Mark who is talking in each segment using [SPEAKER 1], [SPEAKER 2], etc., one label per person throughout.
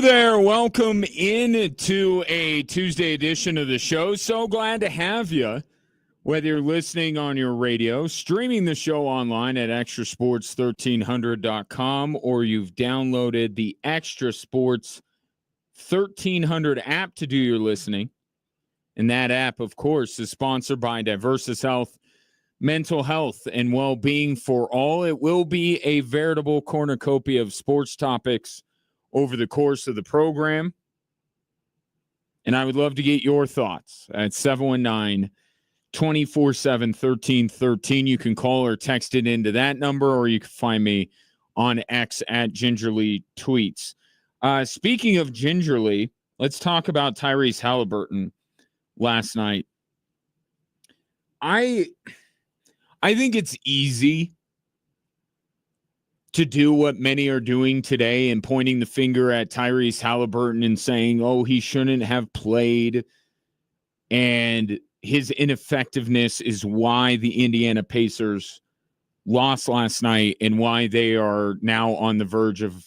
[SPEAKER 1] There, welcome into a Tuesday edition of the show. So glad to have you, whether you're listening on your radio, streaming the show online at extrasports1300.com, or you've downloaded the Extra Sports 1300 app to do your listening. And that app, of course, is sponsored by Diversus Health, mental health and well-being for all. It will be a veritable cornucopia of sports topics over the course of the program. And I would love to get your thoughts at 719-247-1313. You can call or text it into that number, or you can find me on X at Gingerly Tweets. Speaking of Gingerly, let's talk about Tyrese Halliburton last night. I think it's easy to do what many are doing today and pointing the finger at Tyrese Halliburton and saying, oh, he shouldn't have played, and his ineffectiveness is why the Indiana Pacers lost last night and why they are now on the verge of,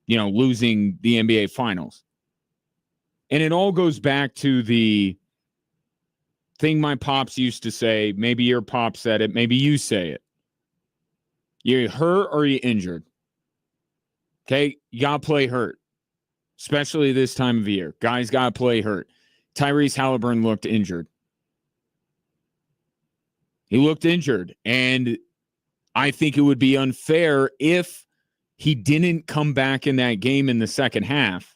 [SPEAKER 1] losing the NBA Finals. And it all goes back to the thing my pops used to say. Maybe your pop said it, maybe you say it. You hurt or you injured. Okay, you got to play hurt, especially this time of year. Guys got to play hurt. Tyrese Halliburton looked injured. He looked injured, and I think it would be unfair if he didn't come back in that game in the second half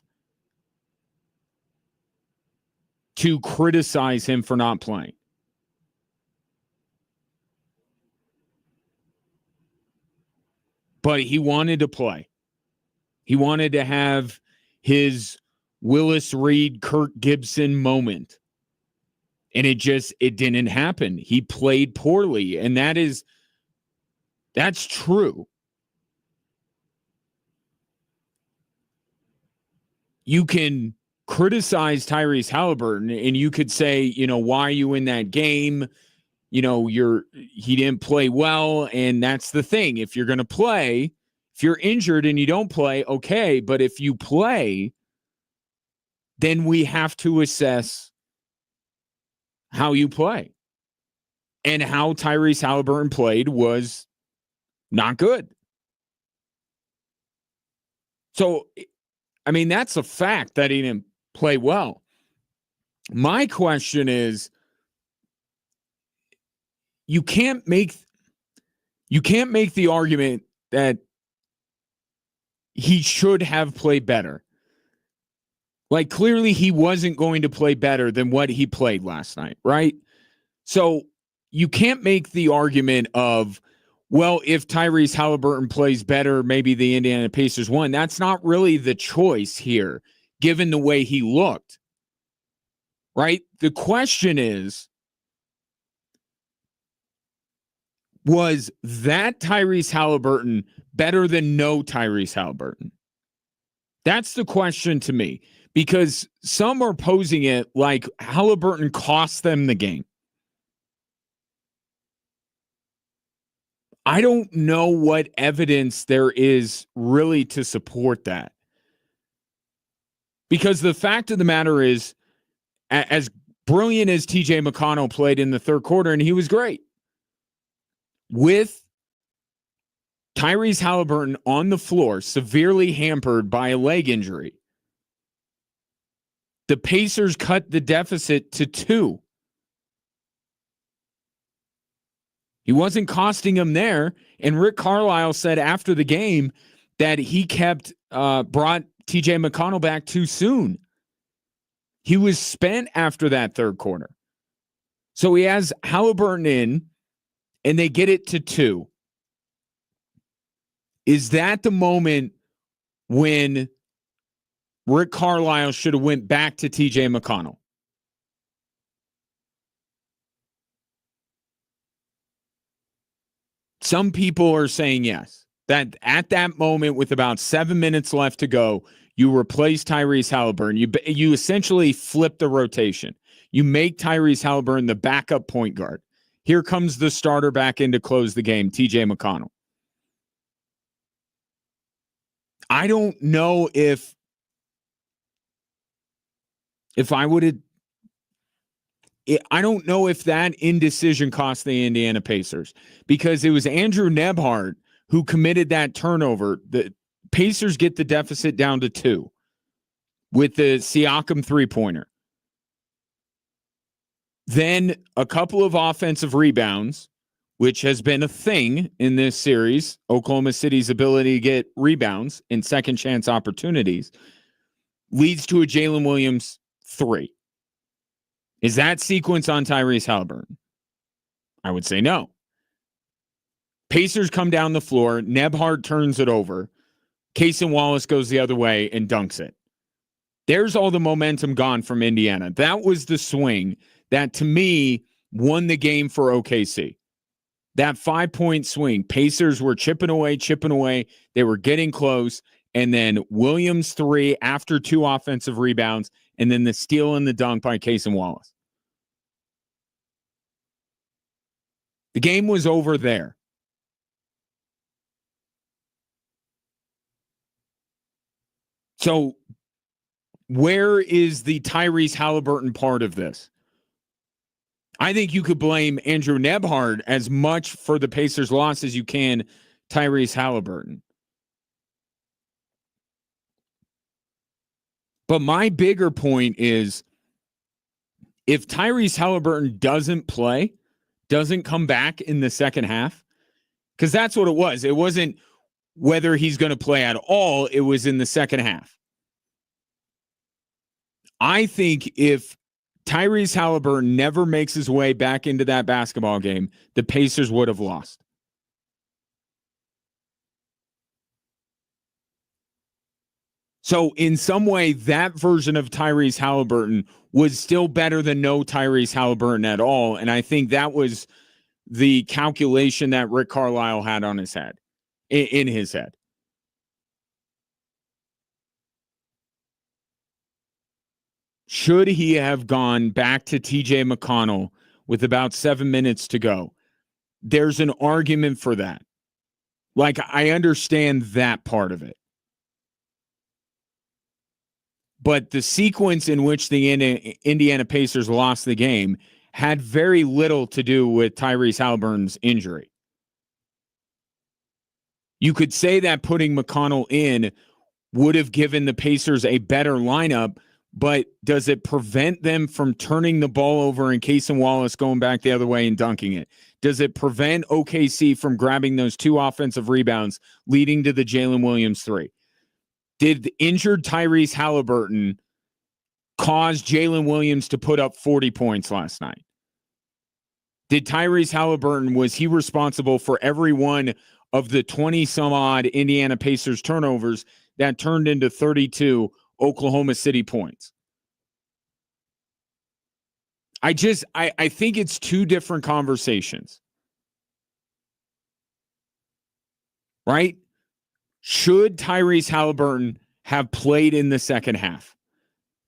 [SPEAKER 1] to criticize him for not playing. But he wanted to play. He wanted to have his Willis Reed, Kirk Gibson moment. And it didn't happen. He played poorly. And that's true. You can criticize Tyrese Halliburton and you could say, why are you in that game? He didn't play well, and that's the thing. If you're going to play, if you're injured and you don't play, okay, but if you play, then we have to assess how you play. And how Tyrese Halliburton played was not good. So, that's a fact that he didn't play well. My question is, you can't make the argument that he should have played better. Like, clearly he wasn't going to play better than what he played last night, right? So you can't make the argument of, well, if Tyrese Halliburton plays better, maybe the Indiana Pacers won. That's not really the choice here, given the way he looked, right? The question is, was that Tyrese Halliburton better than no Tyrese Halliburton? That's the question to me, because some are posing it like Halliburton cost them the game. I don't know what evidence there is really to support that. Because the fact of the matter is, as brilliant as TJ McConnell played in the third quarter, and he was great, with Tyrese Halliburton on the floor, severely hampered by a leg injury, the Pacers cut the deficit to 2. He wasn't costing them there. And Rick Carlisle said after the game that he brought TJ McConnell back too soon. He was spent after that third quarter. So he has Halliburton in, and they get it to 2. Is that the moment when Rick Carlisle should have went back to TJ McConnell? Some people are saying yes. That at that moment, with about 7 minutes left to go, you replace Tyrese Halliburton. You essentially flip the rotation. You make Tyrese Halliburton the backup point guard. Here comes the starter back in to close the game, TJ McConnell. I don't know if I would have. I don't know if that indecision cost the Indiana Pacers because it was Andrew Nebhart who committed that turnover. The Pacers get the deficit down to 2 with the Siakam three-pointer. Then a couple of offensive rebounds, which has been a thing in this series, Oklahoma City's ability to get rebounds and second chance opportunities, leads to a Jalen Williams 3. Is that sequence on Tyrese Halliburton? I would say no. Pacers come down the floor. Nebhart turns it over. Cason Wallace goes the other way and dunks it. There's all the momentum gone from Indiana. That was the swing that, to me, won the game for OKC. That 5-point swing. Pacers were chipping away. They were getting close. And then Williams 3 after 2 offensive rebounds, and then the steal and the dunk by Cason Wallace. The game was over there. So where is the Tyrese Halliburton part of this? I think you could blame Andrew Nebhart as much for the Pacers' loss as you can Tyrese Halliburton. But my bigger point is if Tyrese Halliburton doesn't play, doesn't come back in the second half, because that's what it was. It wasn't whether he's going to play at all. It was in the second half. I think if Tyrese Halliburton never makes his way back into that basketball game, the Pacers would have lost. So in some way, that version of Tyrese Halliburton was still better than no Tyrese Halliburton at all. And I think that was the calculation that Rick Carlisle had on his head, in his head. Should he have gone back to TJ McConnell with about 7 minutes to go? There's an argument for that. Like, I understand that part of it. But the sequence in which the Indiana Pacers lost the game had very little to do with Tyrese Halliburton's injury. You could say that putting McConnell in would have given the Pacers a better lineup, but does it prevent them from turning the ball over and Cason Wallace going back the other way and dunking it? Does it prevent OKC from grabbing those 2 offensive rebounds leading to the Jalen Williams 3? Did injured Tyrese Halliburton cause Jalen Williams to put up 40 points last night? Did Tyrese Halliburton, was he responsible for every one of the 20-some-odd Indiana Pacers turnovers that turned into 32 Oklahoma City points? I think it's 2 different conversations. Right? Should Tyrese Halliburton have played in the second half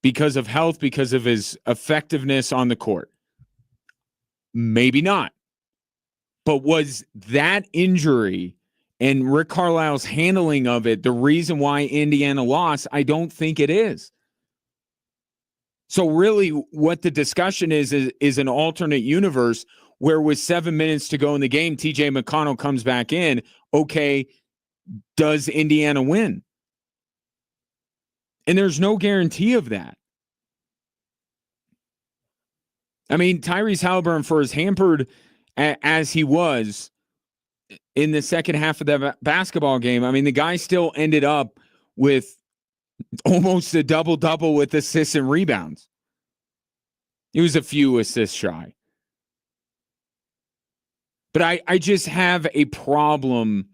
[SPEAKER 1] because of health, because of his effectiveness on the court? Maybe not. But was that injury and Rick Carlisle's handling of it the reason why Indiana lost? I don't think it is. So really what the discussion is an alternate universe where with 7 minutes to go in the game, TJ McConnell comes back in. Okay, does Indiana win? And there's no guarantee of that. I mean, Tyrese Halliburton, for as hampered as he was in the second half of the basketball game, I mean, the guy still ended up with almost a double-double with assists and rebounds. He was a few assists shy. But I just have a problem,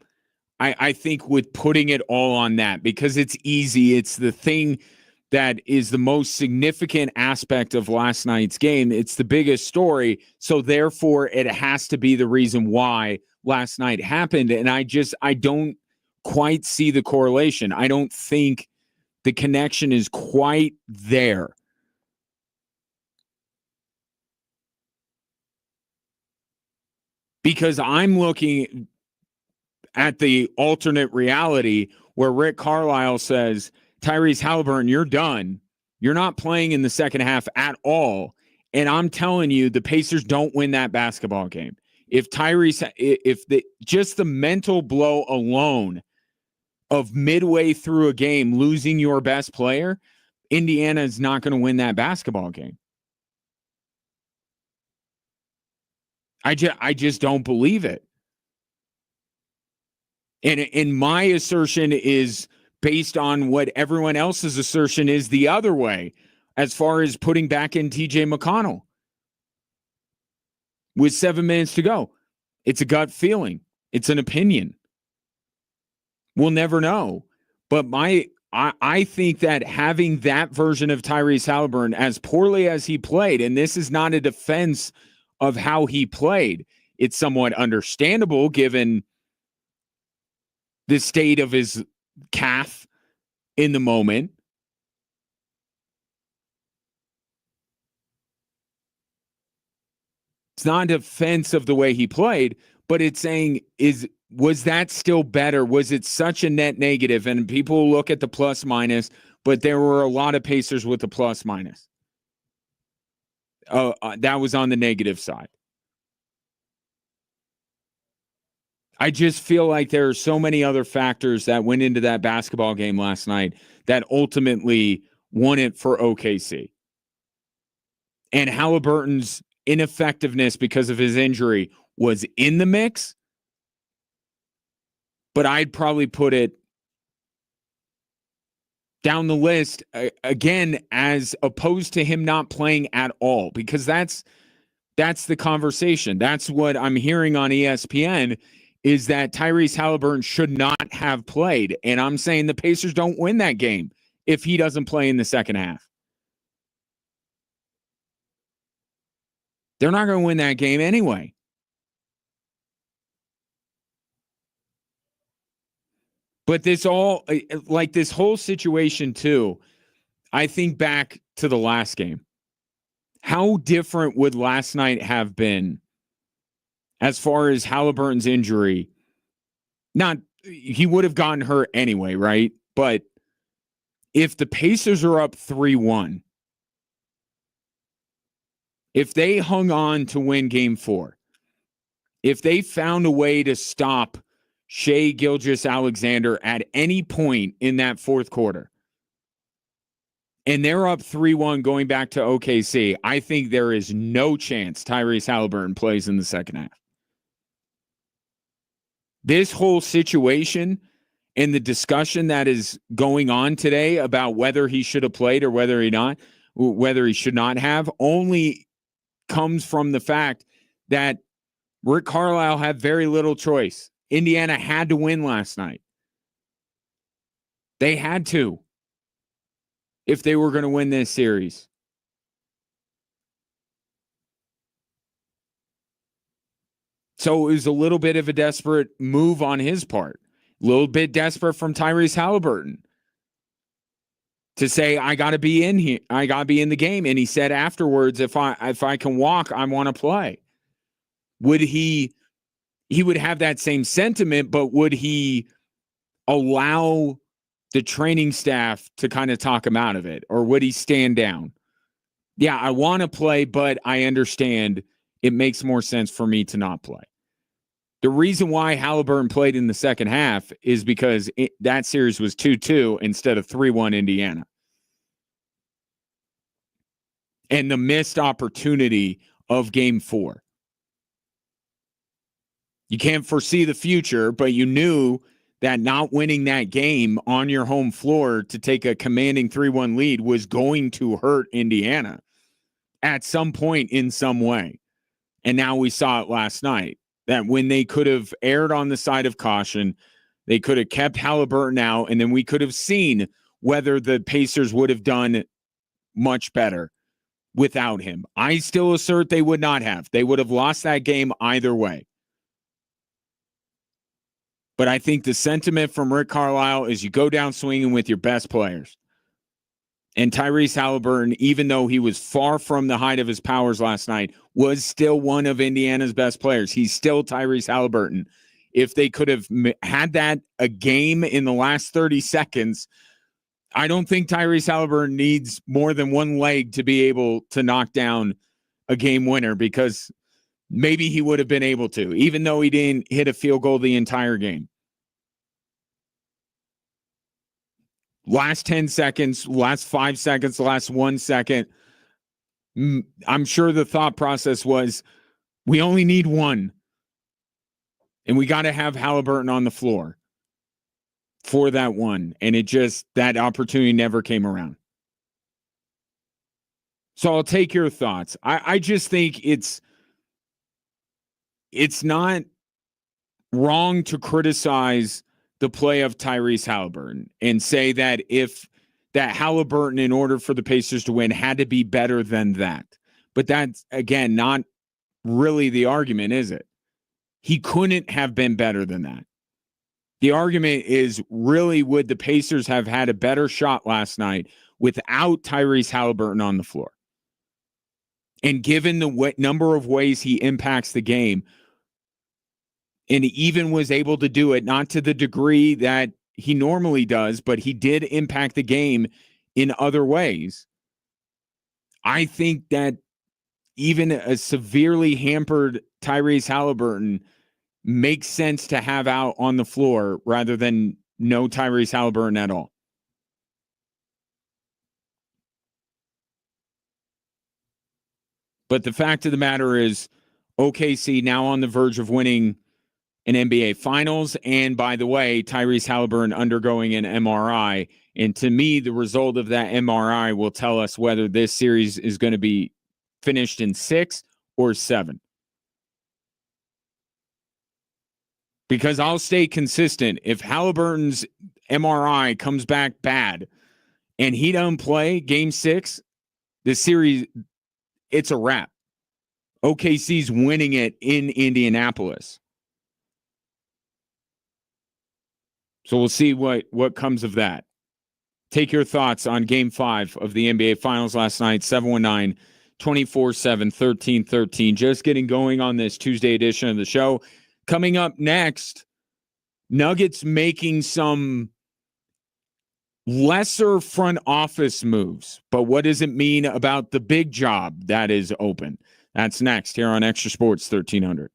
[SPEAKER 1] I think, with putting it all on that because it's easy. It's the thing that is the most significant aspect of last night's game. It's the biggest story. So therefore, it has to be the reason why last night happened. And I don't quite see the correlation. I don't think the connection is quite there. Because I'm looking at the alternate reality where Rick Carlisle says, Tyrese Halliburton, you're done. You're not playing in the second half at all. And I'm telling you, the Pacers don't win that basketball game. If just the mental blow alone of midway through a game losing your best player, Indiana is not going to win that basketball game. I just don't believe it. And my assertion is based on what everyone else's assertion is the other way, as far as putting back in TJ McConnell with 7 minutes to go. It's a gut feeling. It's an opinion. We'll never know. But I think that having that version of Tyrese Halliburton, as poorly as he played, and this is not a defense of how he played, it's somewhat understandable given the state of his calf in the moment. It's not a defense of the way he played, but it's saying, was that still better? Was it such a net negative? And people look at the plus minus, but there were a lot of Pacers with the plus minus. That was on the negative side. I just feel like there are so many other factors that went into that basketball game last night that ultimately won it for OKC. And Halliburton's ineffectiveness because of his injury was in the mix, but I'd probably put it down the list again, as opposed to him not playing at all, because that's the conversation. That's what I'm hearing on ESPN, is that Tyrese Halliburton should not have played. And I'm saying the Pacers don't win that game if he doesn't play in the second half. They're not going to win that game anyway. But this whole situation too, I think back to the last game. How different would last night have been as far as Halliburton's injury? He would have gotten hurt anyway, right? But if the Pacers are up 3-1, if they hung on to win game 4, if they found a way to stop Shai Gilgeous-Alexander at any point in that fourth quarter, and they're up 3-1 going back to OKC, I think there is no chance Tyrese Halliburton plays in the second half. This whole situation and the discussion that is going on today about whether he should have played or whether he should not have, only comes from the fact that Rick Carlisle had very little choice. Indiana had to win last night. They had to, if they were going to win this series. So it was a little bit of a desperate move on his part. A little bit desperate from Tyrese Halliburton to say, I got to be in here. I got to be in the game. And he said afterwards, if I can walk, I want to play. Would he would have that same sentiment, but would he allow the training staff to kind of talk him out of it? Or would he stand down? Yeah, I want to play, but I understand it makes more sense for me to not play. The reason why Halliburton played in the second half is because that series was 2-2 instead of 3-1 Indiana. And the missed opportunity of game 4. You can't foresee the future, but you knew that not winning that game on your home floor to take a commanding 3-1 lead was going to hurt Indiana at some point in some way. And now we saw it last night, that when they could have erred on the side of caution, they could have kept Halliburton out, and then we could have seen whether the Pacers would have done much better without him. I still assert they would not have. They would have lost that game either way. But I think the sentiment from Rick Carlisle is you go down swinging with your best players. And Tyrese Halliburton, even though he was far from the height of his powers last night, was still one of Indiana's best players. He's still Tyrese Halliburton. if they could have had that a game in the last 30 seconds, I don't think Tyrese Halliburton needs more than one leg to be able to knock down a game winner, because maybe he would have been able to, even though he didn't hit a field goal the entire game. Last 10 seconds, last 5 seconds, last 1 second. I'm sure the thought process was, we only need one, and we got to have Halliburton on the floor for that one. And that opportunity never came around. So I'll take your thoughts. I just think it's not wrong to criticize the play of Tyrese Halliburton and say that that Halliburton, in order for the Pacers to win, had to be better than that. But that's, again, not really the argument, is it? He couldn't have been better than that. The argument is, really, would the Pacers have had a better shot last night without Tyrese Halliburton on the floor? And given the number of ways he impacts the game, and he even was able to do it, not to the degree that he normally does, but he did impact the game in other ways. I think that even a severely hampered Tyrese Halliburton makes sense to have out on the floor rather than no Tyrese Halliburton at all. But the fact of the matter is, OKC now on the verge of winning an NBA Finals. And by the way, Tyrese Halliburton undergoing an MRI. And to me, the result of that MRI will tell us whether this series is going to be finished in 6 or 7. Because I'll stay consistent. If Halliburton's MRI comes back bad and he doesn't play game 6, the series, it's a wrap. OKC's winning it in Indianapolis. So we'll see what comes of that. Take your thoughts on Game 5 of the NBA Finals last night, 719-247-1313. Just getting going on this Tuesday edition of the show. Coming up next, Nuggets making some lesser front office moves. But what does it mean about the big job that is open? That's next here on Extra Sports 1300.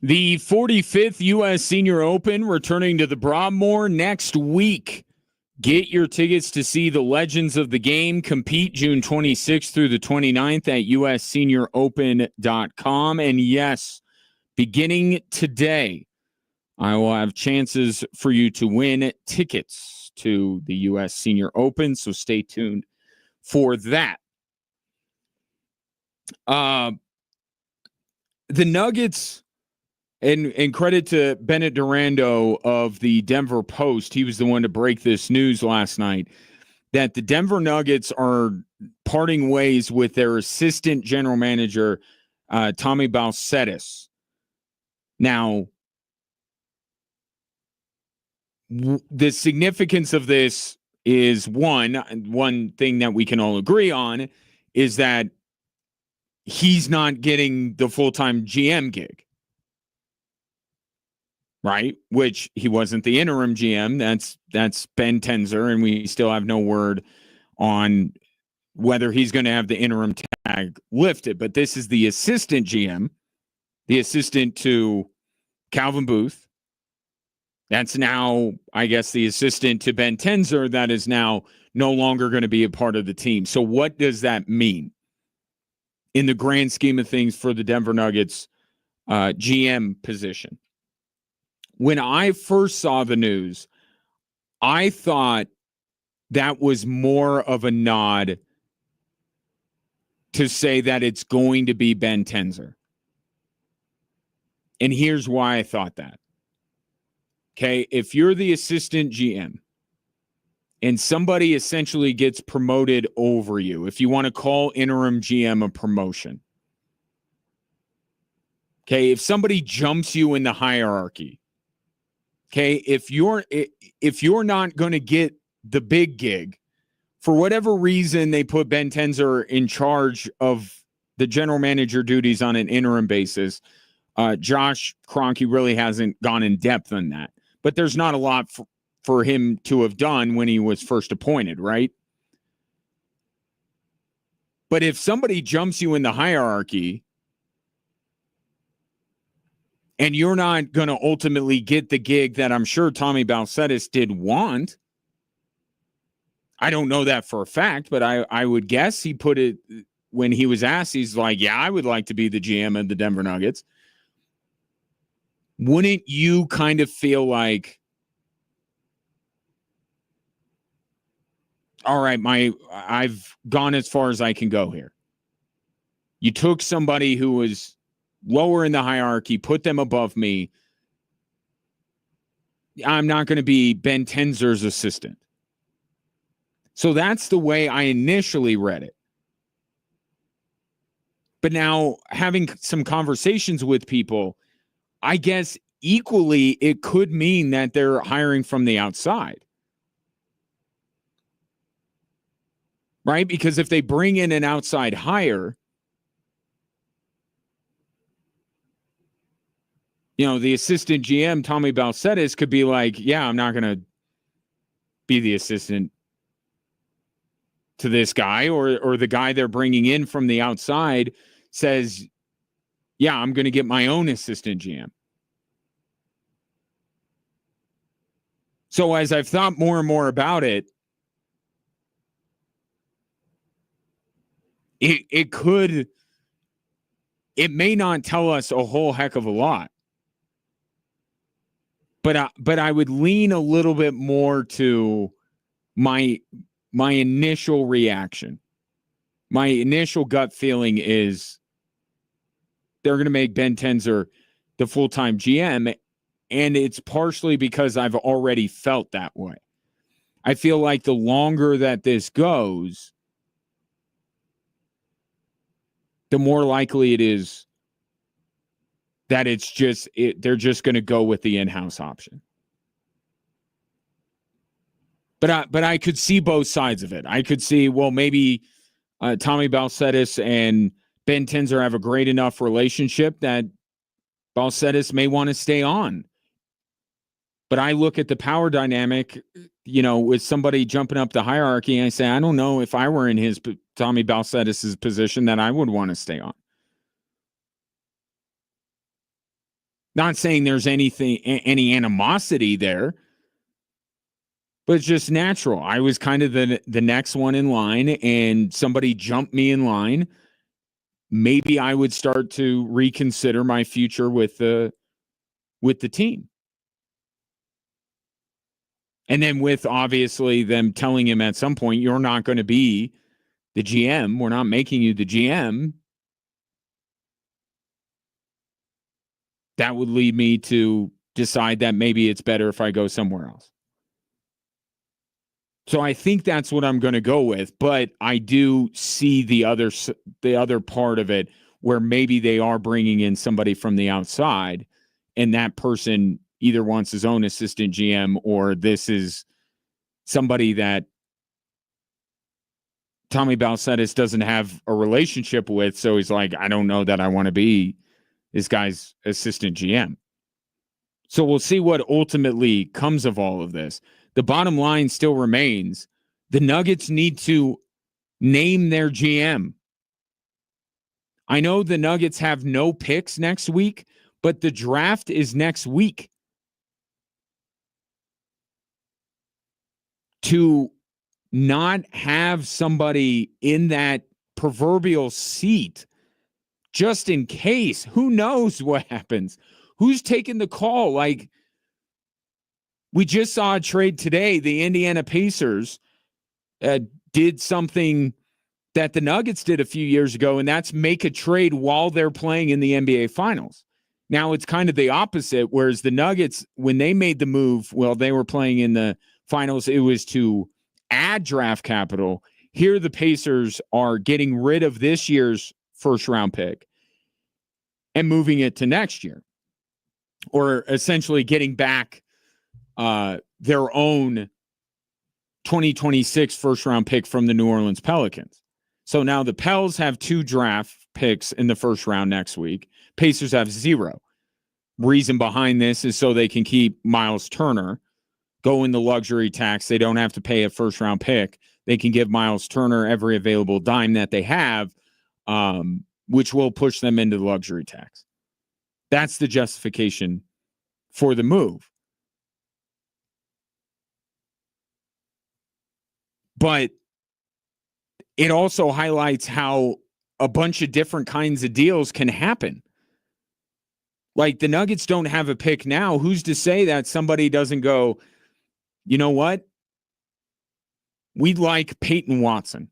[SPEAKER 1] The 45th U.S. Senior Open returning to the Broadmoor next week. Get your tickets to see the legends of the game compete June 26th through the 29th at ussenioropen.com. And yes, beginning today, I will have chances for you to win tickets to the U.S. Senior Open, so stay tuned for that. The Nuggets, and credit to Bennett Durando of the Denver Post, he was the one to break this news last night, that the Denver Nuggets are parting ways with their assistant general manager, Tommy Balcetis. Now, the significance of this is one thing that we can all agree on is that he's not getting the full-time GM gig, right? Which he wasn't the interim GM. That's Ben Tenzer, and we still have no word on whether he's going to have the interim tag lifted. But this is the assistant GM, the assistant to Calvin Booth. That's now, I guess, the assistant to Ben Tenzer that is now no longer going to be a part of the team. So what does that mean in the grand scheme of things for the Denver Nuggets GM position? When I first saw the news, I thought that was more of a nod to say that it's going to be Ben Tenzer. And here's why I thought that. Okay, if you're the assistant GM and somebody essentially gets promoted over you, if you want to call interim GM a promotion, okay, if somebody jumps you in the hierarchy, okay, if you're not going to get the big gig, for whatever reason they put Ben Tenzer in charge of the general manager duties on an interim basis. Josh Kroenke really hasn't gone in depth on that. But there's not a lot for him to have done when he was first appointed, right? But if somebody jumps you in the hierarchy and you're not going to ultimately get the gig that I'm sure Tommy Balcetis did want, I don't know that for a fact, but I would guess he put it when he was asked, he's like, yeah, I would like to be the GM of the Denver Nuggets. Wouldn't you kind of feel like, all right, I've gone as far as I can go here. You took somebody who was lower in the hierarchy, put them above me. I'm not going to be Ben Tenzer's assistant. So that's the way I initially read it. But now, having some conversations with people, I guess equally it could mean that they're hiring from the outside. Right? Because if they bring in an outside hire, you know, the assistant GM, Tommy Balcetis, could be like, yeah, I'm not going to be the assistant to this guy, or the guy they're bringing in from the outside says, yeah, I'm going to get my own assistant GM. So as I've thought more and more about it, it may not tell us a whole heck of a lot. But I would lean a little bit more to my initial reaction. My initial gut feeling is they're going to make Ben Tenzer the full-time GM, and it's partially because I've already felt that way. I feel like the longer that this goes, the more likely it is that they're just going to go with the in-house option. But I could see both sides of it. I could see, well, maybe Tommy Balcetis and Ben Tenzer have a great enough relationship that Balcetis may want to stay on. But I look at the power dynamic, you know, with somebody jumping up the hierarchy, and I say, I don't know if I were in Tommy Balcetis' position that I would want to stay on. Not saying there's any animosity there, but it's just natural. I was kind of the next one in line, and somebody jumped me in line. Maybe I would start to reconsider my future with the team. And then with obviously them telling him at some point, you're not going to be the GM. We're not making you the GM. That would lead me to decide that maybe it's better if I go somewhere else. So I think that's what I'm going to go with, but I do see the other part of it where maybe they are bringing in somebody from the outside, and that person either wants his own assistant GM or this is somebody that Tommy Balcetis doesn't have a relationship with, so he's like, I don't know that I want to be this guy's assistant GM. So we'll see what ultimately comes of all of this. The bottom line still remains the Nuggets need to name their GM. I know the Nuggets have no picks next week, but the draft is next week. To not have somebody in that proverbial seat just in case, who knows what happens? Who's taking the call? Like, we just saw a trade today. The Indiana Pacers did something that the Nuggets did a few years ago, and that's make a trade while they're playing in the NBA Finals. Now it's kind of the opposite, whereas the Nuggets, when they made the move, well, they were playing in the Finals, it was to add draft capital. Here the Pacers are getting rid of this year's first-round pick and moving it to next year, or essentially getting back their own 2026 first-round pick from the New Orleans Pelicans. So now the Pels have 2 draft picks in the first round next week. Pacers have 0. Reason behind this is so they can keep Miles Turner, go in the luxury tax. They don't have to pay a first-round pick. They can give Miles Turner every available dime that they have, which will push them into the luxury tax. That's the justification for the move. But it also highlights how a bunch of different kinds of deals can happen. Like, the Nuggets don't have a pick now. Who's to say that somebody doesn't go, you know what? We'd like Peyton Watson.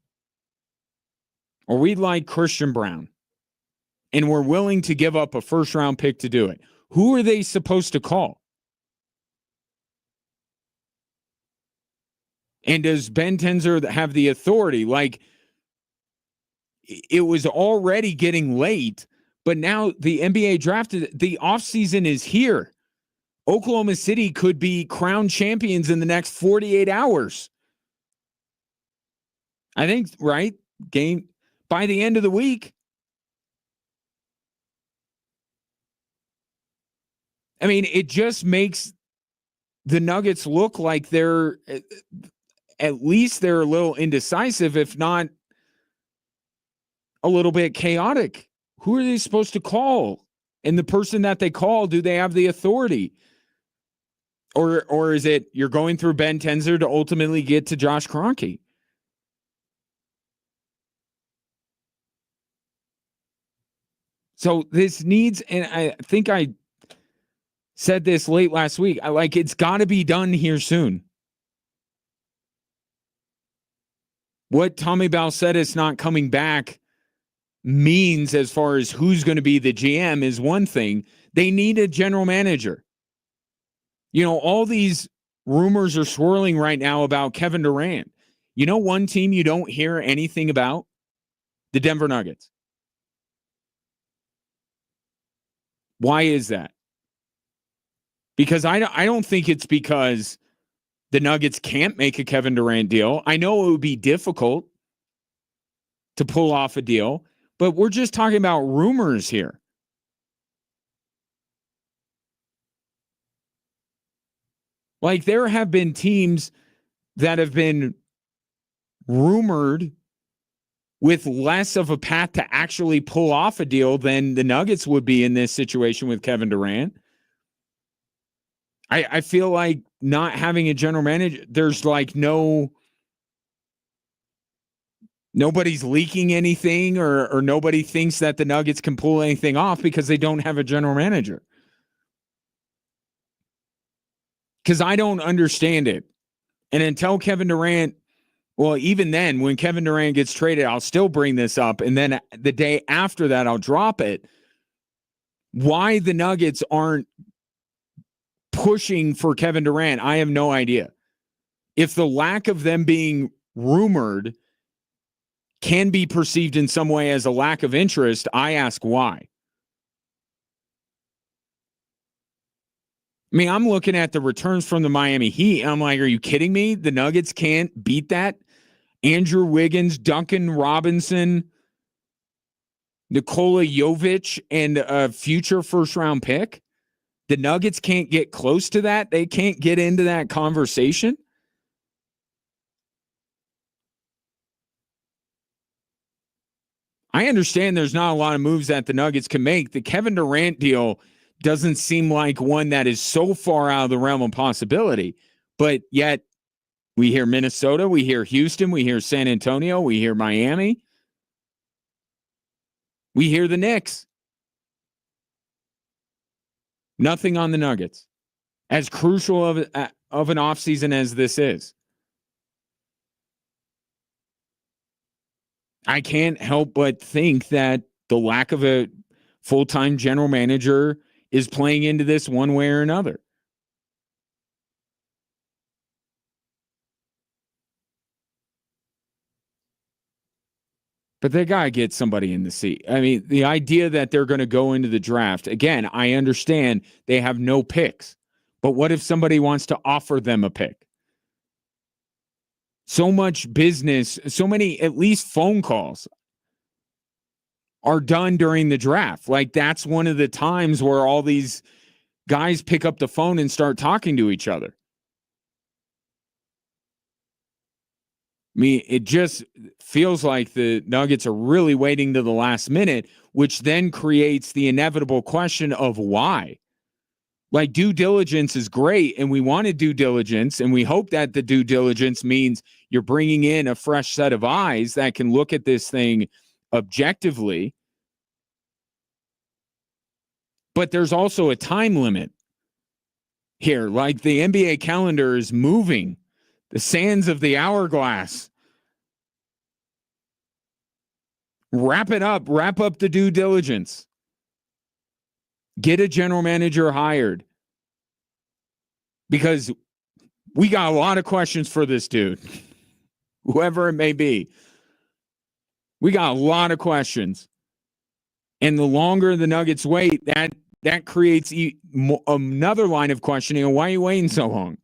[SPEAKER 1] Or we'd like Christian Brown. And we're willing to give up a first-round pick to do it. Who are they supposed to call? And does Ben Tenzer have the authority? Like, it was already getting late, but now the NBA drafted, the offseason is here. Oklahoma City could be crowned champions in the next 48 hours. I think, right? Game by the end of the week. I mean, it just makes the Nuggets look like they're, at least they're a little indecisive, if not a little bit chaotic. Who are they supposed to call? And the person that they call, do they have the authority? Or is it you're going through Ben Tenzer to ultimately get to Josh Kroenke? So this needs, and I think I said this late last week, it's got to be done here soon. What Tommy Balcetis not coming back means as far as who's going to be the GM is one thing. They need a general manager. You know, all these rumors are swirling right now about Kevin Durant. You know, one team you don't hear anything about? The Denver Nuggets. Why is that? Because I don't think it's because the Nuggets can't make a Kevin Durant deal. I know it would be difficult to pull off a deal, but we're just talking about rumors here. Like, there have been teams that have been rumored with less of a path to actually pull off a deal than the Nuggets would be in this situation with Kevin Durant. I feel like not having a general manager, there's like nobody's leaking anything or nobody thinks that the Nuggets can pull anything off because they don't have a general manager. Because I don't understand it. And until Kevin Durant, well, even then, when Kevin Durant gets traded, I'll still bring this up. And then the day after that, I'll drop it. Why the Nuggets aren't pushing for Kevin Durant, I have no idea. If the lack of them being rumored can be perceived in some way as a lack of interest, I ask why. I mean, I'm looking at the returns from the Miami Heat, and I'm like, are you kidding me? The Nuggets can't beat that? Andrew Wiggins, Duncan Robinson, Nikola Jovic, and a future first-round pick? The Nuggets can't get close to that? They can't get into that conversation? I understand there's not a lot of moves that the Nuggets can make. The Kevin Durant deal doesn't seem like one that is so far out of the realm of possibility. But yet, we hear Minnesota, we hear Houston, we hear San Antonio, we hear Miami. We hear the Knicks. Nothing on the Nuggets. As crucial of an offseason as this is. I can't help but think that the lack of a full-time general manager is playing into this one way or another. But they got to get somebody in the seat. I mean, the idea that they're going to go into the draft, again, I understand they have no picks. But what if somebody wants to offer them a pick? So much business, so many, at least phone calls are done during the draft. Like, that's one of the times where all these guys pick up the phone and start talking to each other. I mean, it just feels like the Nuggets are really waiting to the last minute, which then creates the inevitable question of why. Like, due diligence is great, and we wanted due diligence, and we hope that the due diligence means you're bringing in a fresh set of eyes that can look at this thing objectively. But there's also a time limit here. Like, the NBA calendar is moving. The sands of the hourglass. Wrap it up. Wrap up the due diligence. Get a general manager hired. Because we got a lot of questions for this dude. Whoever it may be. We got a lot of questions. And the longer the Nuggets wait, that creates another line of questioning. Why are you waiting so long?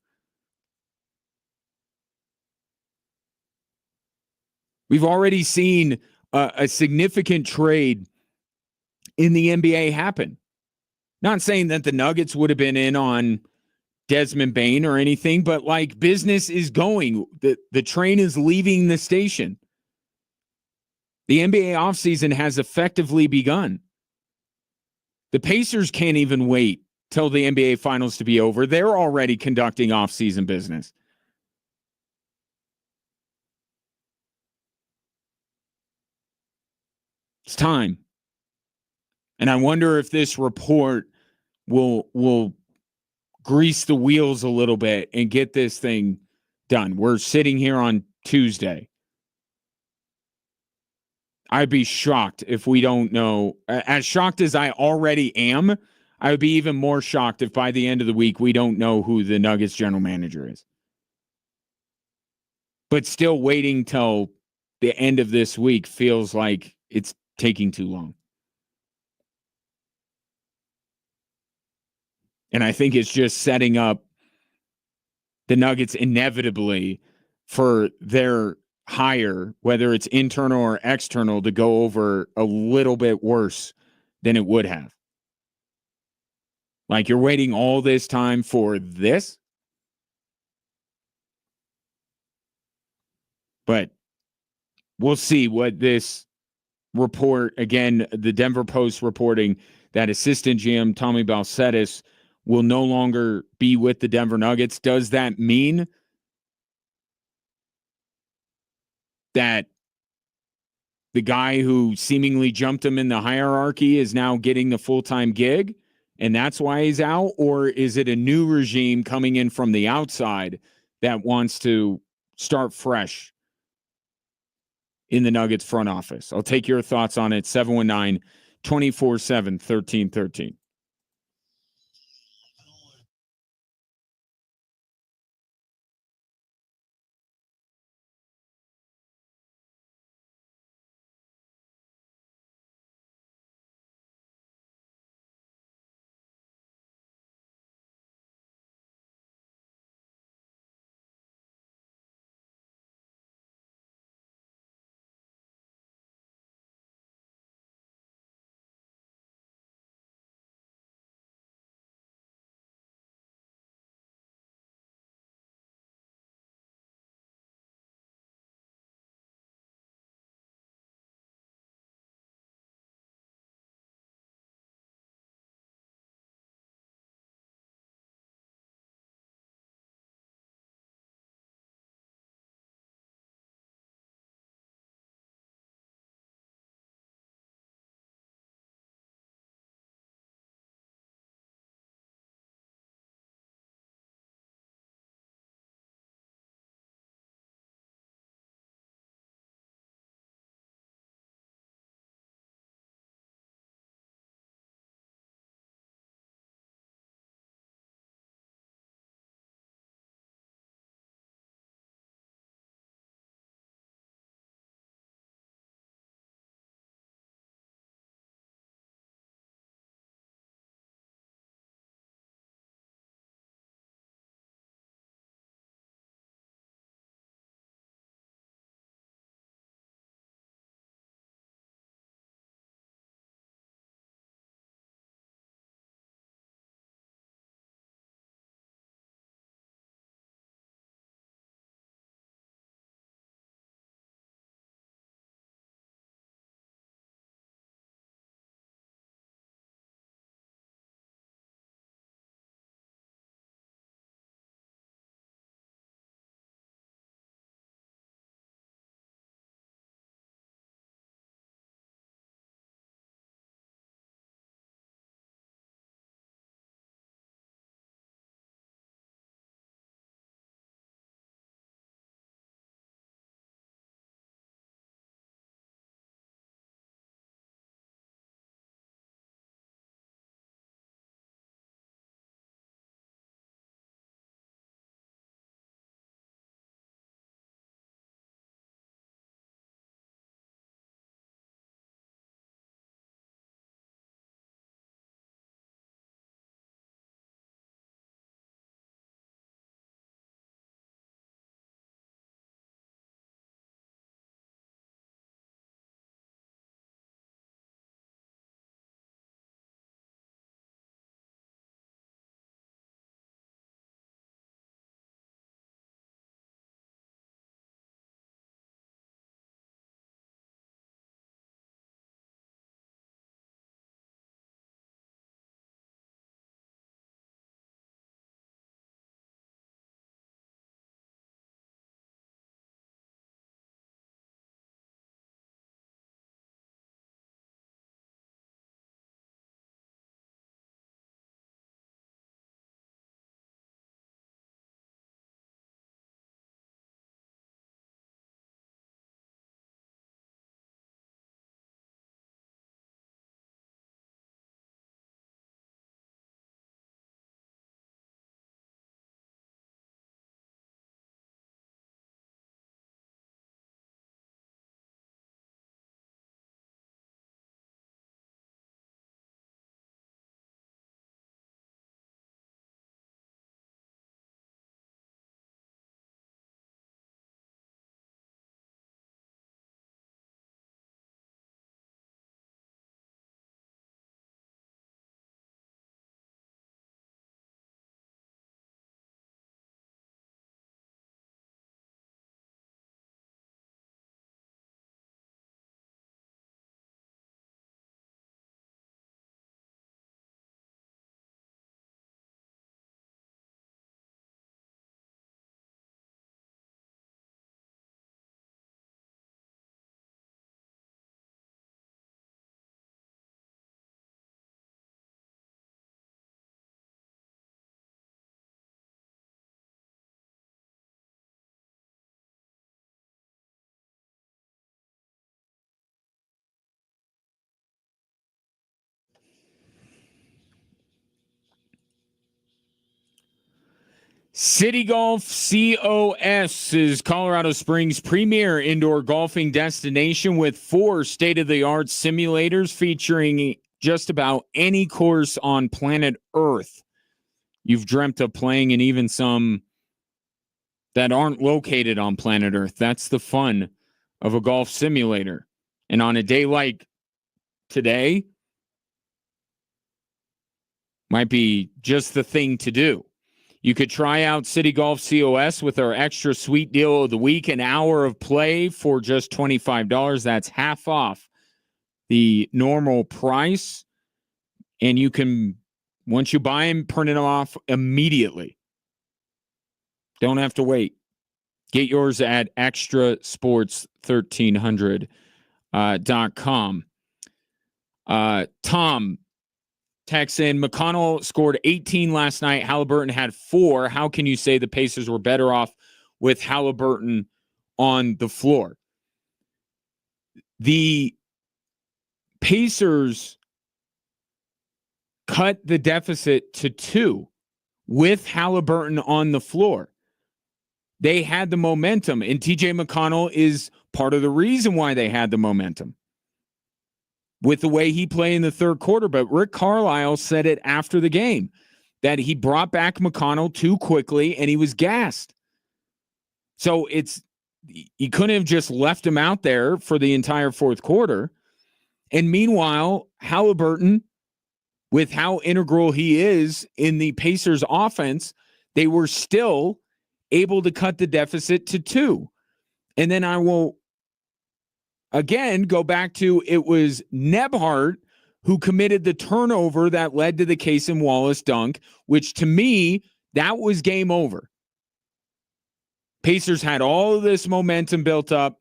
[SPEAKER 1] We've already seen a significant trade in the NBA happen. Not saying that the Nuggets would have been in on Desmond Bane or anything, but like, business is going. The train is leaving the station. The NBA offseason has effectively begun. The Pacers can't even wait till the NBA Finals to be over. They're already conducting offseason business. It's time. And I wonder if this report will grease the wheels a little bit and get this thing done. We're sitting here on Tuesday. I'd be shocked if we don't know. As shocked as I already am, I would be even more shocked if by the end of the week we don't know who the Nuggets general manager is. But still waiting till the end of this week feels like it's taking too long. And I think it's just setting up the Nuggets inevitably for their hire, whether it's internal or external, to go over a little bit worse than it would have. Like, you're waiting all this time for this? But we'll see what this report, again, the Denver Post reporting that assistant GM Tommy Balcetis will no longer be with the Denver Nuggets. Does that mean that the guy who seemingly jumped him in the hierarchy is now getting the full-time gig and that's why he's out? Or is it a new regime coming in from the outside that wants to start fresh in the Nuggets front office? I'll take your thoughts on it. 719-247-1313. City Golf COS is Colorado Springs' premier indoor golfing destination with 4 state-of-the-art simulators featuring just about any course on planet Earth you've dreamt of playing, and even some that aren't located on planet Earth. That's the fun of a golf simulator. And on a day like today, might be just the thing to do. You could try out City Golf COS with our extra sweet deal of the week, an hour of play for just $25. That's half off the normal price. And you can, once you buy them, print them off immediately. Don't have to wait. Get yours at extrasports1300.com. Tom texts in, McConnell scored 18 last night. Halliburton had 4. How can you say the Pacers were better off with Halliburton on the floor? The Pacers cut the deficit to 2 with Halliburton on the floor. They had the momentum, and TJ McConnell is part of the reason why they had the momentum with the way he played in the third quarter. But Rick Carlisle said it after the game that he brought back McConnell too quickly and he was gassed. So you couldn't have just left him out there for the entire fourth quarter. And meanwhile, Halliburton, with how integral he is in the Pacers offense, they were still able to cut the deficit to 2. And then I will again go back to, it was Nebhart who committed the turnover that led to the Cason Wallace dunk, which to me, that was game over. Pacers had all of this momentum built up,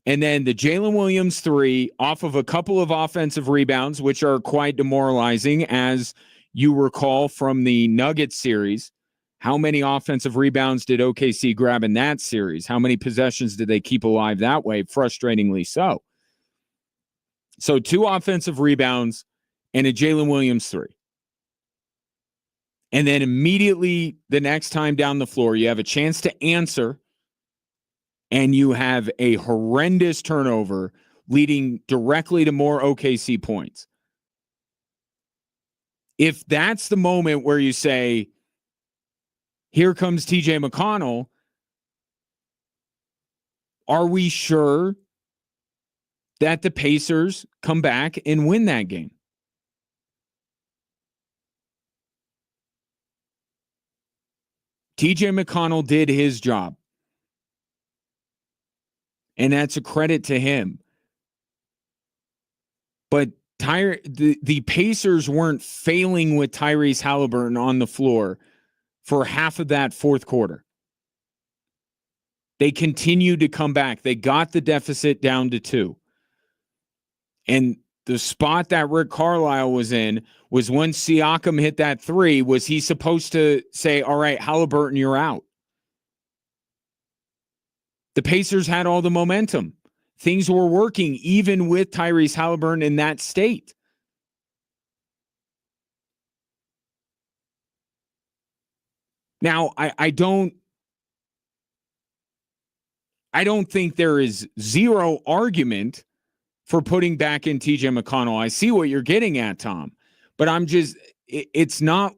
[SPEAKER 1] and then the Jalen Williams 3 off of a couple of offensive rebounds, which are quite demoralizing, as you recall from the Nuggets series. How many offensive rebounds did OKC grab in that series? How many possessions did they keep alive that way? Frustratingly so. So 2 offensive rebounds and a Jalen Williams 3. And then immediately the next time down the floor, you have a chance to answer, and you have a horrendous turnover leading directly to more OKC points. If that's the moment where you say, here comes TJ McConnell, are we sure that the Pacers come back and win that game? TJ McConnell did his job, and that's a credit to him. But the Pacers weren't failing with Tyrese Halliburton on the floor for half of that fourth quarter. They continued to come back. They got the deficit down to 2. And the spot that Rick Carlisle was in was when Siakam hit that 3, was he supposed to say, all right, Halliburton, you're out? The Pacers had all the momentum. Things were working even with Tyrese Halliburton in that state. Now, I don't think there is zero argument for putting back in TJ McConnell. I see what you're getting at, Tom, but it's not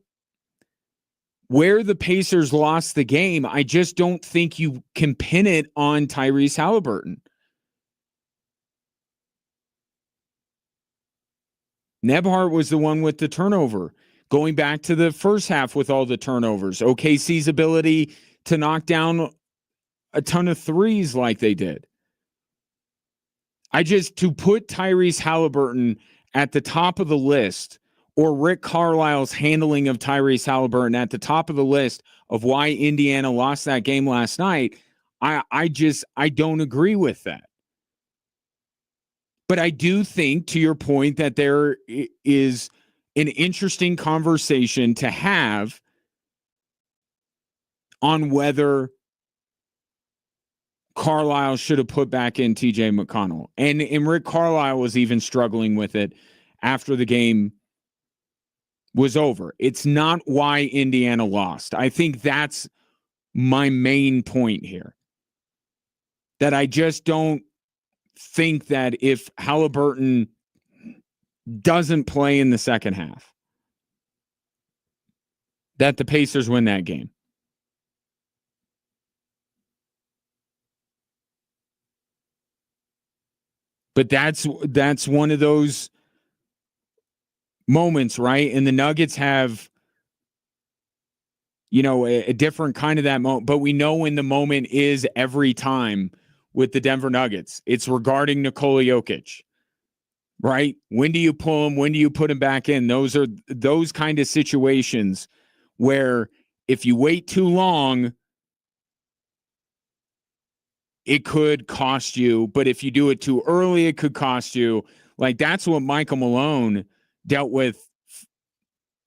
[SPEAKER 1] where the Pacers lost the game. I just don't think you can pin it on Tyrese Halliburton. Nebhart was the one with the turnover. Going back to the first half with all the turnovers, OKC's ability to knock down a ton of threes like they did. To put Tyrese Halliburton at the top of the list, or Rick Carlisle's handling of Tyrese Halliburton at the top of the list of why Indiana lost that game last night, I don't agree with that. But I do think, to your point, that there is an interesting conversation to have on whether Carlisle should have put back in TJ McConnell. And Rick Carlisle was even struggling with it after the game was over. It's not why Indiana lost. I think that's my main point here. That I just don't think that if Halliburton doesn't play in the second half, that the Pacers win that game. But that's one of those moments, right? And the Nuggets have, a different kind of that moment. But we know when the moment is every time with the Denver Nuggets. It's regarding Nikola Jokic, right? When do you pull him? When do you put him back in? Those are those kind of situations where if you wait too long, it could cost you. But if you do it too early, it could cost you. Like, that's what Michael Malone dealt with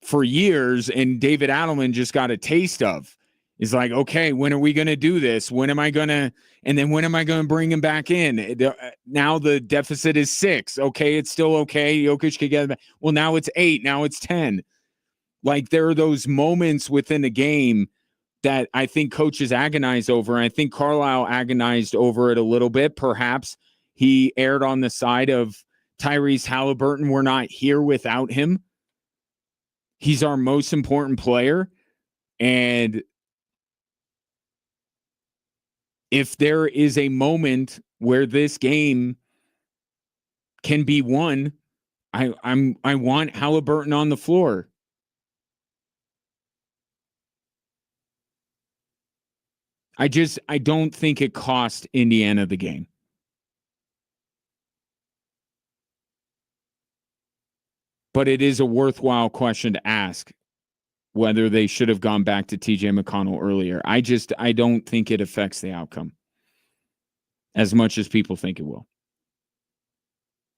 [SPEAKER 1] for years, and David Adelman just got a taste of. Is like, okay, when are we going to do this? When am I going to, and then when am I going to bring him back in? Now the deficit is 6. Okay, it's still okay. Jokic could get it back. Well, now it's 8. Now it's 10. Like, there are those moments within the game that I think coaches agonize over. And I think Carlisle agonized over it a little bit. Perhaps he erred on the side of Tyrese Halliburton. We're not here without him. He's our most important player. And if there is a moment where this game can be won, I want Halliburton on the floor. I don't think it cost Indiana the game. But it is a worthwhile question to ask whether they should have gone back to TJ McConnell earlier. I don't think it affects the outcome as much as people think it will.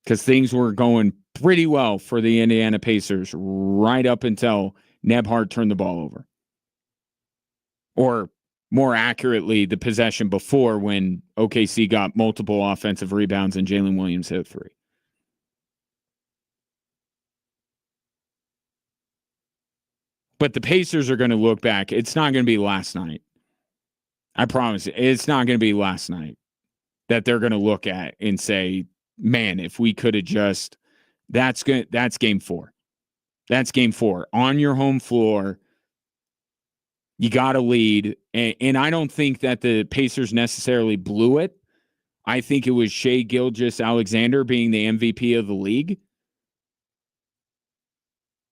[SPEAKER 1] Because things were going pretty well for the Indiana Pacers right up until Nebhard turned the ball over. Or more accurately, the possession before, when OKC got multiple offensive rebounds and Jalen Williams hit 3. But the Pacers are going to look back. It's not going to be last night. I promise you, it's not going to be last night that they're going to look at and say, man, if we could have just, that's game 4. That's game 4 on your home floor. You got to lead. And I don't think that the Pacers necessarily blew it. I think it was Shai Gilgeous-Alexander being the MVP of the league.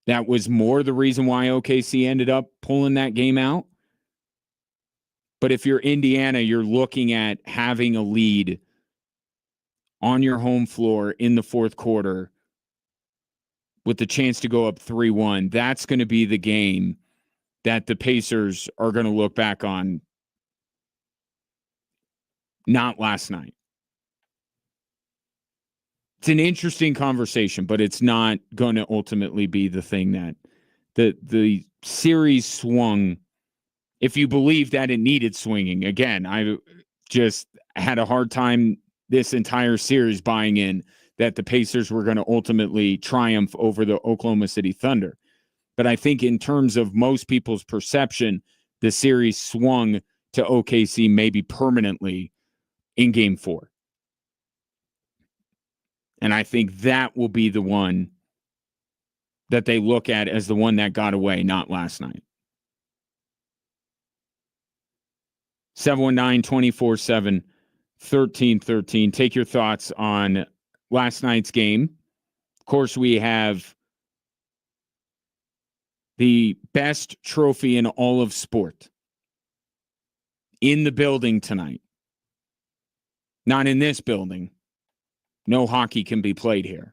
[SPEAKER 1] That was more the reason why OKC ended up pulling that game out. But if you're Indiana, you're looking at having a lead on your home floor in the fourth quarter with the chance to go up 3-1. That's going to be the game that the Pacers are going to look back on. Not last night. It's an interesting conversation, but it's not going to ultimately be the thing that the series swung. If you believe that it needed swinging, again, I just had a hard time this entire series buying in that the Pacers were going to ultimately triumph over the Oklahoma City Thunder. But I think in terms of most people's perception, the series swung to OKC maybe permanently in game 4. And I think that will be the one that they look at as the one that got away, not last night. 719-247-1313. Take your thoughts on last night's game. Of course, we have the best trophy in all of sport in the building tonight. Not in this building. No hockey can be played here.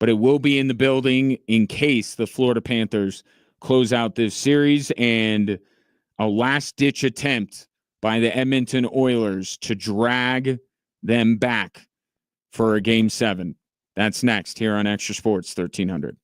[SPEAKER 1] But it will be in the building in case the Florida Panthers close out this series, and a last-ditch attempt by the Edmonton Oilers to drag them back for a Game 7. That's next here on Extra Sports 1300.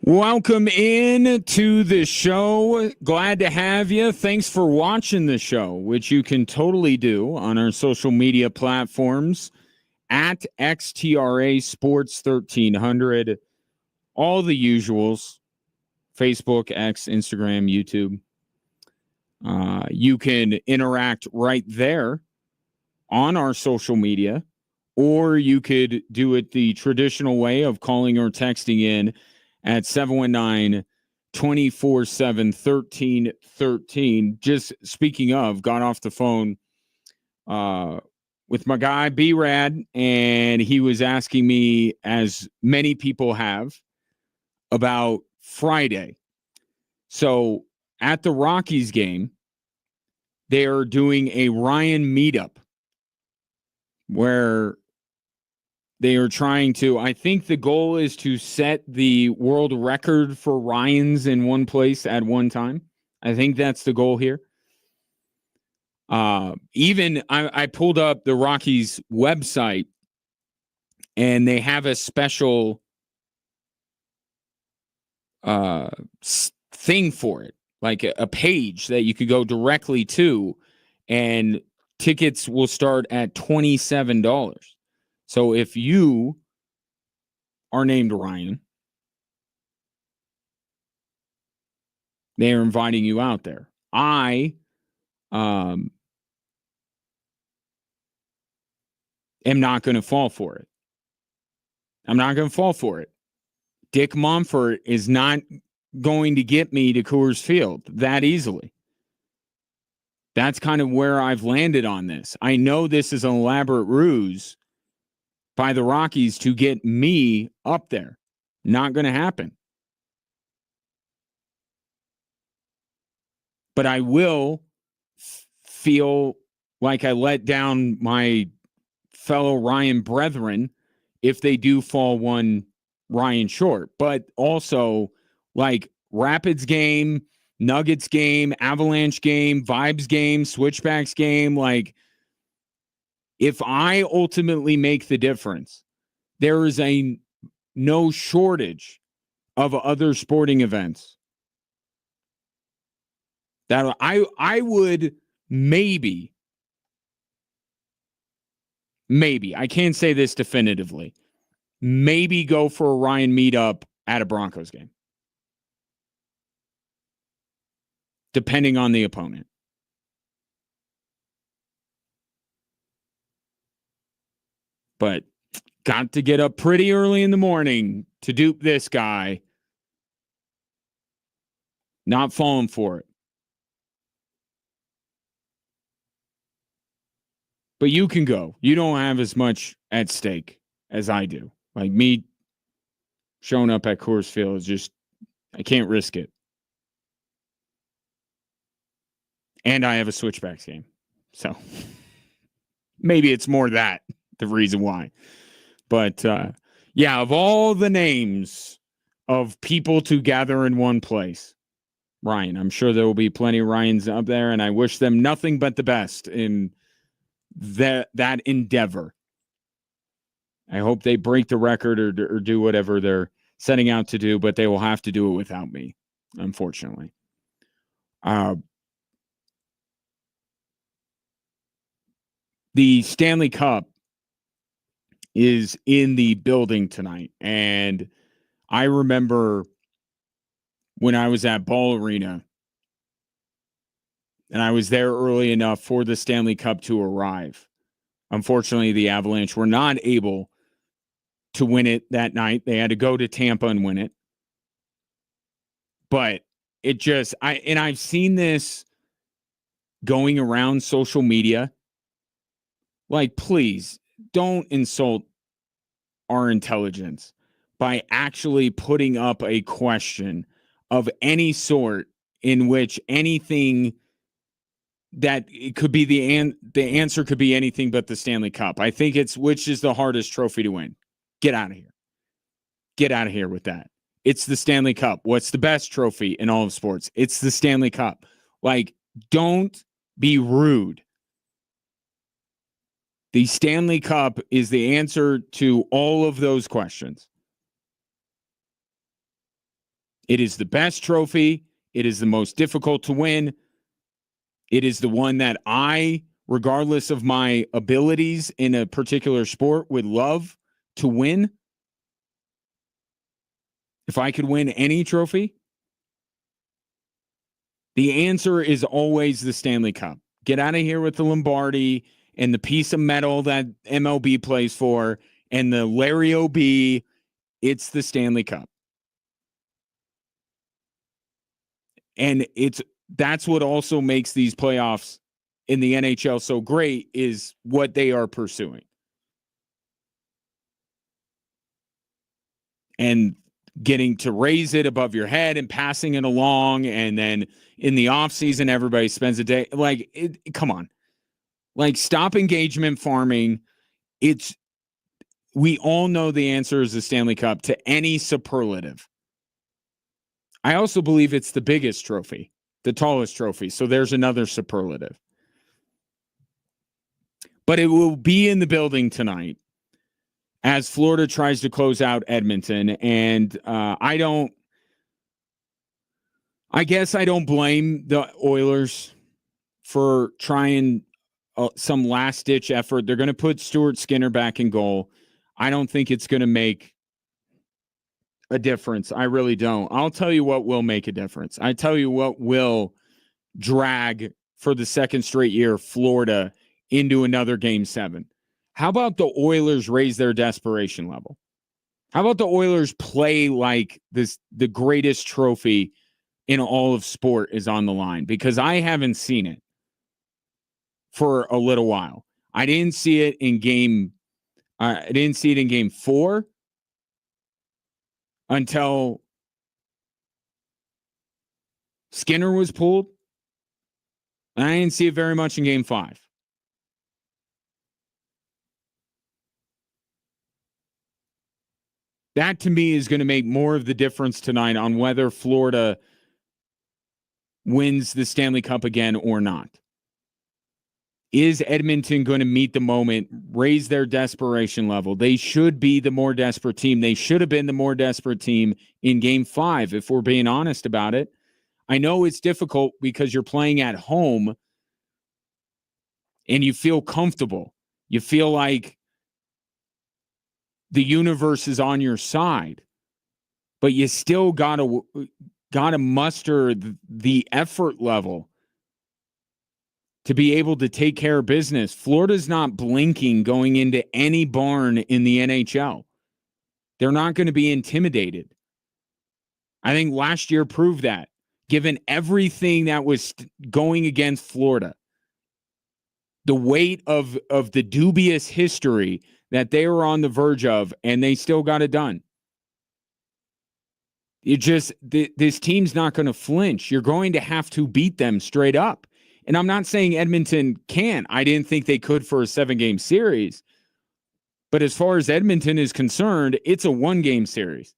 [SPEAKER 1] Welcome in to the show. Glad to have you. Thanks for watching the show, which you can totally do on our social media platforms at XTRA Sports 1300. All the usuals: Facebook, X, Instagram, YouTube. You can interact right there on our social media, or you could do it the traditional way of calling or texting in at 719-247-1313. Just speaking of, got off the phone with my guy B-Rad, and he was asking me, as many people have, about Friday. So at the Rockies game, they are doing a Ryan meetup where they are trying to, I think the goal is to set the world record for Ryans in one place at one time. I think that's the goal here. Even I pulled up the Rockies website, and they have a special thing for it, like a page that you could go directly to, and tickets will start at $27. So if you are named Ryan, they are inviting you out there. I am not going to fall for it. I'm not going to fall for it. Dick Monfort is not going to get me to Coors Field that easily. That's kind of where I've landed on this. I know this is an elaborate ruse by the Rockies to get me up there. Not going to happen. But I will feel like I let down my fellow Ryan brethren if they do fall one Ryan short. But also, like, Rapids game, Nuggets game, Avalanche game, Vibes game, Switchbacks game, like, if I ultimately make the difference, there is no shortage of other sporting events that I would maybe, I can't say this definitively, maybe go for a Ryan meetup at a Broncos game, depending on the opponent. But got to get up pretty early in the morning to dupe this guy. Not falling for it. But you can go. You don't have as much at stake as I do. Like, me showing up at Coors Field is just, I can't risk it. And I have a Switchbacks game. So maybe it's more that the reason why. But yeah, of all the names of people to gather in one place, Ryan, I'm sure there will be plenty of Ryans up there, and I wish them nothing but the best in that endeavor. I hope they break the record or do whatever they're setting out to do, but they will have to do it without me, unfortunately. The Stanley Cup is in the building tonight, and I remember when I was at Ball Arena, and I was there early enough for the Stanley Cup to arrive. Unfortunately, the Avalanche were not able to win it that night. They had to go to Tampa and win it. But it just, I've seen this going around social media. Like, please don't insult our intelligence by actually putting up a question of any sort in which anything that it could be the answer could be anything but the Stanley Cup. I think it's which is the hardest trophy to win. Get out of here. Get out of here with that. It's the Stanley Cup. What's the best trophy in all of sports? It's the Stanley Cup. Like, don't be rude. The Stanley Cup is the answer to all of those questions. It is the best trophy. It is the most difficult to win. It is the one that I, regardless of my abilities in a particular sport, would love to win. If I could win any trophy, the answer is always the Stanley Cup. Get out of here with the Lombardi and the piece of metal that MLB plays for and the Larry O.B. It's the Stanley Cup. And that's what also makes these playoffs in the NHL so great is what they are pursuing. And getting to raise it above your head and passing it along. And then in the offseason, everybody spends a day. Come on. Stop engagement farming. We all know the answer is the Stanley Cup to any superlative. I also believe it's the biggest trophy, the tallest trophy. So there's another superlative. But it will be in the building tonight as Florida tries to close out Edmonton. And I guess I don't blame the Oilers for trying some last-ditch effort. They're going to put Stuart Skinner back in goal. I don't think it's going to make a difference. I really don't. I'll tell you what will make a difference. I tell you what will drag for the second straight year Florida into another Game 7. How about the Oilers raise their desperation level? How about the Oilers play like the greatest trophy in all of sport is on the line? Because I haven't seen it for a little while. I didn't see it in game 4 until Skinner was pulled. And I didn't see it very much in game 5. That to me is going to make more of the difference tonight on whether Florida wins the Stanley Cup again or not. Is Edmonton going to meet the moment, raise their desperation level? They should be the more desperate team. They should have been the more desperate team in game 5, if we're being honest about it. I know it's difficult because you're playing at home and you feel comfortable. You feel like the universe is on your side, but you still gotta muster the effort level to be able to take care of business. Florida's not blinking going into any barn in the NHL. They're not going to be intimidated. I think last year proved that, given everything that was going against Florida, the weight of the dubious history that they were on the verge of, and they still got it done. This team's not going to flinch. You're going to have to beat them straight up. And I'm not saying Edmonton can't. I didn't think they could for a 7-game series. But as far as Edmonton is concerned, it's a 1-game series.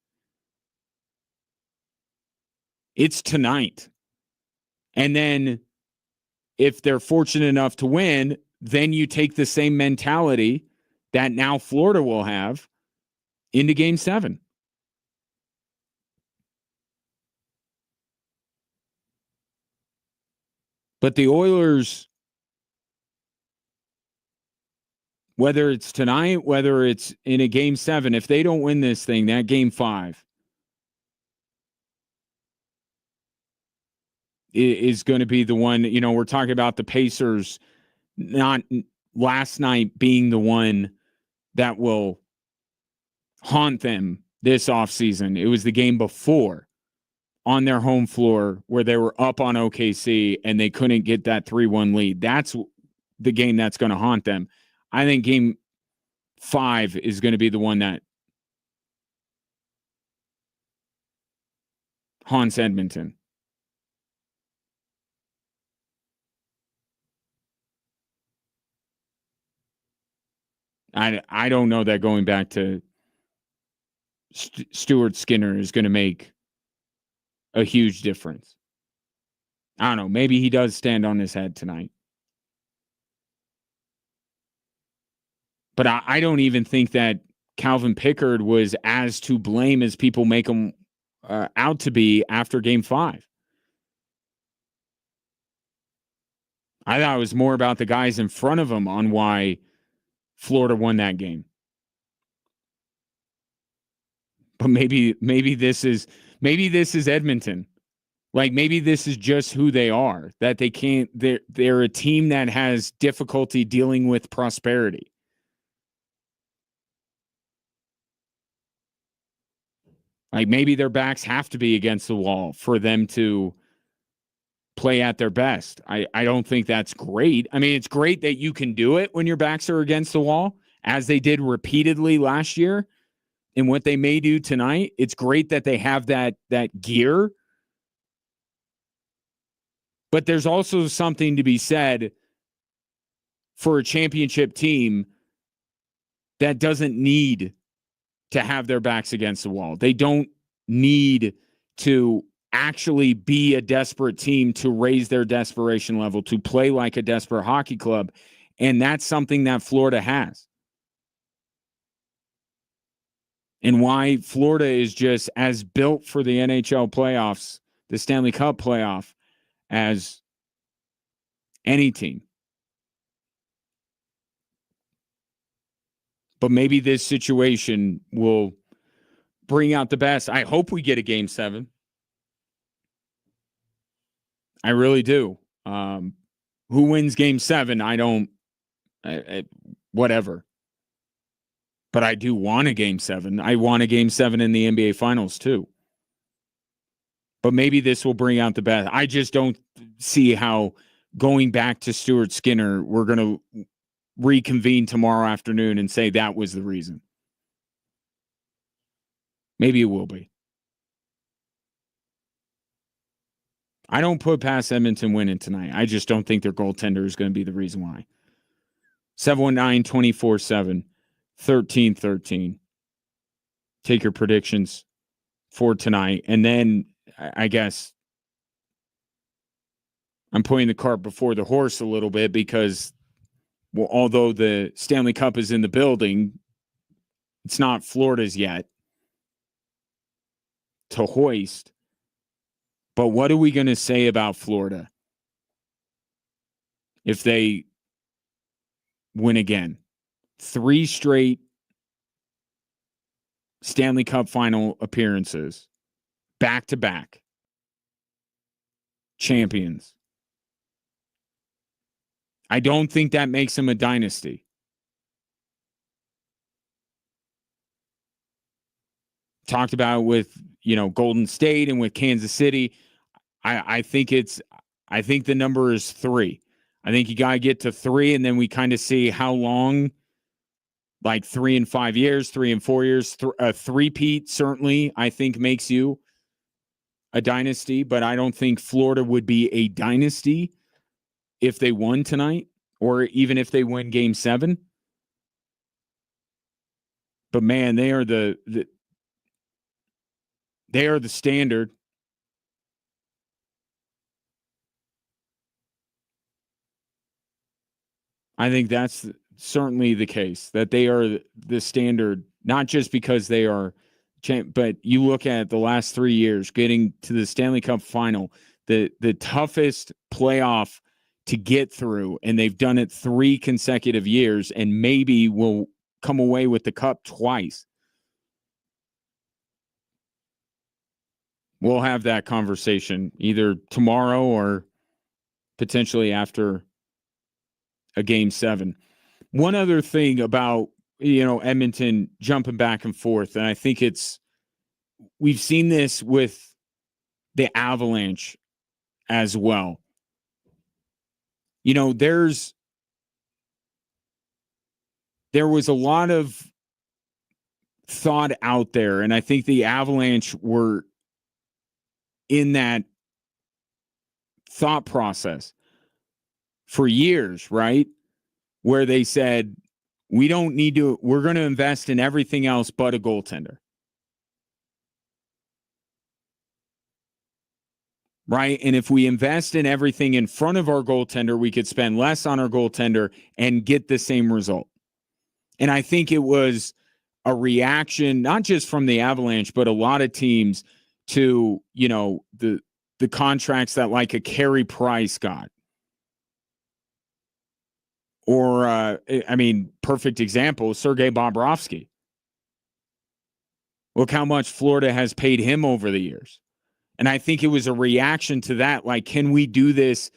[SPEAKER 1] It's tonight. And then if they're fortunate enough to win, then you take the same mentality that now Florida will have into game 7. But the Oilers, whether it's tonight, whether it's in a game 7, if they don't win this thing, that game 5 is going to be the one. We're talking about the Pacers not last night being the one that will haunt them this offseason. It was the game before on their home floor where they were up on OKC and they couldn't get that 3-1 lead. That's the game that's going to haunt them. I think game 5 is going to be the one that haunts Edmonton. I don't know that going back to Stuart Skinner is going to make a huge difference. I don't know. Maybe he does stand on his head tonight. But I don't even think that Calvin Pickard was as to blame as people make him out to be after Game 5. I thought it was more about the guys in front of them on why Florida won that game. But maybe this is Edmonton. Like maybe this is just who they are, that they can't, they're a team that has difficulty dealing with prosperity. Like maybe their backs have to be against the wall for them to play at their best. I don't think that's great. I mean, it's great that you can do it when your backs are against the wall, as they did repeatedly last year and what they may do tonight. It's great that they have that gear. But there's also something to be said for a championship team that doesn't need to have their backs against the wall. They don't need to actually be a desperate team to raise their desperation level, to play like a desperate hockey club. And that's something that Florida has. And why Florida is just as built for the NHL playoffs, the Stanley Cup playoff, as any team. But maybe this situation will bring out the best. I hope we get a Game 7. I really do. Who wins Game 7? I don't. Whatever. But I do want a Game 7. I want a Game 7 in the NBA Finals too. But maybe this will bring out the best. I just don't see how going back to Stuart Skinner, we're going to reconvene tomorrow afternoon and say that was the reason. Maybe it will be. I don't put past Edmonton winning tonight. I just don't think their goaltender is going to be the reason why. 719-24-7, 13-13. Take your predictions for tonight. And then I guess I'm putting the cart before the horse a little bit because, well, although the Stanley Cup is in the building, it's not Florida's yet to hoist. But what are we going to say about Florida if they win again? 3 straight Stanley Cup final appearances, back-to-back. Champions. I don't think that makes them a dynasty. Talked about with, Golden State and with Kansas City. I think the number is 3. I think you got to get to 3, and then we kind of see how long, like 3 and 5 years, 3 and 4 years, a three-peat certainly, I think, makes you a dynasty, but I don't think Florida would be a dynasty if they won tonight, or even if they win Game 7. But man, they are the standard. I think that's certainly the case, that they are the standard, not just because they are but you look at the last 3 years, getting to the Stanley Cup final, the toughest playoff to get through, and they've done it 3 consecutive years, and maybe will come away with the cup twice. We'll have that conversation either tomorrow or potentially after a Game 7. One other thing about, Edmonton jumping back and forth, and I think we've seen this with the Avalanche as well. There was a lot of thought out there, and I think the Avalanche were in that thought process for years, right? Where they said, we're going to invest in everything else but a goaltender. Right? And if we invest in everything in front of our goaltender, we could spend less on our goaltender and get the same result. And I think it was a reaction, not just from the Avalanche, but a lot of teams to, the contracts that like a Carey Price got. Or, perfect example, Sergei Bobrovsky. Look how much Florida has paid him over the years. And I think it was a reaction to that. Like, can we do this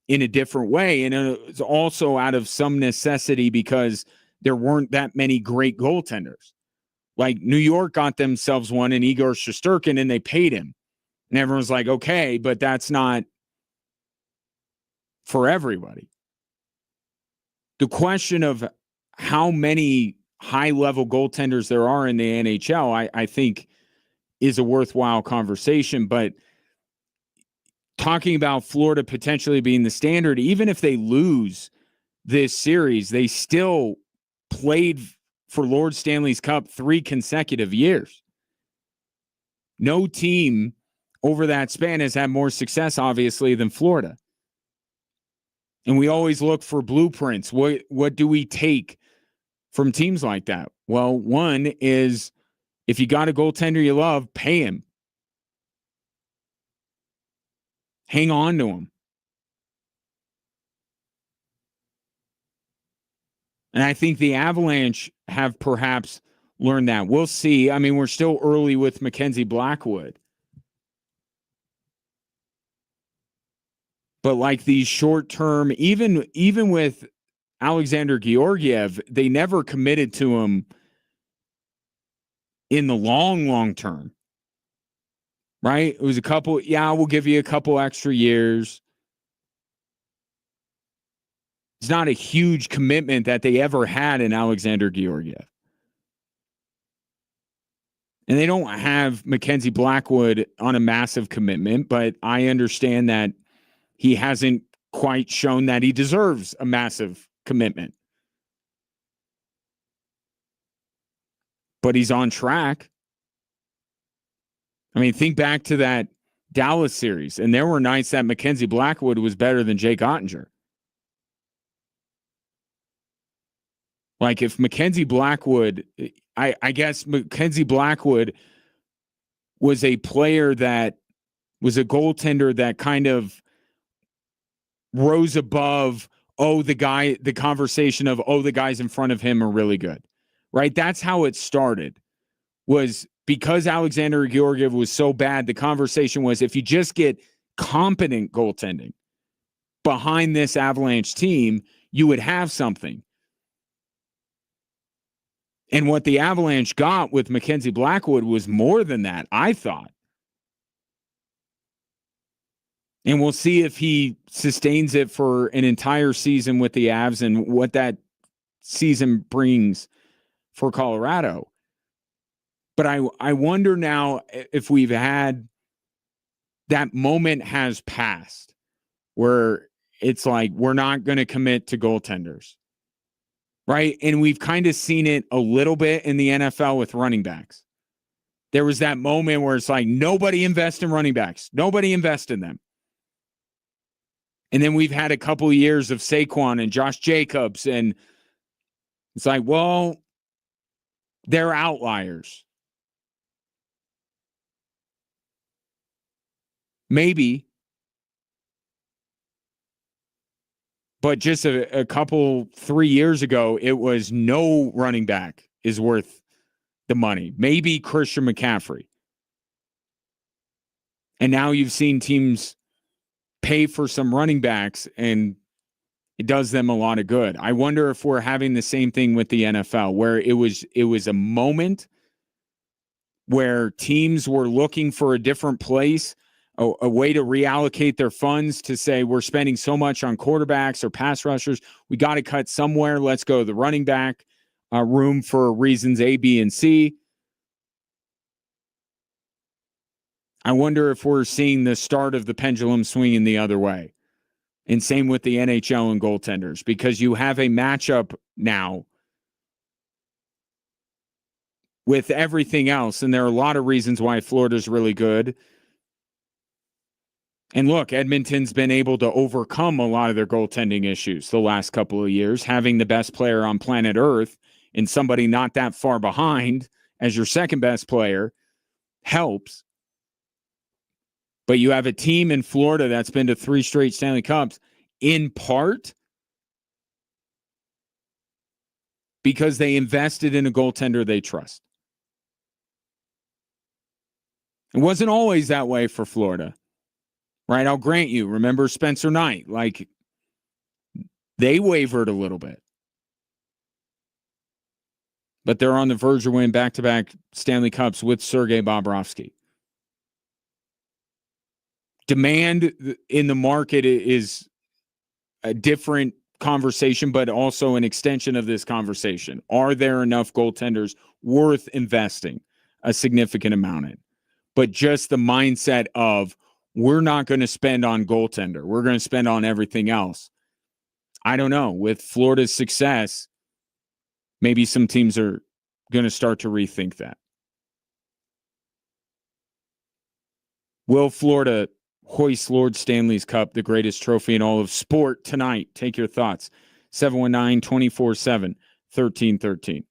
[SPEAKER 1] in a different way? And it's also out of some necessity because there weren't that many great goaltenders. Like New York got themselves one in Igor Shesterkin and they paid him. And everyone's like, okay, but that's not for everybody. The question of how many high-level goaltenders there are in the NHL, I think, is a worthwhile conversation. But talking about Florida potentially being the standard, even if they lose this series, they still played for Lord Stanley's Cup 3 consecutive years. No team over that span has had more success, obviously, than Florida. And we always look for blueprints. What do we take from teams like that? Well, one is if you got a goaltender you love, pay him. Hang on to him. And I think the Avalanche have perhaps learned that. We'll see. I mean, we're still early with Mackenzie Blackwood. But like these short-term, even with Alexander Georgiev, they never committed to him in the long term. Right? It was a couple, we'll give you a couple extra years. It's not a huge commitment that they ever had in Alexander Georgiev. And they don't have Mackenzie Blackwood on a massive commitment, but I understand that he hasn't quite shown that he deserves a massive commitment. But he's on track. I mean, think back to that Dallas series, and there were nights that Mackenzie Blackwood was better than Jake Ottinger. Like if Mackenzie Blackwood, I guess Mackenzie Blackwood was a player that was a goaltender that kind of rose above, the conversation of, the guys in front of him are really good, right? That's how it started, was because Alexander Georgiev was so bad. The conversation was, if you just get competent goaltending behind this Avalanche team, you would have something. And what the Avalanche got with Mackenzie Blackwood was more than that, I thought. And we'll see if he sustains it for an entire season with the Avs and what that season brings for Colorado. But I wonder now if we've had that moment has passed where it's like we're not going to commit to goaltenders, right? And we've kind of seen it a little bit in the NFL with running backs. There was that moment where it's like nobody invests in running backs. Nobody invests in them. And then we've had a couple of years of Saquon and Josh Jacobs, and it's like, well, they're outliers. Maybe. But just a couple, 3 years ago, it was no running back is worth the money. Maybe Christian McCaffrey. And now you've seen teams pay for some running backs, and it does them a lot of good. I wonder if we're having the same thing with the NFL, where it was a moment where teams were looking for a different place, a way to reallocate their funds to say, we're spending so much on quarterbacks or pass rushers. We got to cut somewhere. Let's go to the running back room for reasons A, B, and C. I wonder if we're seeing the start of the pendulum swinging the other way. And same with the NHL and goaltenders, because you have a matchup now with everything else. And there are a lot of reasons why Florida's really good. And look, Edmonton's been able to overcome a lot of their goaltending issues the last couple of years, having the best player on planet Earth and somebody not that far behind as your second best player helps. But you have a team in Florida that's been to 3 straight Stanley Cups, in part because they invested in a goaltender they trust. It wasn't always that way for Florida, right? I'll grant you. Remember Spencer Knight? Like, they wavered a little bit. But they're on the verge of winning back-to-back Stanley Cups with Sergei Bobrovsky. Demand in the market is a different conversation, but also an extension of this conversation. Are there enough goaltenders worth investing a significant amount in? But just the mindset of, we're not going to spend on goaltender, we're going to spend on everything else. I don't know. With Florida's success, maybe some teams are going to start to rethink that. Will Florida hoist Lord Stanley's Cup, the greatest trophy in all of sport, tonight? Take your thoughts. 719-247-1313.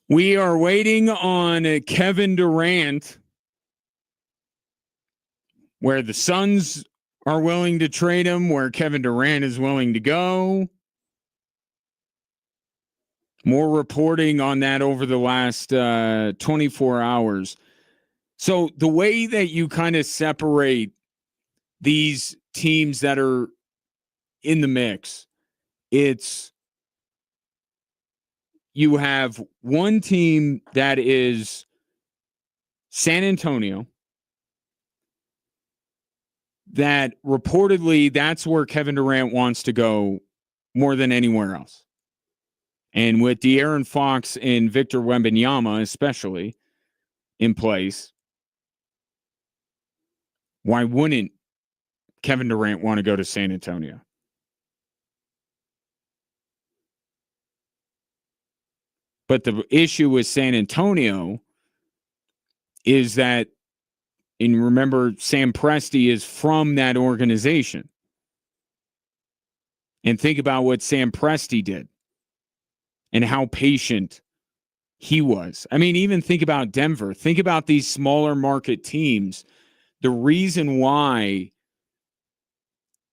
[SPEAKER 1] We are waiting on Kevin Durant, where the Suns are willing to trade him, where Kevin Durant is willing to go. More reporting on that over the last 24 hours. So the way that you kind of separate these teams that are in the mix, it's you have one team that is San Antonio, that reportedly that's where Kevin Durant wants to go more than anywhere else. And with De'Aaron Fox and Victor Wembanyama especially in place, why wouldn't Kevin Durant want to go to San Antonio? But the issue with San Antonio is that, and remember, Sam Presti is from that organization. And think about what Sam Presti did and how patient he was. I mean, even think about Denver. Think about these smaller market teams. The reason why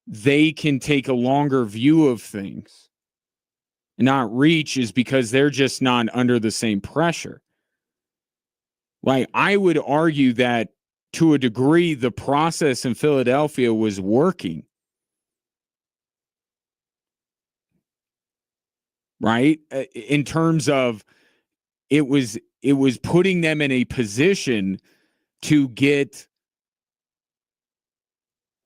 [SPEAKER 1] they can take a longer view of things and not reach is because they're just not under the same pressure. Like, I would argue that to a degree, the process in Philadelphia was working. Right? In terms of it was putting them in a position to get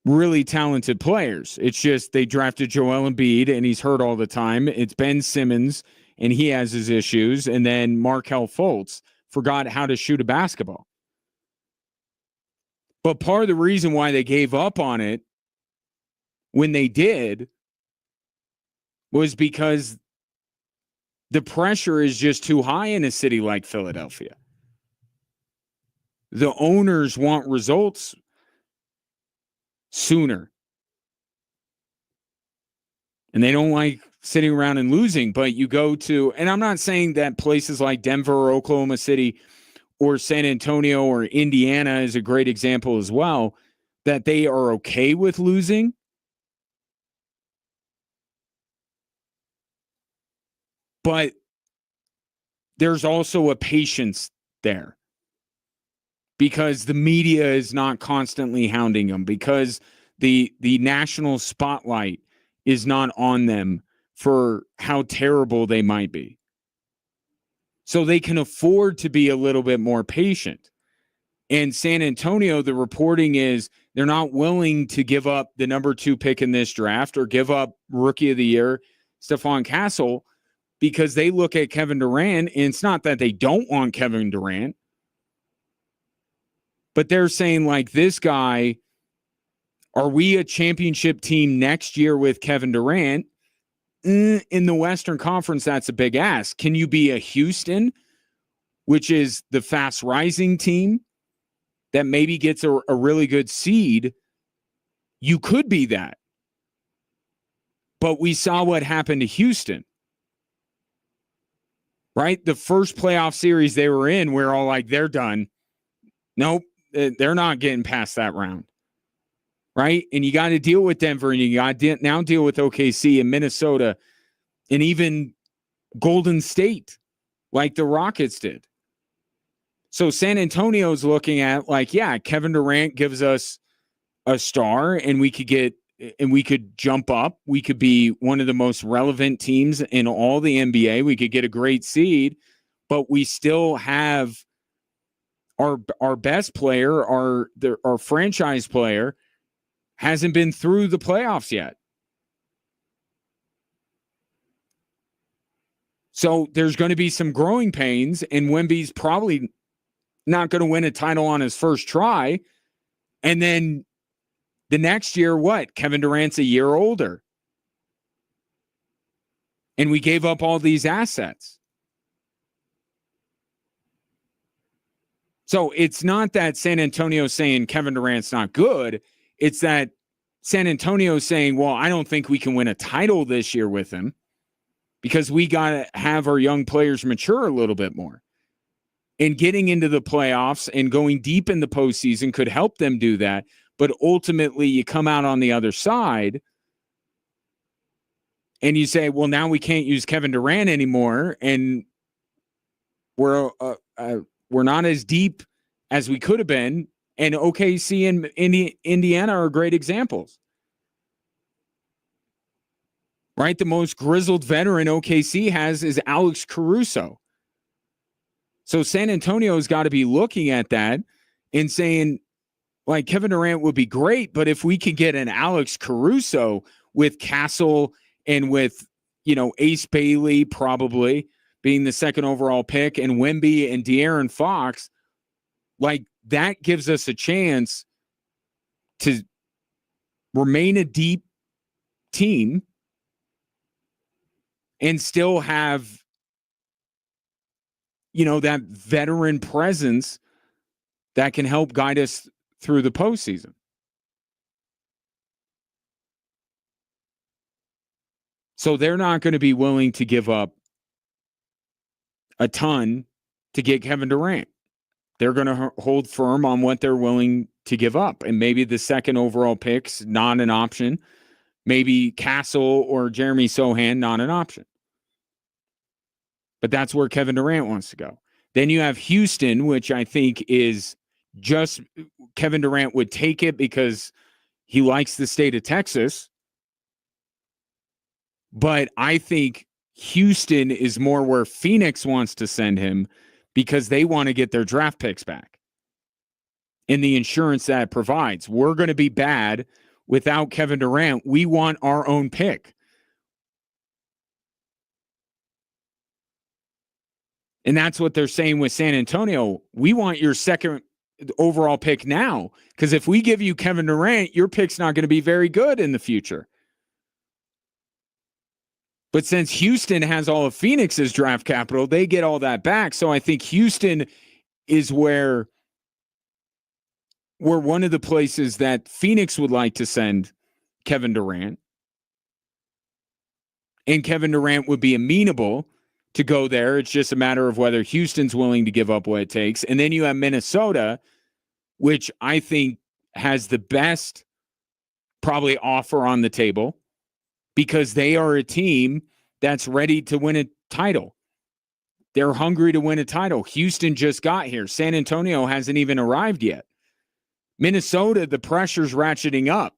[SPEAKER 1] really talented players. It's just they drafted Joel Embiid and he's hurt all the time. It's Ben Simmons and he has his issues. And then Markelle Fultz forgot how to shoot a basketball. But part of the reason why they gave up on it when they did was because the pressure is just too high in a city like Philadelphia. The owners want results sooner. And they don't like sitting around and losing. But you go to, and I'm not saying that places like Denver or Oklahoma City or San Antonio or Indiana is a great example as well, that they are okay with losing. But there's also a patience there because the media is not constantly hounding them, because the national spotlight is not on them for how terrible they might be. So they can afford to be a little bit more patient. And San Antonio, the reporting is they're not willing to give up the number 2 pick in this draft or give up Rookie of the Year, Stephon Castle, because they look at Kevin Durant, and it's not that they don't want Kevin Durant, but they're saying, like, this guy, are we a championship team next year with Kevin Durant? In the Western Conference, that's a big ask. Can you be a Houston, which is the fast rising team that maybe gets a really good seed? You could be that. But we saw what happened to Houston. Right? The first playoff series they were in, we're all like, they're done. Nope, they're not getting past that round. Right? And you got to deal with Denver, and you got to now deal with OKC and Minnesota and even Golden State, like the Rockets did. So San Antonio's looking at, like, yeah, Kevin Durant gives us a star, and we could jump up. We could be one of the most relevant teams in all the NBA. We could get a great seed, but we still have our best player, our franchise player, hasn't been through the playoffs yet. So there's going to be some growing pains, and Wemby's probably not going to win a title on his first try. And then the next year, what? Kevin Durant's a year older. And we gave up all these assets. So it's not that San Antonio's saying Kevin Durant's not good. It's that San Antonio's saying, well, I don't think we can win a title this year with him because we got to have our young players mature a little bit more. and getting into the playoffs and going deep in the postseason could help them do that. But ultimately, you come out on the other side and you say, well, now we can't use Kevin Durant anymore, and we're not as deep as we could have been. And OKC and Indiana are great examples. Right? The most grizzled veteran OKC has is Alex Caruso. So San Antonio's got to be looking at that and saying, like, Kevin Durant would be great, but if we could get an Alex Caruso with Castle and with, Ace Bailey probably being the second overall pick and Wemby and De'Aaron Fox, like, that gives us a chance to remain a deep team and still have, that veteran presence that can help guide us through the postseason. So they're not going to be willing to give up a ton to get Kevin Durant. They're going to hold firm on what they're willing to give up. And maybe the second overall pick's not an option. Maybe Castle or Jeremy Sohan, not an option. But that's where Kevin Durant wants to go. Then you have Houston, which I think is just Kevin Durant would take it because he likes the state of Texas. But I think Houston is more where Phoenix wants to send him because they want to get their draft picks back and the insurance that it provides. We're going to be bad without Kevin Durant. We want our own pick. And that's what they're saying with San Antonio. We want your second overall pick now, because if we give you Kevin Durant, your pick's not going to be very good in the future. But since Houston has all of Phoenix's draft capital, they get all that back. So I think Houston is where we're one of the places that Phoenix would like to send Kevin Durant. And Kevin Durant would be amenable to go there. It's just a matter of whether Houston's willing to give up what it takes. And then you have Minnesota, which I think has the best probably offer on the table because they are a team that's ready to win a title. They're hungry to win a title. Houston just got here. San Antonio hasn't even arrived yet. Minnesota, the pressure's ratcheting up.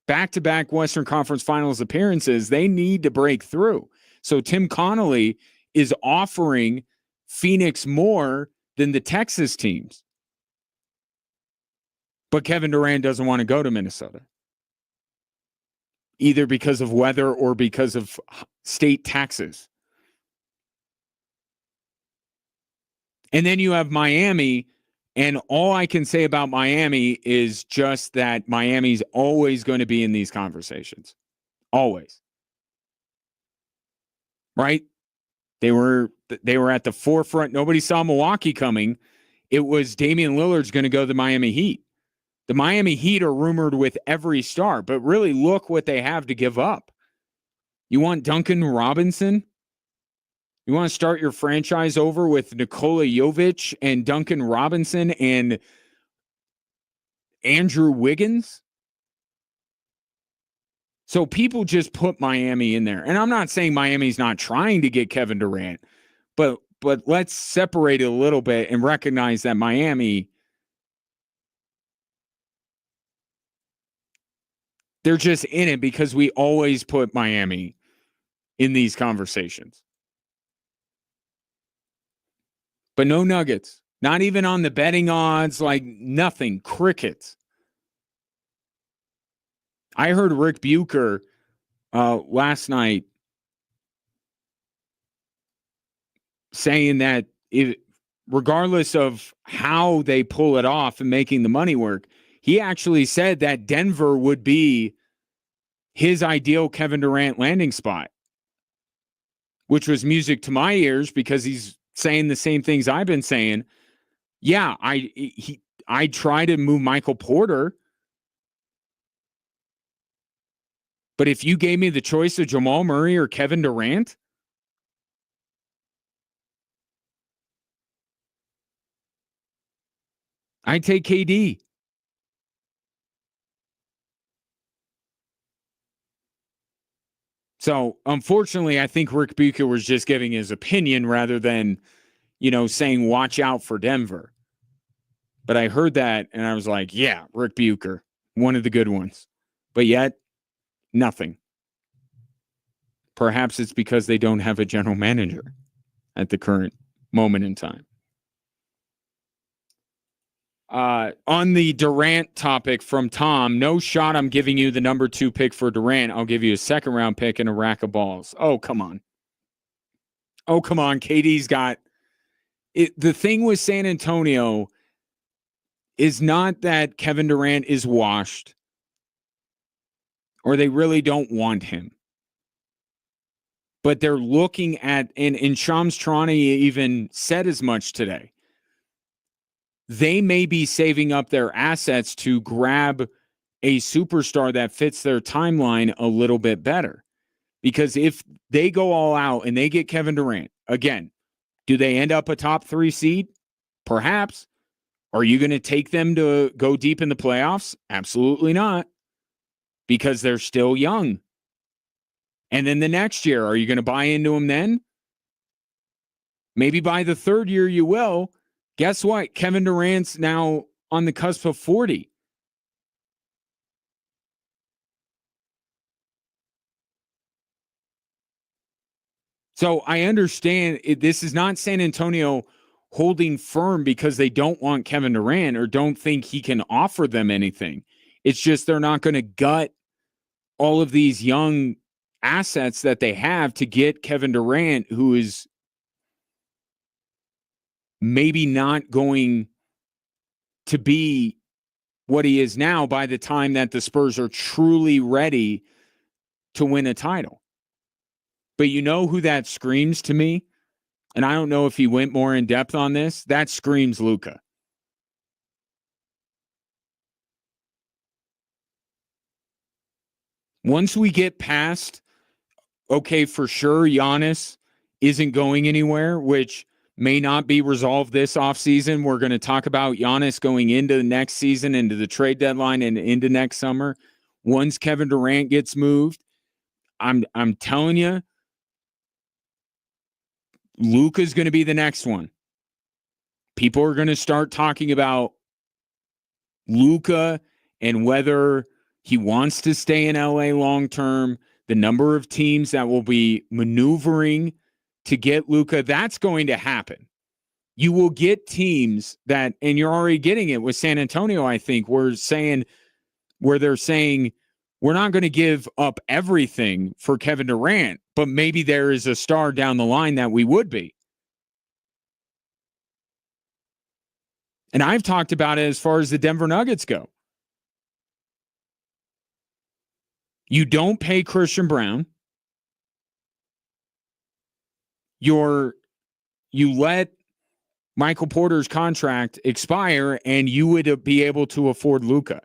[SPEAKER 1] Back-to-back Western Conference Finals appearances, they need to break through. So Tim Connolly is offering Phoenix more than the Texas teams. But Kevin Durant doesn't want to go to Minnesota, either because of weather or because of state taxes. And then you have Miami, and all I can say about Miami is just that Miami's always going to be in these conversations. Always. Right? They were at the forefront. Nobody saw Milwaukee coming. It was Damian Lillard's going to go to the Miami Heat. The Miami Heat are rumored with every star, but really look what they have to give up. You want Duncan Robinson? You want to start your franchise over with Nikola Jovic and Duncan Robinson and Andrew Wiggins? So people just put Miami in there. And I'm not saying Miami's not trying to get Kevin Durant, but let's separate it a little bit and recognize that Miami, they're just in it because we always put Miami in these conversations. But no Nuggets, not even on the betting odds, like nothing, crickets. I heard Rick Bucher last night saying that regardless of how they pull it off and making the money work, he actually said that Denver would be his ideal Kevin Durant landing spot, which was music to my ears because he's saying the same things I've been saying. Yeah, I try to move Michael Porter, but if you gave me the choice of Jamal Murray or Kevin Durant, I take KD. So, unfortunately, I think Rick Bucher was just giving his opinion rather than, saying watch out for Denver. But I heard that and I was like, yeah, Rick Bucher, one of the good ones. But yet, nothing. Perhaps it's because they don't have a general manager at the current moment in time. On the Durant topic from Tom, no shot I'm giving you the number 2 pick for Durant. I'll give you a second-round pick and a rack of balls. Oh, come on. KD's got it. The thing with San Antonio is not that Kevin Durant is washed or they really don't want him. But they're looking at, and Shams Charania even said as much today, they may be saving up their assets to grab a superstar that fits their timeline a little bit better. Because if they go all out and they get Kevin Durant, again, do they end up a top 3 seed? Perhaps. Are you going to take them to go deep in the playoffs? Absolutely not. Because they're still young. And then the next year, are you going to buy into them then? Maybe by the third year you will. Guess what? Kevin Durant's now on the cusp of 40. So I understand this is not San Antonio holding firm because they don't want Kevin Durant or don't think he can offer them anything. It's just they're not going to gut all of these young assets that they have to get Kevin Durant, who is maybe not going to be what he is now by the time that the Spurs are truly ready to win a title. But you know who that screams to me? And I don't know if he went more in depth on this. That screams Luka. Once we get past, okay, for sure, Giannis isn't going anywhere, which may not be resolved this offseason. We're going to talk about Giannis going into the next season, into the trade deadline, and into next summer. Once Kevin Durant gets moved, I'm telling you, Luka's going to be the next one. People are going to start talking about Luka and whether he wants to stay in LA long term, the number of teams that will be maneuvering to get Luka. That's going to happen. You will get teams that, and you're already getting it with San Antonio, I think, where they're saying, we're not going to give up everything for Kevin Durant, but maybe there is a star down the line that we would be. And I've talked about it as far as the Denver Nuggets go. You don't pay Christian Brown. You let Michael Porter's contract expire, and you would be able to afford Luka.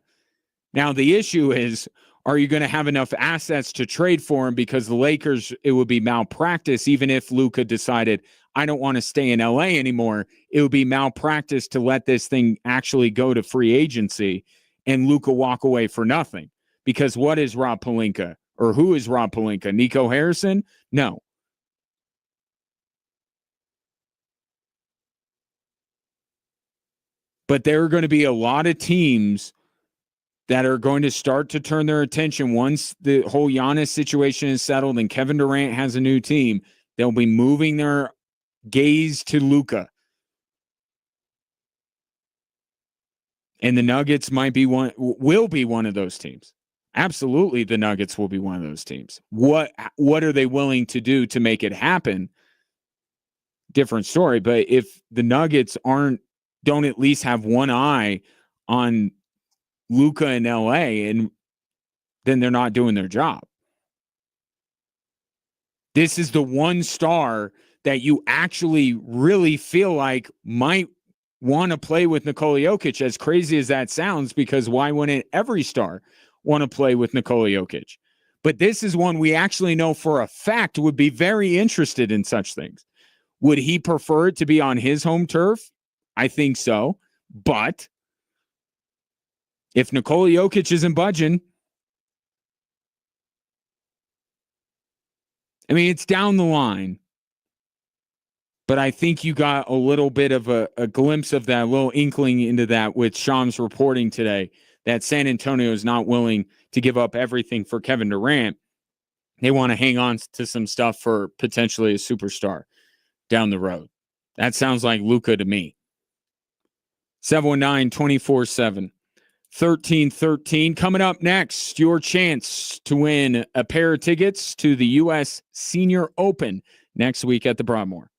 [SPEAKER 1] Now, the issue is, are you going to have enough assets to trade for him? Because the Lakers, it would be malpractice, even if Luka decided, I don't want to stay in LA anymore. It would be malpractice to let this thing actually go to free agency and Luka walk away for nothing. Because what is Rob Pelinka? Or who is Rob Pelinka? Nico Harrison? No. But there are going to be a lot of teams that are going to start to turn their attention once the whole Giannis situation is settled and Kevin Durant has a new team. They'll be moving their gaze to Luka. And the Nuggets will be one of those teams. Absolutely, the Nuggets will be one of those teams. What are they willing to do to make it happen? Different story. But if the Nuggets don't at least have one eye on Luka in LA, and then they're not doing their job. This is the one star that you actually really feel like might want to play with Nikola Jokic, as crazy as that sounds, because why wouldn't every star want to play with Nikola Jokic? But this is one we actually know for a fact would be very interested in such things. Would he prefer it to be on his home turf? I think so. But If Nikola Jokic isn't budging, I mean, it's down the line, but I think you got a little bit of a glimpse of that, a little inkling into that with Shams reporting today that San Antonio is not willing to give up everything for Kevin Durant. They want to hang on to some stuff for potentially a superstar down the road. That sounds like Luka to me. 719-24-7. 1313. Coming up next, your chance to win a pair of tickets to the U.S. Senior Open next week at the Broadmoor.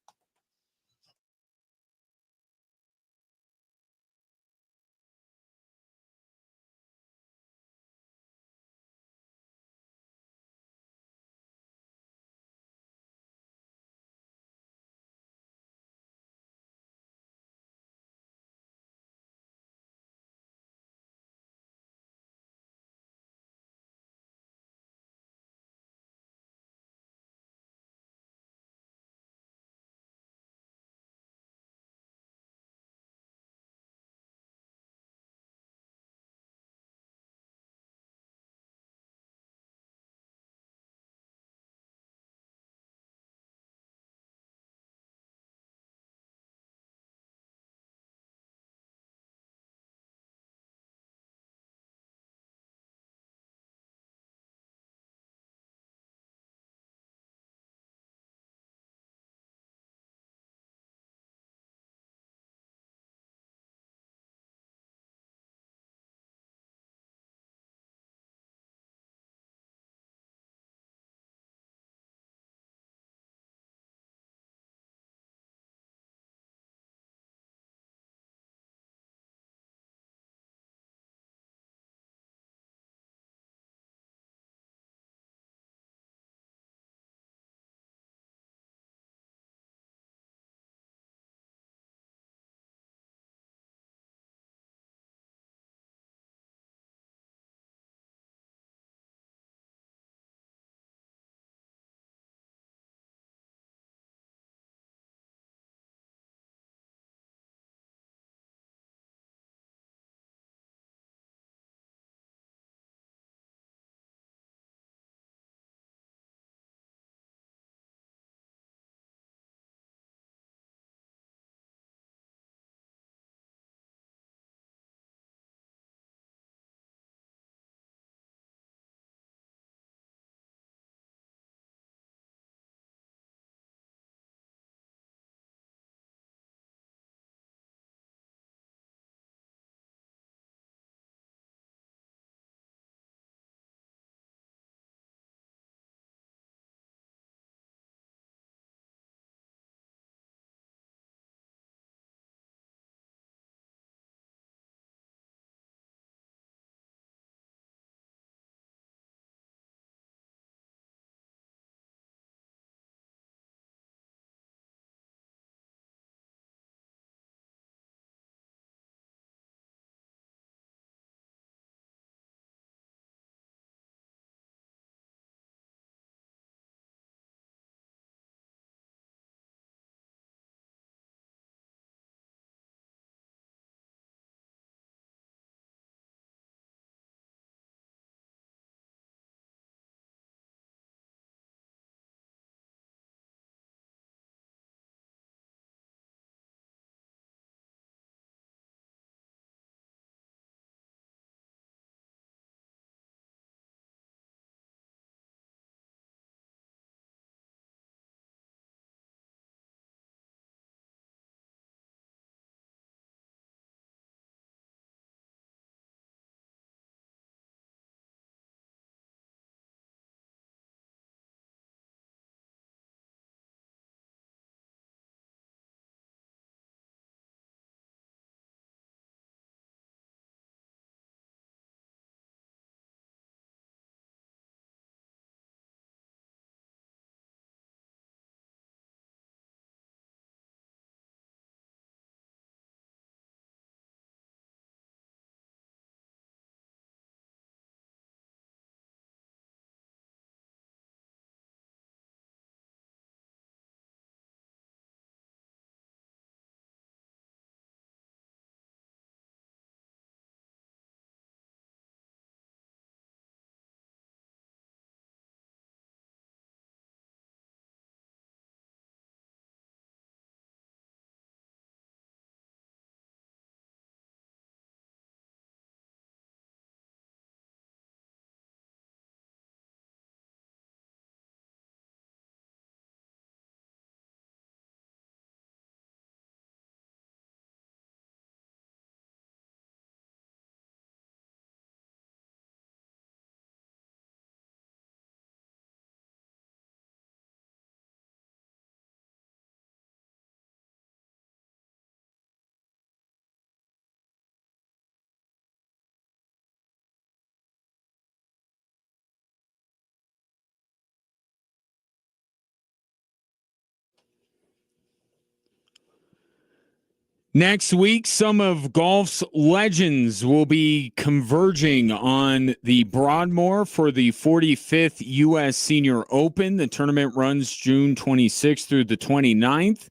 [SPEAKER 1] Next week, some of golf's legends will be converging on the Broadmoor for the 45th U.S. Senior Open. The tournament runs June 26th through the 29th.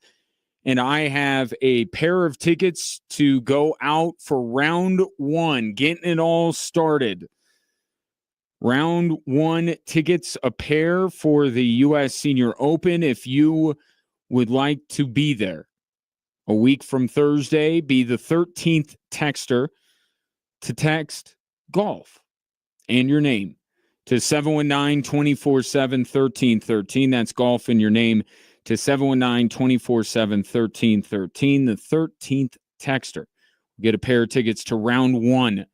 [SPEAKER 1] And I have a pair of tickets to go out for round one, getting it all started. Round one tickets a pair for the U.S. Senior Open. If you would like to be there, a week from Thursday, be the 13th texter to text golf and your name to 719-247-1313. That's golf and your name to 719-247-1313. The 13th texter will get a pair of tickets to round one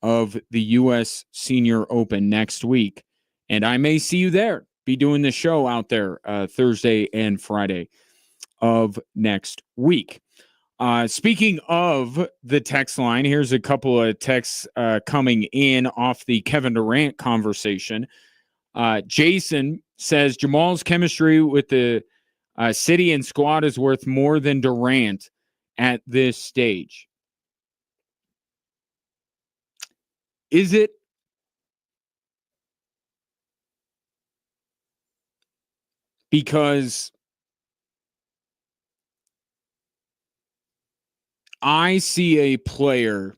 [SPEAKER 1] of the U.S. Senior Open next week. And I may see you there. Be doing the show out there Thursday and Friday of next week. Speaking of the text line, here's a couple of texts coming in off the Kevin Durant conversation. Jason says Jamal's chemistry with the city and squad is worth more than Durant at this stage. Is it? Because I see a player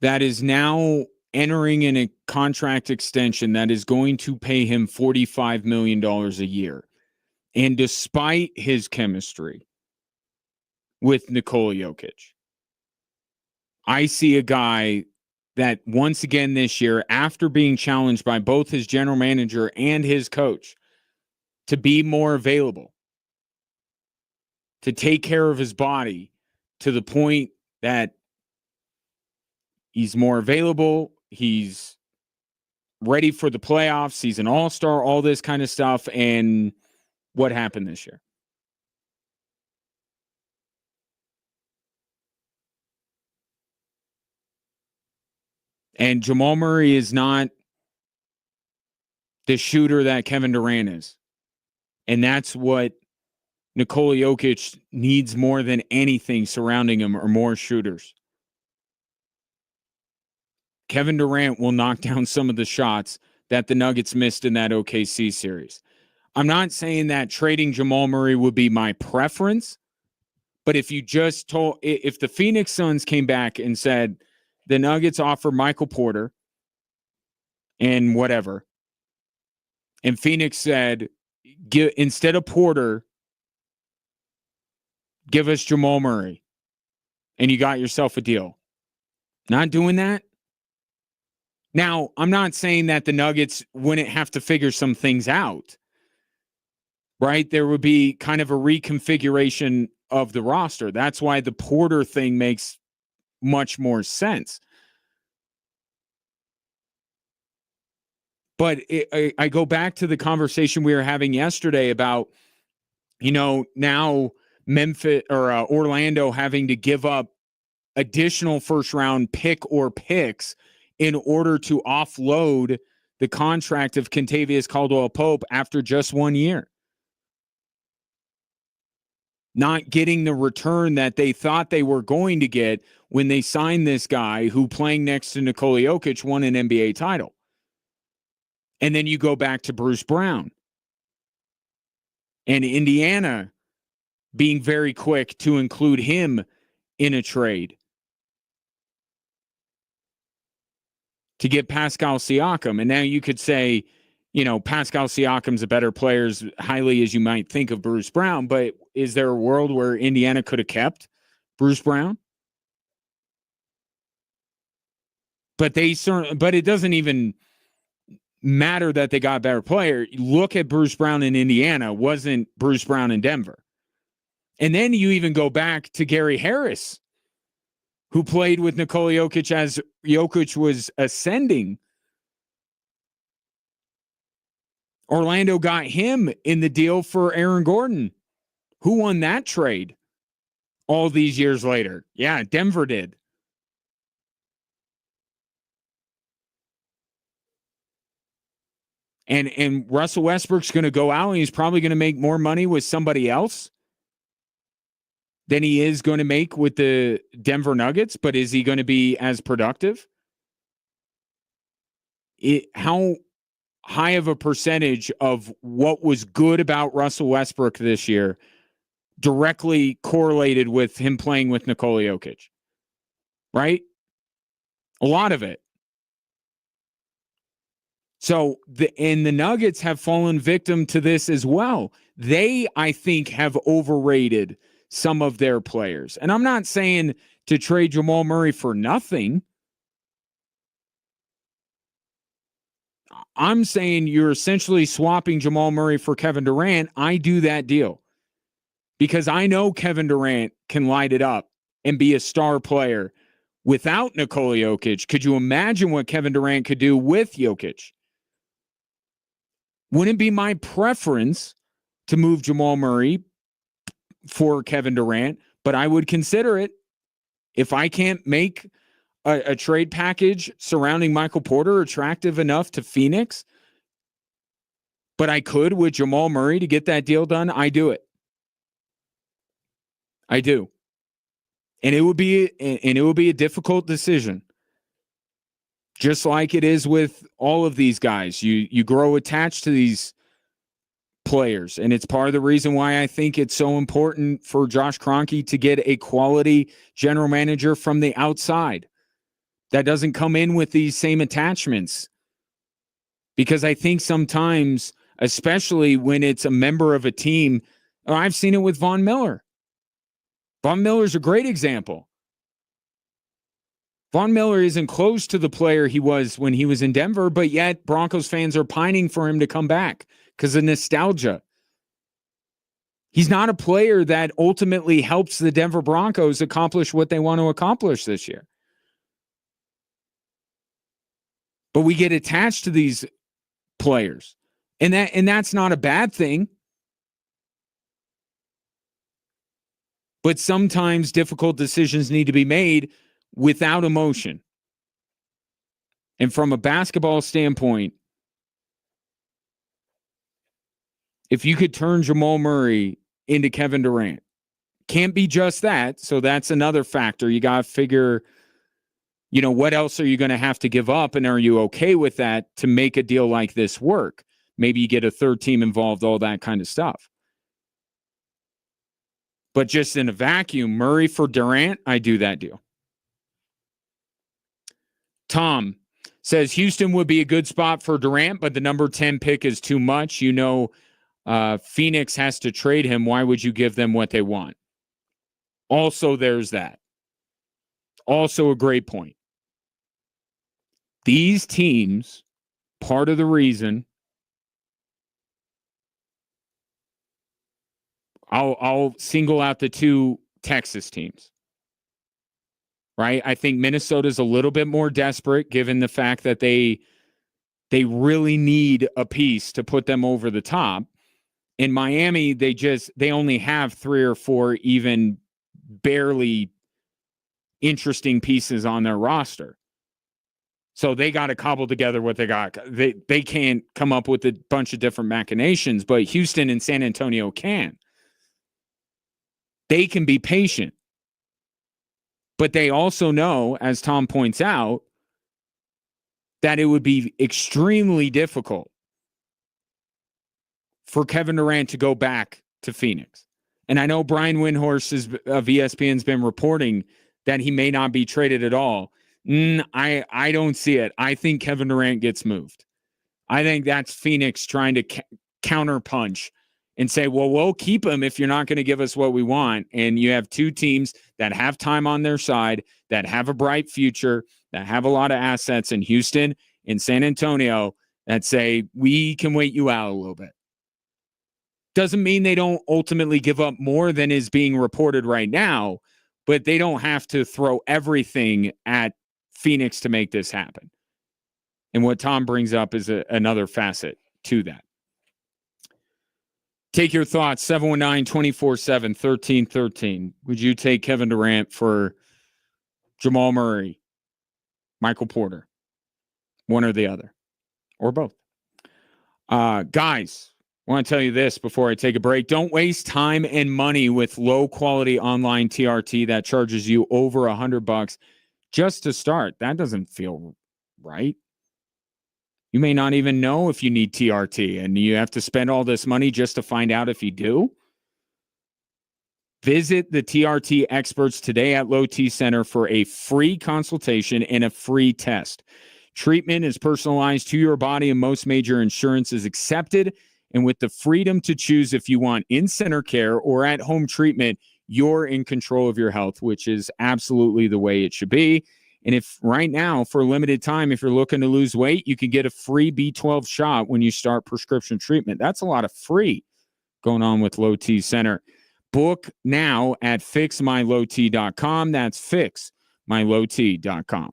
[SPEAKER 1] that is now entering in a contract extension that is going to pay him $45 million a year. And despite his chemistry with Nikola Jokic, I see a guy that once again this year, after being challenged by both his general manager and his coach to be more available, to take care of his body to the point that he's more available, he's ready for the playoffs, he's an all-star, all this kind of stuff. And what happened this year? And Jamal Murray is not the shooter that Kevin Durant is. And that's what Nikola Jokic needs more than anything surrounding him, are more shooters. Kevin Durant will knock down some of the shots that the Nuggets missed in that OKC series. I'm not saying that trading Jamal Murray would be my preference, but if the Phoenix Suns came back and said the Nuggets offer Michael Porter and whatever, and Phoenix said, instead of Porter, give us Jamal Murray, and you got yourself a deal. Not doing that. Now, I'm not saying that the Nuggets wouldn't have to figure some things out, right? There would be kind of a reconfiguration of the roster. That's why the Porter thing makes much more sense. But I go back to the conversation we were having yesterday about, now Memphis or Orlando having to give up additional first-round pick or picks in order to offload the contract of Kentavious Caldwell-Pope after just 1 year. Not getting the return that they thought they were going to get when they signed this guy who, playing next to Nikola Jokic, won an NBA title. And then you go back to Bruce Brown and Indiana being very quick to include him in a trade to get Pascal Siakam. And now you could say, Pascal Siakam's a better player as highly as you might think of Bruce Brown, but is there a world where Indiana could have kept Bruce Brown? But it doesn't even matter that they got a better player. Look at Bruce Brown in Indiana, wasn't Bruce Brown in Denver. And then you even go back to Gary Harris, who played with Nikola Jokic as Jokic was ascending. Orlando got him in the deal for Aaron Gordon. Who won that trade all these years later? Yeah, Denver did. And Russell Westbrook's going to go out and he's probably going to make more money with somebody else than he is going to make with the Denver Nuggets, but is he going to be as productive? How high of a percentage of what was good about Russell Westbrook this year directly correlated with him playing with Nikola Jokic? Right? A lot of it. So the Nuggets have fallen victim to this as well. They, I think, have overrated some of their players. And I'm not saying to trade Jamal Murray for nothing. I'm saying you're essentially swapping Jamal Murray for Kevin Durant. I do that deal because I know Kevin Durant can light it up and be a star player without Nikola Jokic. Could you imagine what Kevin Durant could do with Jokic? Wouldn't it be my preference to move Jamal Murray for Kevin Durant, but I would consider it if I can't make a trade package surrounding Michael Porter attractive enough to Phoenix, but I could with Jamal Murray to get that deal done. I do it. I do. And it would be a difficult decision. Just like it is with all of these guys. You grow attached to these players. And it's part of the reason why I think it's so important for Josh Kroenke to get a quality general manager from the outside that doesn't come in with these same attachments. Because I think sometimes, especially when it's a member of a team, I've seen it with Von Miller. Von Miller's a great example. Von Miller isn't close to the player he was when he was in Denver, but yet Broncos fans are pining for him to come back because of nostalgia. He's not a player that ultimately helps the Denver Broncos accomplish what they want to accomplish this year. But we get attached to these players, and that's not a bad thing. But sometimes difficult decisions need to be made without emotion. And from a basketball standpoint, if you could turn Jamal Murray into Kevin Durant, can't be just that. So that's another factor. You got to figure, what else are you going to have to give up? And are you okay with that to make a deal like this work? Maybe you get a third team involved, all that kind of stuff. But just in a vacuum, Murray for Durant, I do that deal. Tom says Houston would be a good spot for Durant, but the number 10 pick is too much. Phoenix has to trade him. Why would you give them what they want? Also, there's that. Also a great point. These teams, part of the reason, I'll single out the two Texas teams. Right? I think Minnesota's a little bit more desperate given the fact that they really need a piece to put them over the top. In Miami, they only have 3 or 4 even barely interesting pieces on their roster. So they got to cobble together what they got. They can't come up with a bunch of different machinations, but Houston and San Antonio can. They can be patient. But they also know, as Tom points out, that it would be extremely difficult for Kevin Durant to go back to Phoenix. And I know Brian Windhorst of ESPN's been reporting that he may not be traded at all. I don't see it. I think Kevin Durant gets moved. I think that's Phoenix trying to counterpunch and say, well, we'll keep him if you're not going to give us what we want. And you have two teams that have time on their side, that have a bright future, that have a lot of assets in Houston and San Antonio that say, we can wait you out a little bit. Doesn't mean they don't ultimately give up more than is being reported right now, but they don't have to throw everything at Phoenix to make this happen. And what Tom brings up is another facet to that. Take your thoughts, 719-247-1313. Would you take Kevin Durant for Jamal Murray, Michael Porter, one or the other, or both? Guys, I want to tell you this before I take a break. Don't waste time and money with low-quality online TRT that charges you over $100 just to start. That doesn't feel right. You may not even know if you need TRT, and you have to spend all this money just to find out if you do. Visit the TRT experts today at Low T Center for a free consultation and a free test. Treatment is personalized to your body, and most major insurance is accepted. And with the freedom to choose if you want in-center care or at-home treatment, you're in control of your health, which is absolutely the way it should be. And if right now, for a limited time, if you're looking to lose weight, you can get a free B12 shot when you start prescription treatment. That's a lot of free going on with Low T Center. Book now at fixmylowt.com. That's fixmylowt.com.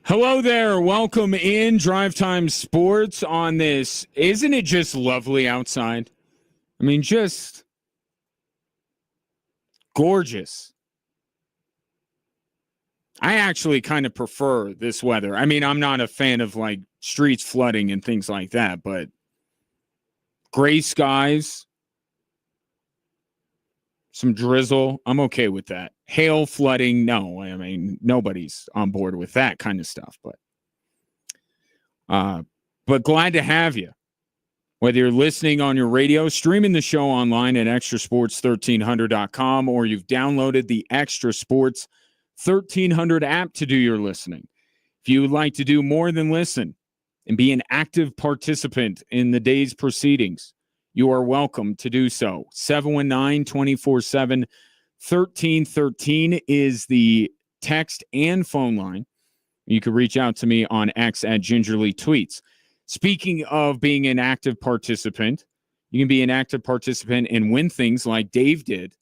[SPEAKER 1] Hello there. Welcome in Drive Time Sports on this. Isn't it just lovely outside? I mean, just gorgeous. I actually kind of prefer this weather. I mean, I'm not a fan of like streets flooding and things like that, but gray skies, some drizzle, I'm okay with that. Hail, flooding, no. I mean, nobody's on board with that kind of stuff, but glad to have you. Whether you're listening on your radio, streaming the show online at extrasports1300.com, or you've downloaded the Extra Sports 1300 app to do your listening. If you would like to do more than listen and be an active participant in the day's proceedings, you are welcome to do so. 719-247-1313 is the text and phone line. You can reach out to me on X at Gingerly Tweets. Speaking of being an active participant, you can be an active participant and win things like Dave did.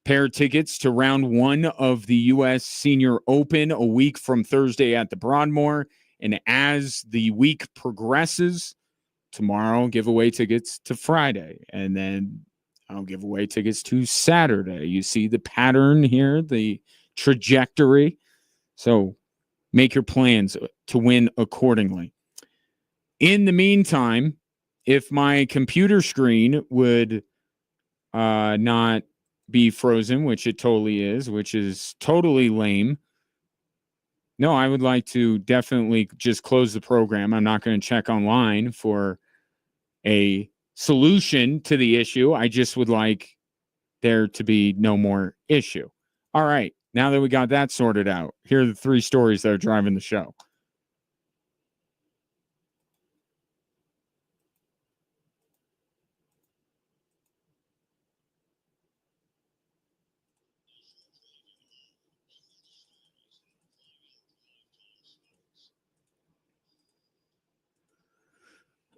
[SPEAKER 1] Pair of tickets to round 1 of the U.S. Senior Open a week from Thursday at the Broadmoor. And as the week progresses, tomorrow I'll give away tickets to Friday. And then I'll give away tickets to Saturday. You see the pattern here, the trajectory. So make your plans to win accordingly. In the meantime, if my computer screen would not be frozen, which it totally is, which is totally lame. No, I would like to definitely just close the program. I'm not going to check online for a solution to the issue. I just would like there to be no more issue. All right. Now that we got that sorted out, here are the 3 stories that are driving the show.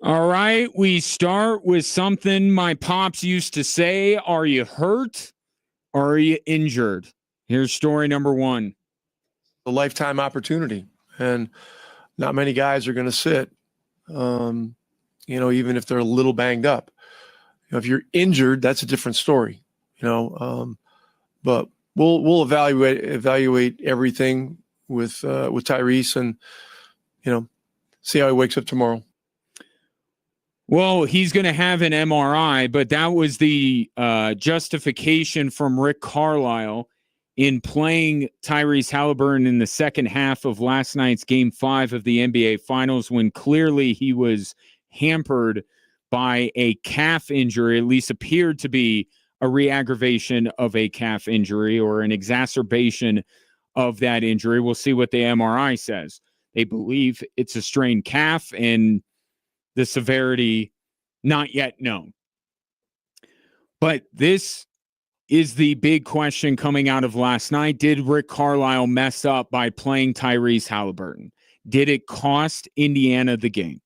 [SPEAKER 1] All right, we start with something my pops used to say. Are you hurt or are you injured? Here's story number 1.
[SPEAKER 2] A lifetime opportunity, and not many guys are going to sit, even if they're a little banged up. If you're injured, that's a different story, but we'll evaluate everything with Tyrese and, see how he wakes up tomorrow.
[SPEAKER 1] Well, he's going to have an MRI, but that was the justification from Rick Carlisle in playing Tyrese Halliburton in the second half of last night's Game 5 of the NBA Finals, when clearly he was hampered by a calf injury, at least appeared to be a re-aggravation of a calf injury or an exacerbation of that injury. We'll see what the MRI says. They believe it's a strained calf, and the severity not yet known. But this is the big question coming out of last night. Did Rick Carlisle mess up by playing Tyrese Halliburton? Did it cost Indiana the game?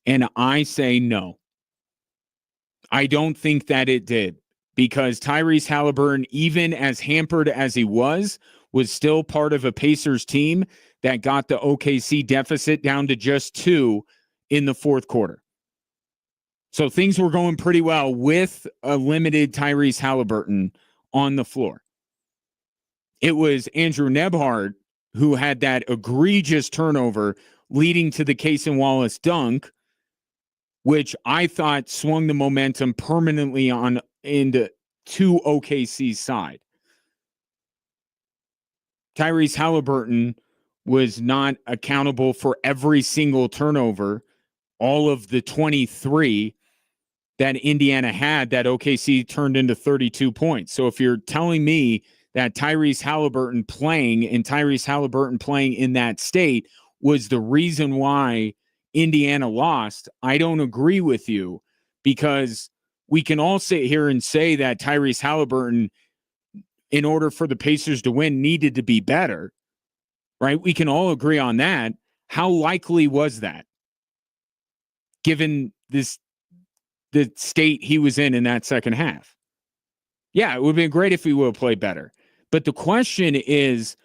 [SPEAKER 1] And I say no. I don't think that it did, because Tyrese Halliburton, even as hampered as he was still part of a Pacers team that got the OKC deficit down to just 2 in the fourth quarter. So things were going pretty well with a limited Tyrese Halliburton on the floor. It was Andrew Nebhard who had that egregious turnover leading to the Cason Wallace dunk, which I thought swung the momentum permanently into OKC's side. Tyrese Halliburton was not accountable for every single turnover, all of the 23 that Indiana had that OKC turned into 32 points. So if you're telling me that Tyrese Halliburton playing in that state was the reason why Indiana lost, I don't agree with you, because we can all sit here and say that Tyrese Halliburton, in order for the Pacers to win, needed to be better, right? We can all agree on that. How likely was that, given the state he was in that second half? Yeah, it would have been great if he would have played better. But the question is,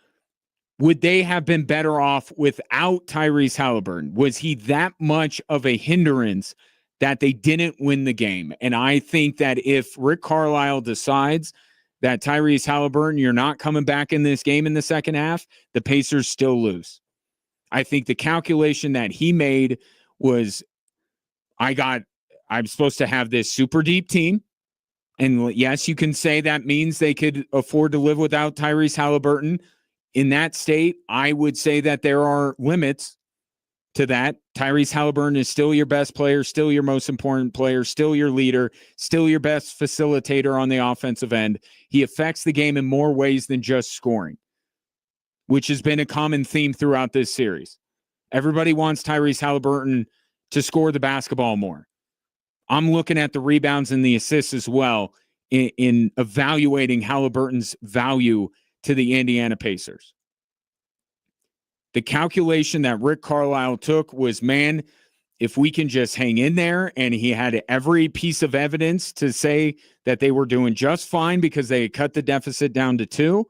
[SPEAKER 1] would they have been better off without Tyrese Halliburton? Was he that much of a hindrance that they didn't win the game? And I think that if Rick Carlisle decides that Tyrese Halliburton, you're not coming back in this game in the second half, the Pacers still lose. I think the calculation that he made was, I'm supposed to have this super deep team. And yes, you can say that means they could afford to live without Tyrese Halliburton. In that state, I would say that there are limits to that. Tyrese Halliburton is still your best player, still your most important player, still your leader, still your best facilitator on the offensive end. He affects the game in more ways than just scoring, which has been a common theme throughout this series. Everybody wants Tyrese Halliburton to score the basketball more. I'm looking at the rebounds and the assists as well in evaluating Halliburton's value to the Indiana Pacers. The calculation that Rick Carlisle took was, man, if we can just hang in there, and he had every piece of evidence to say that they were doing just fine because they had cut the deficit down to 2.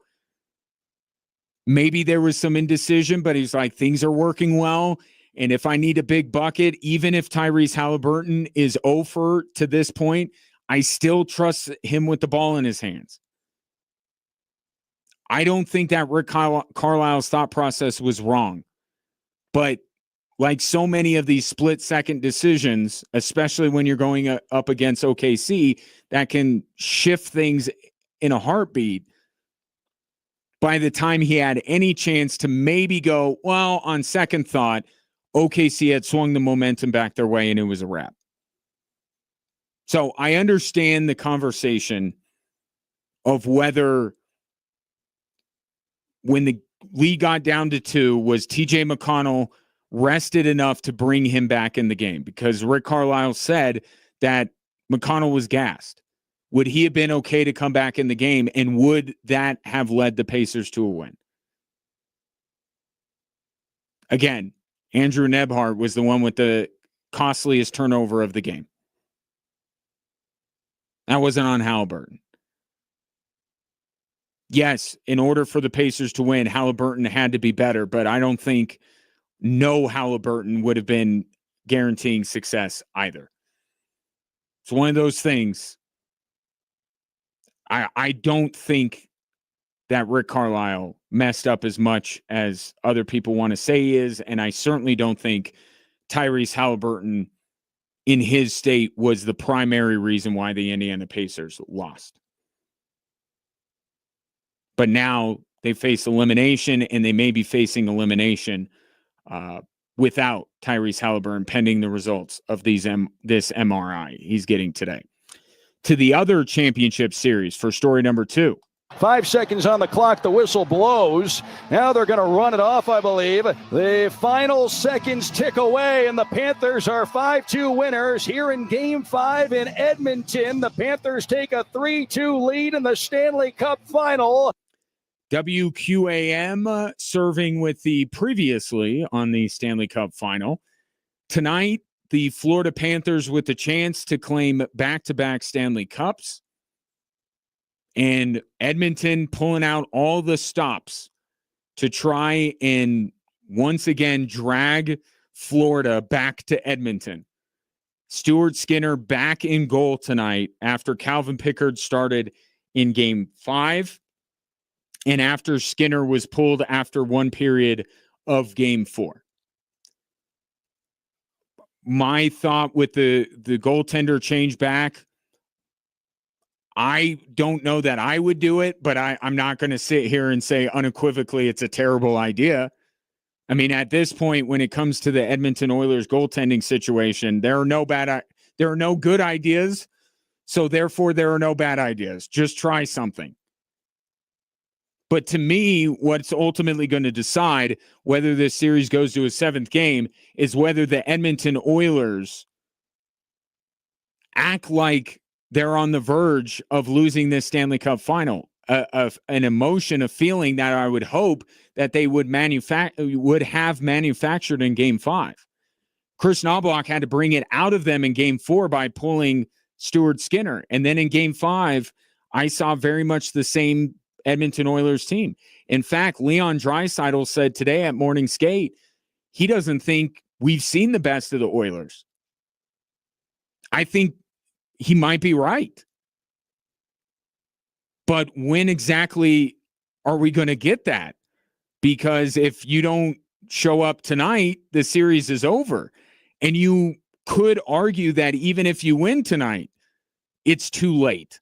[SPEAKER 1] Maybe there was some indecision, but he's like, things are working well. And if I need a big bucket, even if Tyrese Halliburton is over to this point, I still trust him with the ball in his hands. I don't think that Rick Carlisle's thought process was wrong. But like so many of these split-second decisions, especially when you're going up against OKC, that can shift things in a heartbeat. By the time he had any chance to maybe go, well, on second thought, OKC had swung the momentum back their way and it was a wrap. So I understand the conversation of whether when the lead got down to 2, was TJ McConnell rested enough to bring him back in the game? Because Rick Carlisle said that McConnell was gassed. Would he have been okay to come back in the game, and would that have led the Pacers to a win? Again, Andrew Nebhart was the one with the costliest turnover of the game. That wasn't on Halliburton. Yes, in order for the Pacers to win, Halliburton had to be better, but I don't think no Halliburton would have been guaranteeing success either. It's one of those things. I don't think that Rick Carlisle messed up as much as other people want to say he is, and I certainly don't think Tyrese Halliburton in his state was the primary reason why the Indiana Pacers lost. But now they face elimination, and they may be facing elimination without Tyrese Halliburton pending the results of this MRI he's getting today. To the other championship series for story number 2.
[SPEAKER 3] 5 seconds on the clock. The whistle blows. Now they're going to run it off, I believe. The final seconds tick away, and the Panthers are 5-2 winners here in Game 5 in Edmonton. The Panthers take a 3-2 lead in the Stanley Cup Final.
[SPEAKER 1] WQAM serving with the previously on the Stanley Cup Final. Tonight, the Florida Panthers with the chance to claim back-to-back Stanley Cups. And Edmonton pulling out all the stops to try and once again drag Florida back to Edmonton. Stuart Skinner back in goal tonight after Calvin Pickard started in Game 5 and after Skinner was pulled after one period of Game 4. My thought with the goaltender change back, I don't know that I would do it, but I'm not going to sit here and say unequivocally it's a terrible idea. I mean, at this point, when it comes to the Edmonton Oilers goaltending situation, there are no good ideas. So therefore, there are no bad ideas. Just try something. But to me, what's ultimately going to decide whether this series goes to a 7th game is whether the Edmonton Oilers act like they're on the verge of losing this Stanley Cup Final. Of an emotion, a feeling that I would hope that they would have manufactured in Game 5. Chris Knobloch had to bring it out of them in Game 4 by pulling Stuart Skinner. And then in Game 5, I saw very much the same Edmonton Oilers team. In fact, Leon Draisaitl said today at Morning Skate, he doesn't think we've seen the best of the Oilers. I think he might be right. But when exactly are we going to get that? Because if you don't show up tonight, the series is over. And you could argue that even if you win tonight, it's too late.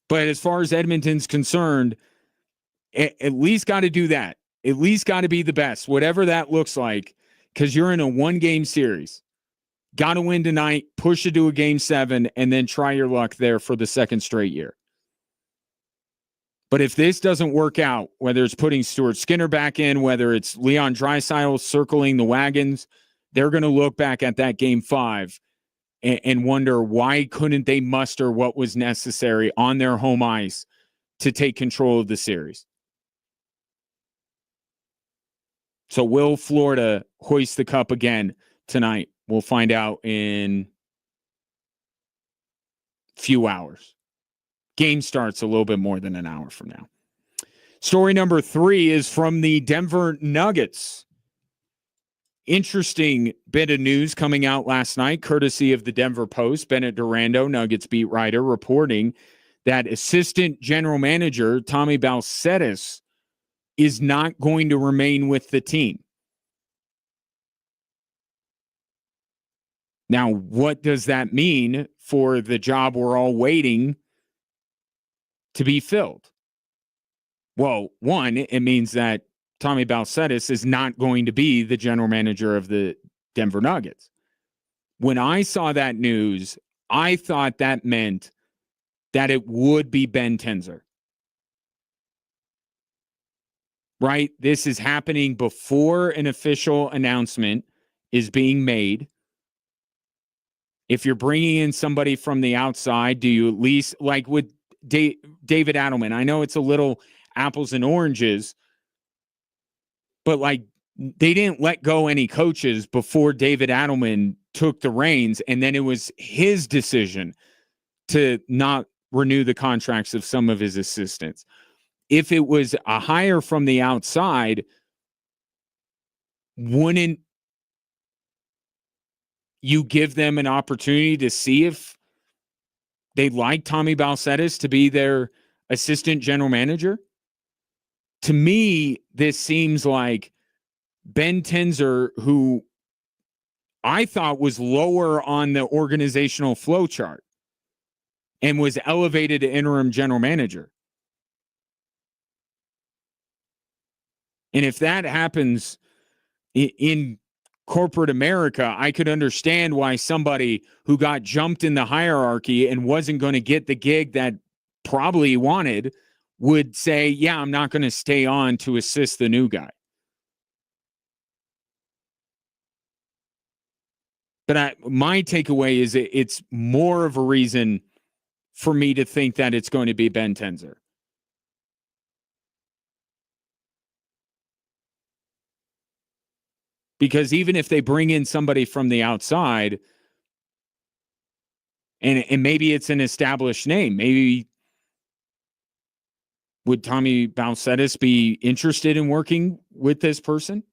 [SPEAKER 1] But as far as Edmonton's concerned, at least got to do that. At least got to be the best, whatever that looks like, because you're in a 1-game series. Got to win tonight, push it to a Game 7, and then try your luck there for the 2nd straight year. But if this doesn't work out, whether it's putting Stuart Skinner back in, whether it's Leon Draisaitl circling the wagons, they're going to look back at that Game 5 and wonder why couldn't they muster what was necessary on their home ice to take control of the series. So will Florida hoist the cup again tonight? We'll find out in a few hours. Game starts a little bit more than an hour from now. Story number 3 is from the Denver Nuggets. Interesting bit of news coming out last night, courtesy of the Denver Post. Bennett Durando, Nuggets beat writer, reporting that assistant general manager Tommy Balcetis is not going to remain with the team. Now, what does that mean for the job we're all waiting to be filled? Well, one, it means that Tommy Balcetis is not going to be the general manager of the Denver Nuggets. When I saw that news, I thought that meant that it would be Ben Tenzer. Right? This is happening before an official announcement is being made. If you're bringing in somebody from the outside, do you at least, like with David Adelman, I know it's a little apples and oranges, but like they didn't let go any coaches before David Adelman took the reins, and then it was his decision to not renew the contracts of some of his assistants. If it was a hire from the outside, wouldn't you give them an opportunity to see if they'd like Tommy Balcetis to be their assistant general manager? To me, this seems like Ben Tenzer, who I thought was lower on the organizational flow chart and was elevated to interim general manager. And if that happens in corporate America, I could understand why somebody who got jumped in the hierarchy and wasn't going to get the gig that probably wanted would say, yeah, I'm not going to stay on to assist the new guy. But my takeaway is it's more of a reason for me to think that it's going to be Ben Tenzer. Because even if they bring in somebody from the outside, and maybe it's an established name, maybe would Tommy Balcetis be interested in working with this person?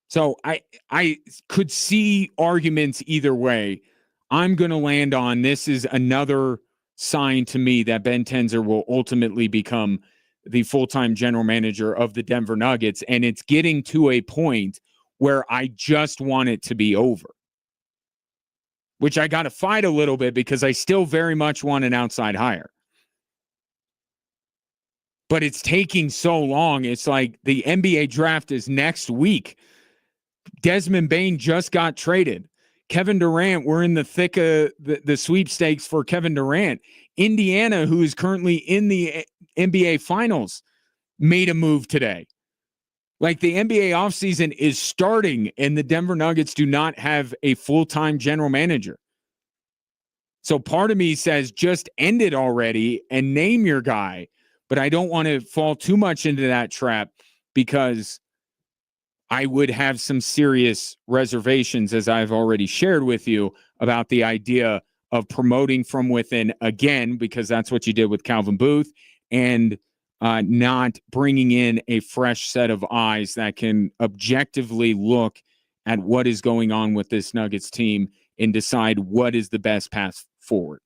[SPEAKER 1] So I could see arguments either way. I'm going to land on this is another sign to me that Ben Tenzer will ultimately become the full-time general manager of the Denver Nuggets, and it's getting to a point where I just want it to be over, which I got to fight a little bit because I still very much want an outside hire. But it's taking so long. It's like the NBA draft is next week. Desmond Bane just got traded. Kevin Durant, we're in the thick of the sweepstakes for Kevin Durant. Indiana, who is currently in the NBA Finals, made a move today. Like the NBA offseason is starting, and the Denver Nuggets do not have a full-time general manager. So part of me says just end it already and name your guy. But I don't want to fall too much into that trap because I would have some serious reservations, as I've already shared with you, about the idea of promoting from within again, because that's what you did with Calvin Booth, and not bringing in a fresh set of eyes that can objectively look at what is going on with this Nuggets team and decide what is the best path forward.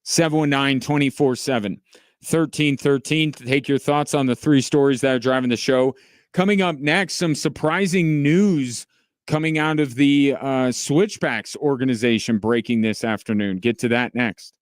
[SPEAKER 1] 719-24-7. 1313 to take your thoughts on the three stories that are driving the show. Coming up next, some surprising news coming out of the Switchbacks organization breaking this afternoon. Get to that next.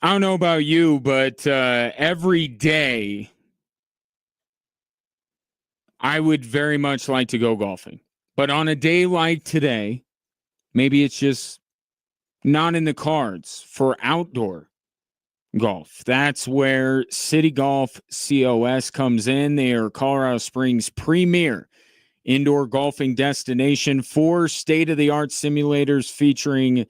[SPEAKER 1] I don't know about you, but every day I would very much like to go golfing. But on a day like today, maybe it's just not in the cards for outdoor golf. That's where City Golf COS comes in. They are Colorado Springs' premier indoor golfing destination. 4 state-of-the-art simulators featuring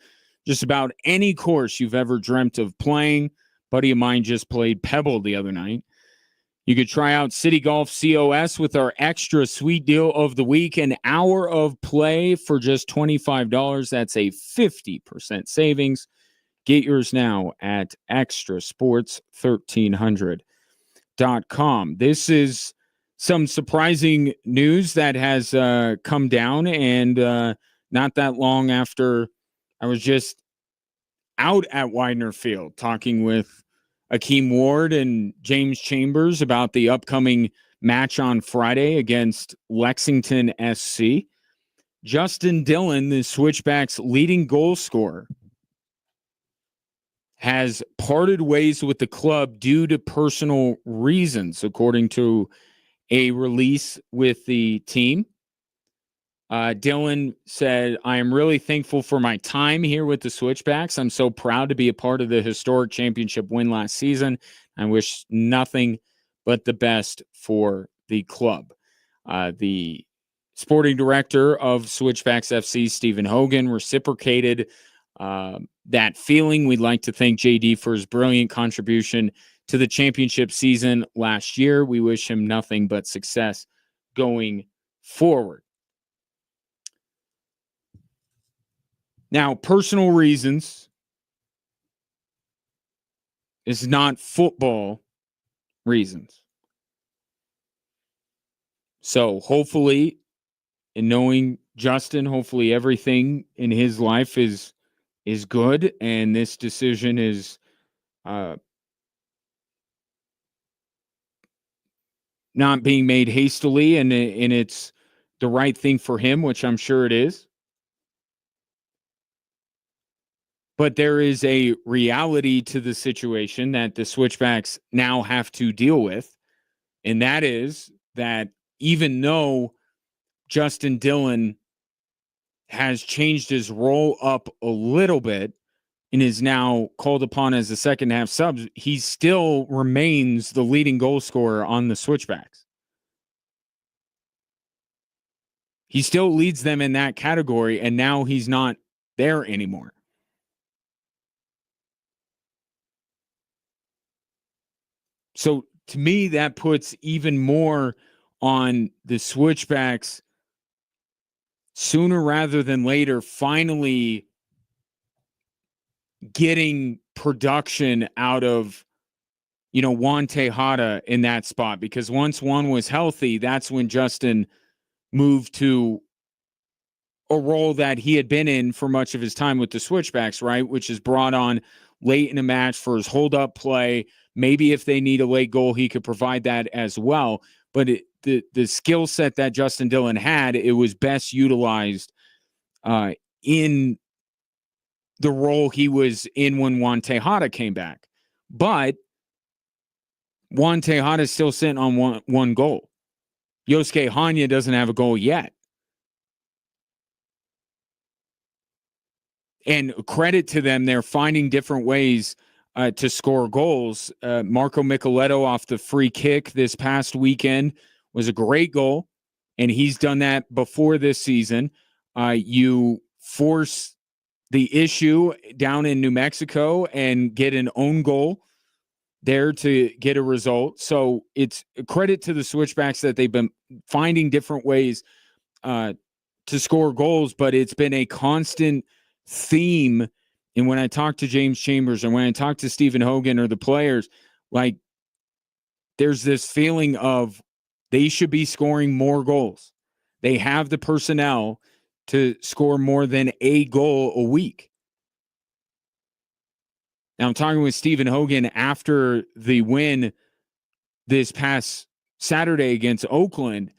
[SPEAKER 1] just about any course you've ever dreamt of playing. Buddy of mine just played Pebble the other night. You could try out City Golf COS with our extra sweet deal of the week, an hour of play for just $25. That's a 50% savings. Get yours now at extrasports1300.com. This is some surprising news that has come down, and not that long after I was just out at Widener Field talking with Akeem Ward and James Chambers about the upcoming match on Friday against Lexington SC. Justin Dillon, the Switchbacks' leading goal scorer, has parted ways with the club due to personal reasons, according to a release with the team. Dillon said, "I am really thankful for my time here with the Switchbacks. I'm so proud to be a part of the historic championship win last season. I wish nothing but the best for the club." The sporting director of Switchbacks FC, Stephen Hogan, reciprocated that feeling. We'd like to thank JD for his brilliant contribution to the championship season last year. We wish him nothing but success going forward. Now, personal reasons is not football reasons. So hopefully, in knowing Justin, hopefully everything in his life is good, and this decision is not being made hastily, and it's the right thing for him, which I'm sure it is. But there is a reality to the situation that the Switchbacks now have to deal with, and that is that even though Justin Dillon has changed his role up a little bit and is now called upon as a second half sub, he still remains the leading goal scorer on the Switchbacks. He still leads them in that category, and now he's not there anymore. So to me, that puts even more on the Switchbacks sooner rather than later finally getting production out of, Juan Tejada in that spot. Because once Juan was healthy, that's when Justin moved to a role that he had been in for much of his time with the Switchbacks, right? Which is brought on late in a match for his hold-up play. Maybe if they need a late goal, he could provide that as well. But the skill set that Justin Dillon had, it was best utilized in the role he was in when Juan Tejada came back. But Juan Tejada is still sitting on one goal. Yosuke Hanya doesn't have a goal yet. And credit to them, they're finding different ways to score goals. Marco Micheletto off the free kick this past weekend was a great goal, and he's done that before this season. You force the issue down in New Mexico and get an own goal there to get a result. So it's a credit to the Switchbacks that they've been finding different ways to score goals, but it's been a constant theme. And when I talk to James Chambers and when I talk to Stephen Hogan or the players, like, there's this feeling of they should be scoring more goals. They have the personnel to score more than a goal a week. Now, I'm talking with Stephen Hogan after the win this past Saturday against Oakland.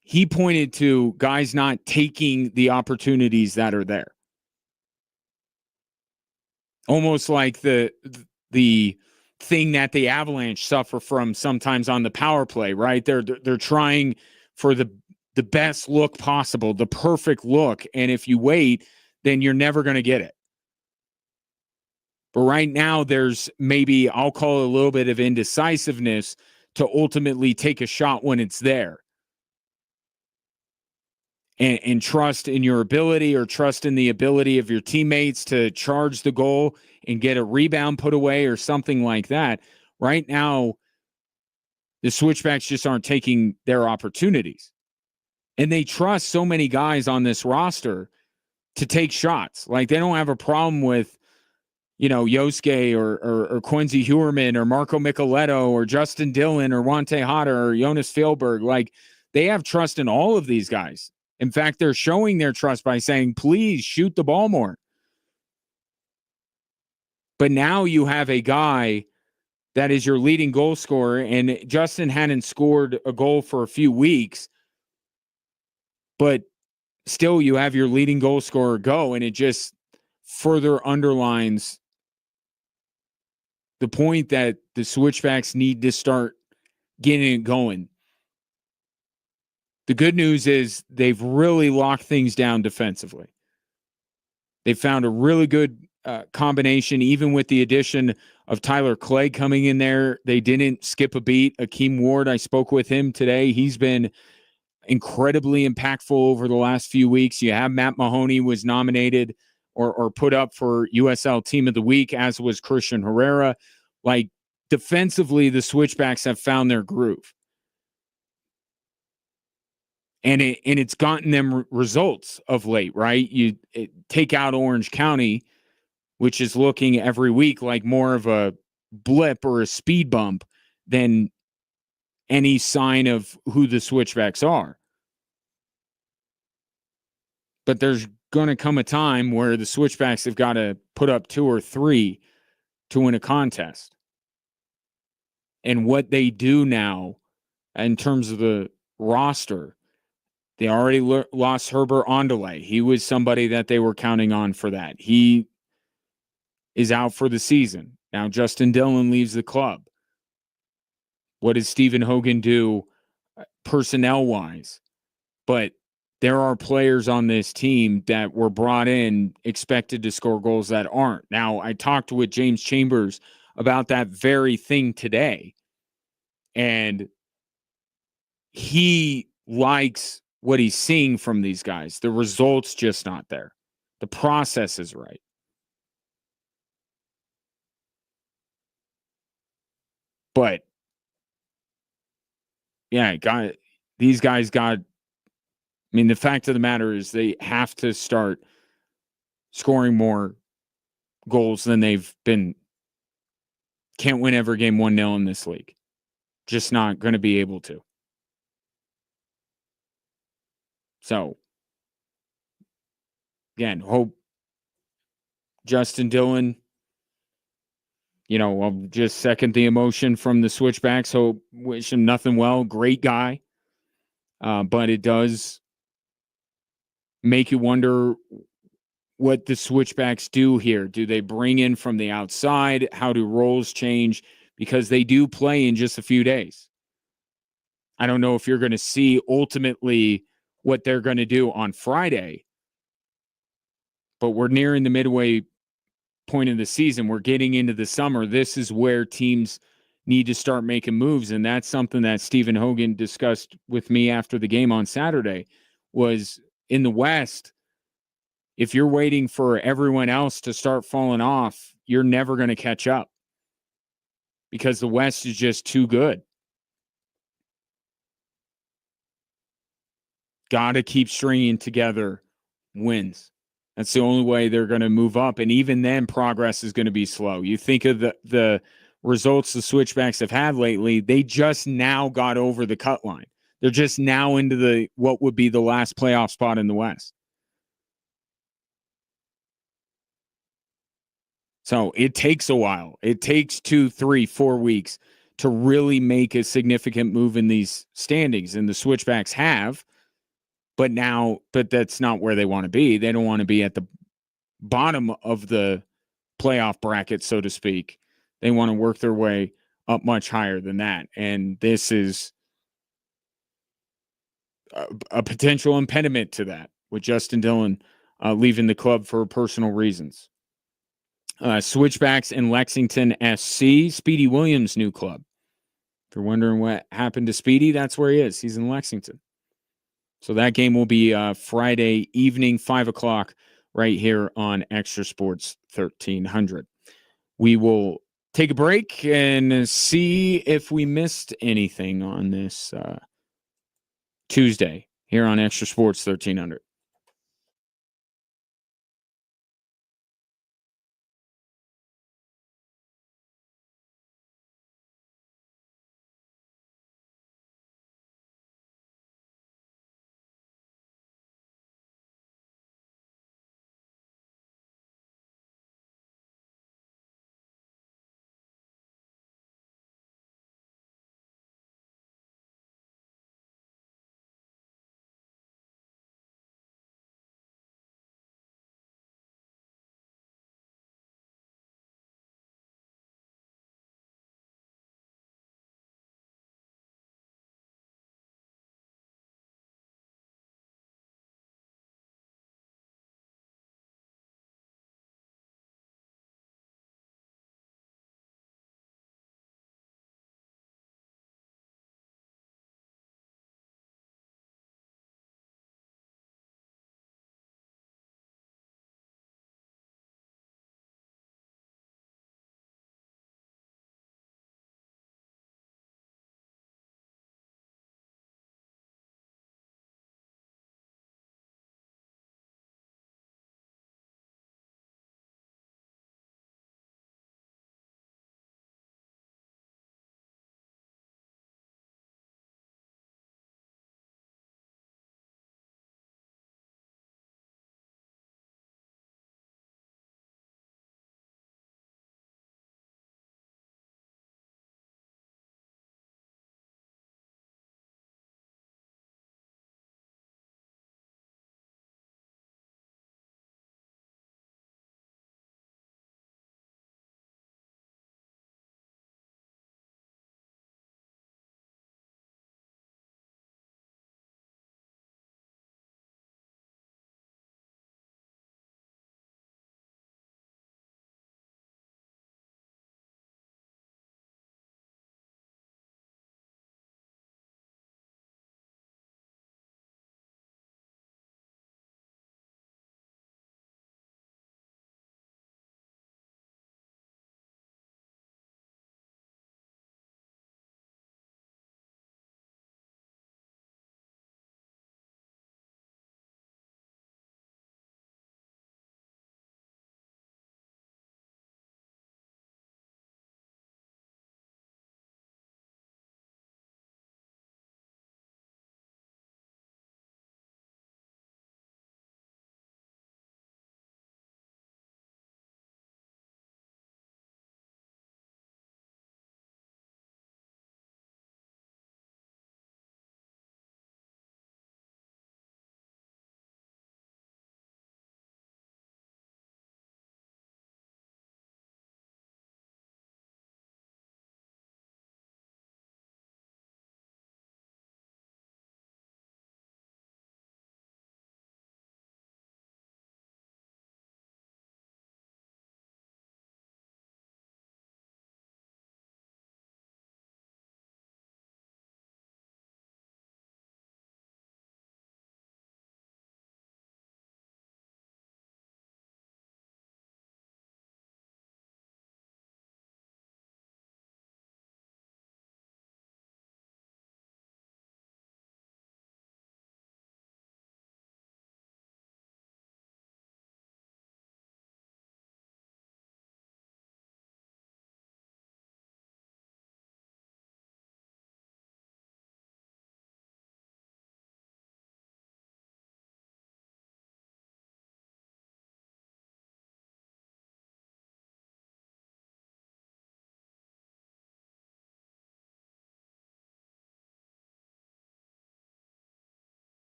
[SPEAKER 1] He pointed to guys not taking the opportunities that are there. Almost like the the thing that the Avalanche suffer from sometimes on the power play, right? They're trying for the best look possible, the perfect look. And if you wait, then you're never going to get it. But right now, there's maybe, I'll call it a little bit of indecisiveness to ultimately take a shot when it's there. And trust in your ability, or trust in the ability of your teammates to charge the goal and get a rebound put away or something like that. Right now, the Switchbacks just aren't taking their opportunities. And they trust so many guys on this roster to take shots. Like, they don't have a problem with, Yosuke or Quincy Huerman or Marco Micheletto or Justin Dillon or Wante Hodder or Jonas Fjellberg. Like, they have trust in all of these guys. In fact, they're showing their trust by saying, please shoot the ball more. But now you have a guy that is your leading goal scorer, and Justin hadn't scored a goal for a few weeks, but still you have your leading goal scorer go, and it just further underlines the point that the Switchbacks need to start getting it going. The good news is they've really locked things down defensively. They found a really good combination, even with the addition of Tyler Clegg coming in there. They didn't skip a beat. Akeem Ward, I spoke with him today. He's been incredibly impactful over the last few weeks. You have Matt Mahoney was nominated or put up for USL Team of the Week, as was Christian Herrera. Like, defensively, the Switchbacks have found their groove. And it's gotten them results of late, right? You take out Orange County, which is looking every week like more of a blip or a speed bump than any sign of who the Switchbacks are. But there's going to come a time where the Switchbacks have got to put up 2 or 3 to win a contest. And what they do now in terms of the roster, they already lost Herbert Ondelay. He was somebody that they were counting on for that. He is out for the season. Now Justin Dillon leaves the club. What does Stephen Hogan do personnel-wise? But there are players on this team that were brought in expected to score goals that aren't. Now, I talked with James Chambers about that very thing today, and he likes what he's seeing from these guys. The results just not there. The process is right. But yeah, these guys got, I mean, the fact of the matter is they have to start scoring more goals than they've been. Can't win every game 1-0 in this league. Just not going to be able to. So, again, hope Justin Dillon, I'll just second the emotion from the Switchbacks. Hope, wish him nothing well. Great guy. But it does make you wonder what the Switchbacks do here. Do they bring in from the outside? How do roles change? Because they do play in just a few days. I don't know if you're going to see ultimately what they're going to do on Friday, but we're nearing the midway point of the season. We're getting into the summer. This is where teams need to start making moves, and that's something that Stephen Hogan discussed with me after the game on Saturday. Was in the West, if you're waiting for everyone else to start falling off, you're never going to catch up because the West is just too good. Got to keep stringing together wins. That's the only way they're going to move up. And even then, progress is going to be slow. You think of the results the Switchbacks have had lately, they just now got over the cut line. They're just now into what would be the last playoff spot in the West. So it takes a while. It takes 2, 3, 4 weeks to really make a significant move in these standings. And the Switchbacks have. But that's not where they want to be. They don't want to be at the bottom of the playoff bracket, so to speak. They want to work their way up much higher than that. And this is a potential impediment to that, with Justin Dillon leaving the club for personal reasons. Switchbacks in Lexington SC, Speedy Williams' new club. If you're wondering what happened to Speedy, that's where he is. He's in Lexington. So that game will be Friday evening, 5 o'clock, right here on Extra Sports 1300. We will take a break and see if we missed anything on this Tuesday here on Extra Sports 1300.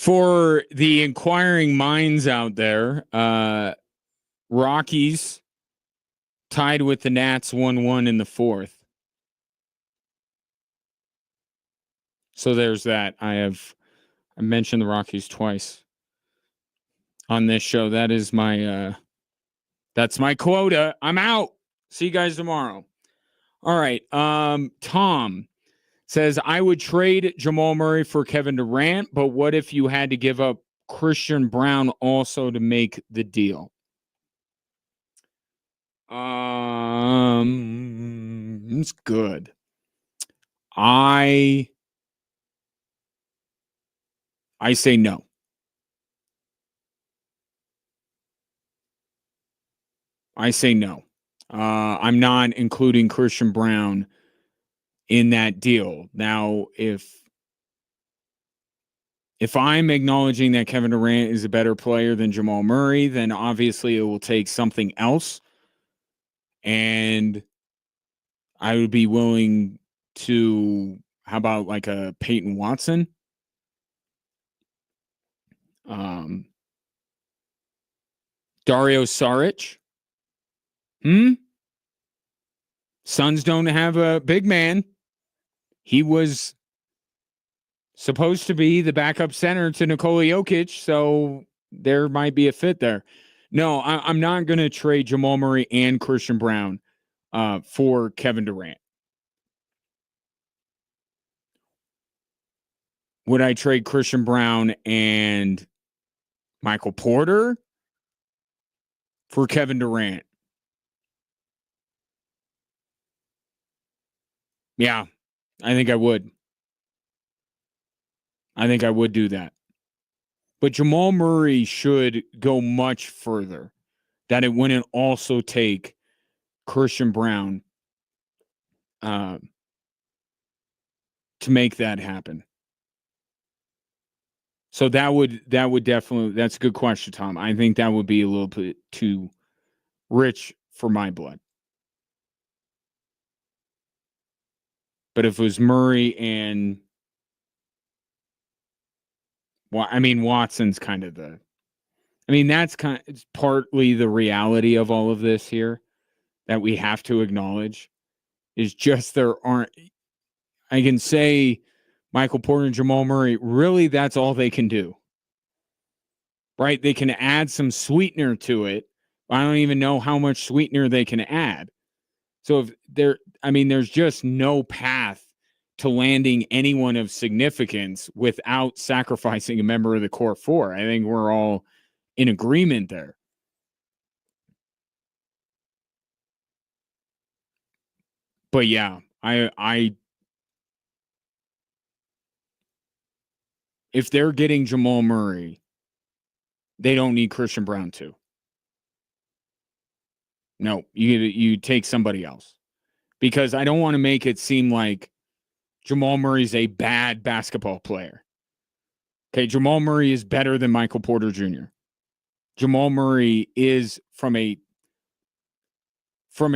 [SPEAKER 1] For the inquiring minds out there, Rockies tied with the Nats 1-1 in the fourth. So there's that. I mentioned the Rockies twice on this show. That is that's my quota. I'm out. See you guys tomorrow. All right. Tom says, I would trade Jamal Murray for Kevin Durant, but what if you had to give up Christian Brown also to make the deal? It's good. I say no. I say no. I'm not including Christian Brown in that deal. Now, if I'm acknowledging that Kevin Durant is a better player than Jamal Murray, then obviously it will take something else. And I would be willing to, how about like a Peyton Watson? Dario Saric? Suns don't have a big man. He was supposed to be the backup center to Nikola Jokic, so there might be a fit there. No, I'm not going to trade Jamal Murray and Christian Brown for Kevin Durant. Would I trade Christian Brown and Michael Porter for Kevin Durant? Yeah, I think I would. I think I would do that. But Jamal Murray should go much further. That it wouldn't also take Christian Brown to make that happen. So that would definitely, that's a good question, Tom. I think that would be a little bit too rich for my blood. But if it was Murray and, well, I mean, Watson's kind of that's it's partly the reality of all of this here that we have to acknowledge is just there aren't, I can say Michael Porter and Jamal Murray, really that's all they can do. Right? They can add some sweetener to it. I don't even know how much sweetener they can add. So if there's just no path to landing anyone of significance without sacrificing a member of the core four. I think we're all in agreement there. But yeah, I if they're getting Jamal Murray, they don't need Christian Brown too. No, you take somebody else. Because I don't want to make it seem like Jamal Murray's a bad basketball player. Okay, Jamal Murray is better than Michael Porter Jr. Jamal Murray is from a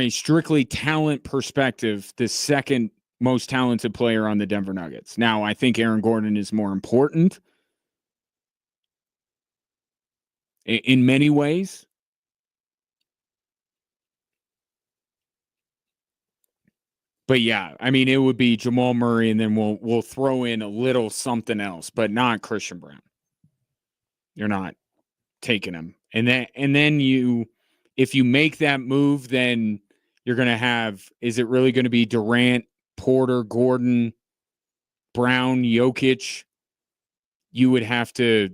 [SPEAKER 1] strictly talent perspective, the second most talented player on the Denver Nuggets. Now, I think Aaron Gordon is more important in many ways. But yeah, I mean, it would be Jamal Murray, and then we'll throw in a little something else, but not Christian Brown. You're not taking him, and then if you make that move, then you're going to have. Is it really going to be Durant, Porter, Gordon, Brown, Jokic? You would have to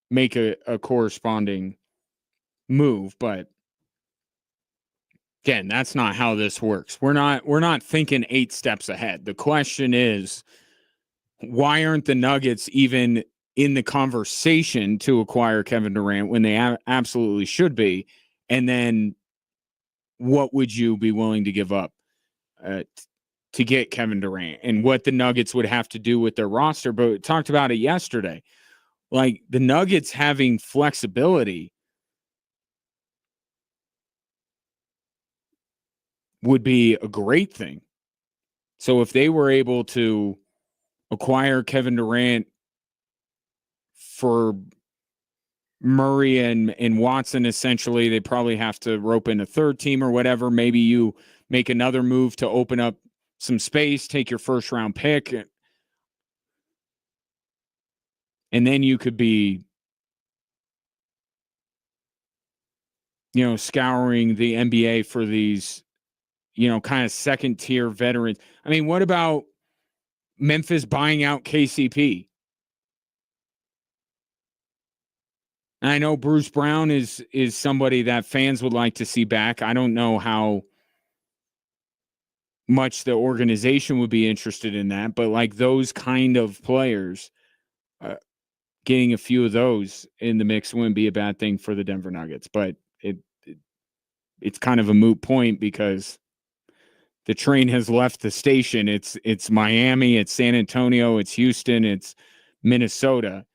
[SPEAKER 1] make a corresponding move, but again, that's not how this works. We're not thinking 8 steps ahead. The question is, why aren't the Nuggets even in the conversation to acquire Kevin Durant when they absolutely should be? And then what would you be willing to give up to get Kevin Durant, and what the Nuggets would have to do with their roster? But we talked about it yesterday. Like, the Nuggets having flexibility would be a great thing. So if they were able to acquire Kevin Durant for Murray and Watson, essentially, they probably have to rope in a third team or whatever. Maybe you make another move to open up some space, take your first round pick, and then you could be, scouring the NBA for these, kind of second tier veterans. I mean, what about Memphis buying out KCP? And I know Bruce Brown is somebody that fans would like to see back. I don't know how much the organization would be interested in that, but like those kind of players, getting a few of those in the mix wouldn't be a bad thing for the Denver Nuggets. But it's kind of a moot point because the train has left the station. It's Miami, it's San Antonio, it's Houston, it's Minnesota.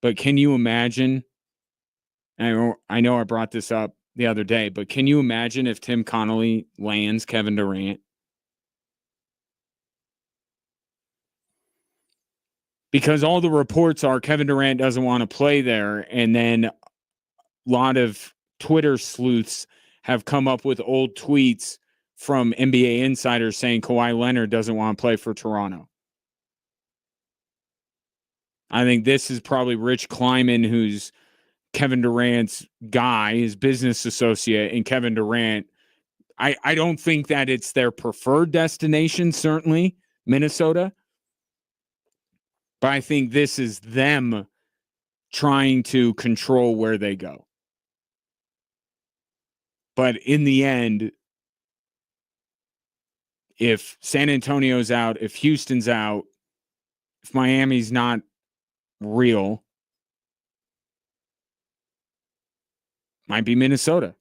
[SPEAKER 1] But can you imagine? I know I brought this up the other day, but can you imagine if Tim Connolly lands Kevin Durant? Because all the reports are Kevin Durant doesn't want to play there, and then a lot of Twitter sleuths have come up with old tweets from NBA insiders saying Kawhi Leonard doesn't want to play for Toronto. I think this is probably Rich Kleiman, who's Kevin Durant's guy, his business associate, and Kevin Durant. I don't think that it's their preferred destination, certainly, Minnesota. But I think this is them trying to control where they go. But in the end, if San Antonio's out, if Houston's out, if Miami's not real, might be Minnesota.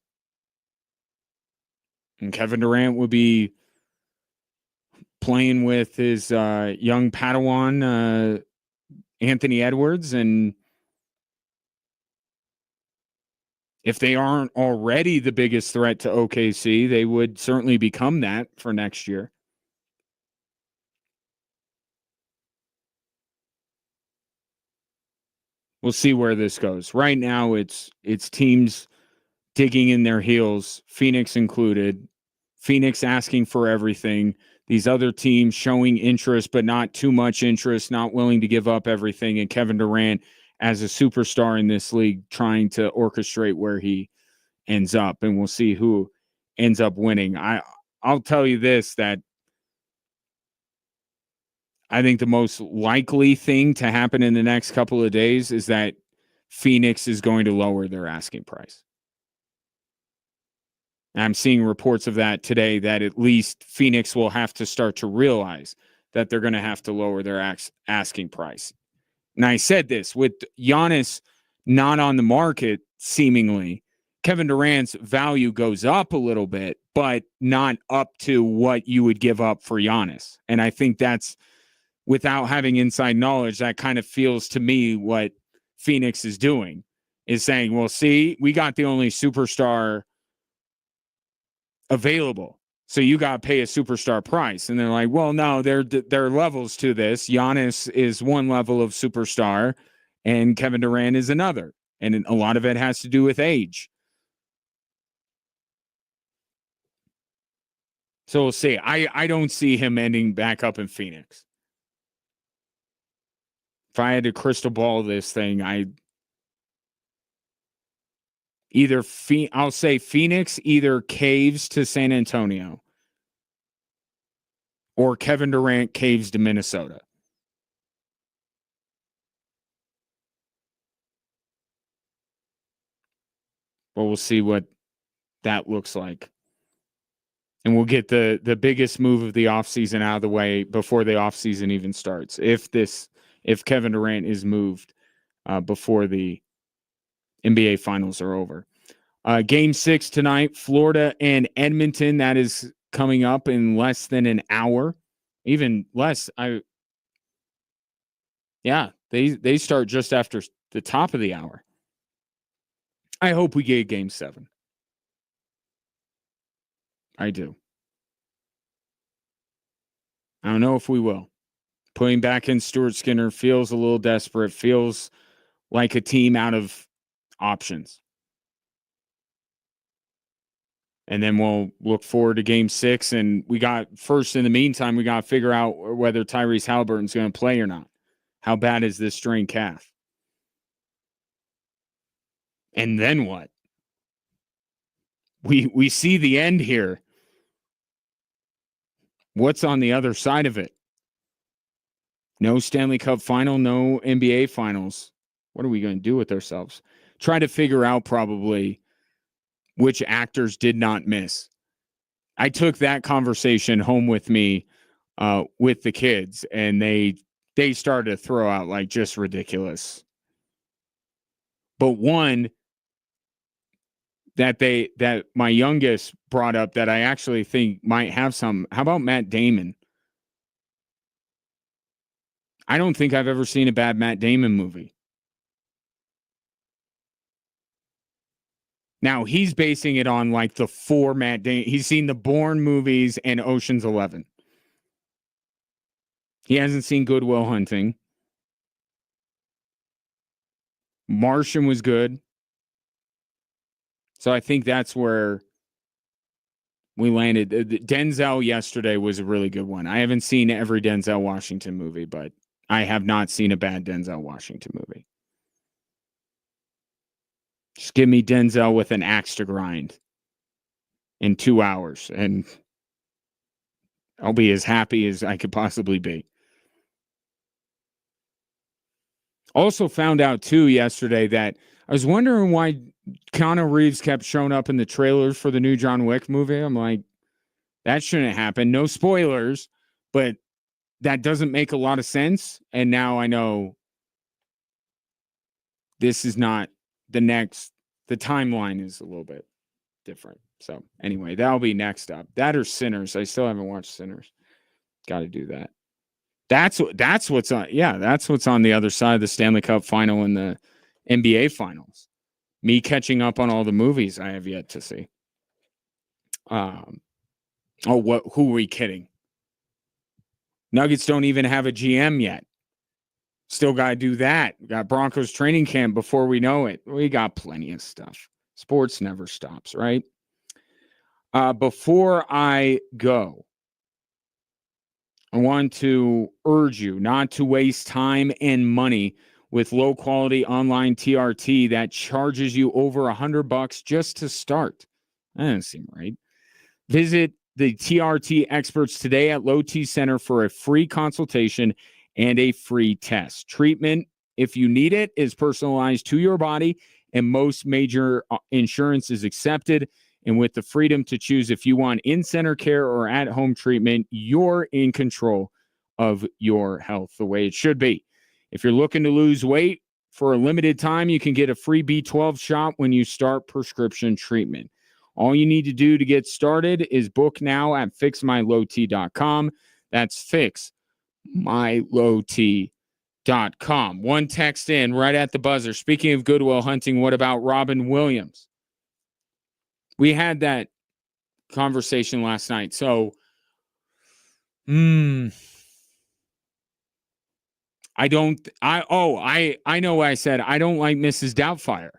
[SPEAKER 1] And Kevin Durant would be playing with his young Padawan, Anthony Edwards. And if they aren't already the biggest threat to OKC, they would certainly become that for next year. We'll see where this goes. Right now, it's teams digging in their heels, Phoenix included. Phoenix asking for everything. These other teams showing interest, but not too much interest, not willing to give up everything. And Kevin Durant, as a superstar in this league, trying to orchestrate where he ends up. And we'll see who ends up winning. I'll tell you this, that I think the most likely thing to happen in the next couple of days is that Phoenix is going to lower their asking price. And I'm seeing reports of that today, that at least Phoenix will have to start to realize that they're going to have to lower their asking price. And I said this, with Giannis not on the market, seemingly, Kevin Durant's value goes up a little bit, but not up to what you would give up for Giannis. And I think that's, without having inside knowledge, that kind of feels to me what Phoenix is doing, is saying, well, see, we got the only superstar available, so you got to pay a superstar price. And they're like, well, no, there are levels to this. Giannis is one level of superstar and Kevin Durant is another. And a lot of it has to do with age. So we'll see. I don't see him ending back up in Phoenix. If I had to crystal ball this thing, I'll say Phoenix either caves to San Antonio or Kevin Durant caves to Minnesota. But we'll see what that looks like. And we'll get the biggest move of the offseason out of the way before the offseason even starts. If Kevin Durant is moved before the NBA finals are over. Game 6 tonight, Florida and Edmonton. That is coming up in less than an hour. Even less. They start just after the top of the hour. I hope we get Game 7. I do. I don't know if we will. Putting back in Stuart Skinner feels a little desperate, feels like a team out of options. And then we'll look forward to game 6. And in the meantime, we got to figure out whether Tyrese Halliburton's going to play or not. How bad is this strained calf? And then what? We see the end here. What's on the other side of it? No Stanley Cup final, no NBA finals. What are we going to do with ourselves? Try to figure out probably which actors did not miss. I took that conversation home with me with the kids, and they started to throw out like just ridiculous. But one that my youngest brought up that I actually think might have some. How about Matt Damon? I don't think I've ever seen a bad Matt Damon movie. Now, he's basing it on like the 4 Matt Damon. He's seen the Bourne movies and Ocean's 11. He hasn't seen Good Will Hunting. Martian was good. So I think that's where we landed. Denzel yesterday was a really good one. I haven't seen every Denzel Washington movie, but I have not seen a bad Denzel Washington movie. Just give me Denzel with an axe to grind in 2 hours, and I'll be as happy as I could possibly be. Also found out, too, yesterday that I was wondering why Keanu Reeves kept showing up in the trailers for the new John Wick movie. I'm like, that shouldn't happen. No spoilers, but that doesn't make a lot of sense. And now I know this is not the timeline is a little bit different. So anyway, that'll be next up. That or Sinners. I still haven't watched Sinners. Got to do that. That's what's on. Yeah, that's what's on the other side of the Stanley Cup final and the NBA finals. Me catching up on all the movies I have yet to see. Who are we kidding? Nuggets don't even have a GM yet. Still got to do that. We got Broncos training camp before we know it. We got plenty of stuff. Sports never stops, right? Before I go, I want to urge you not to waste time and money with low-quality online TRT that charges you over $100 just to start. That doesn't seem right. Visit the TRT experts today at Low T Center for a free consultation and a free test. Treatment, if you need it, is personalized to your body, and most major insurance is accepted. And with the freedom to choose if you want in-center care or at-home treatment, you're in control of your health the way it should be. If you're looking to lose weight for a limited time, you can get a free B12 shot when you start prescription treatment. All you need to do to get started is book now at fixmylowt.com. That's fixmylowt.com. One text in right at the buzzer. Speaking of Good Will Hunting, what about Robin Williams? We had that conversation last night. So, I know what I said. I don't like Mrs. Doubtfire.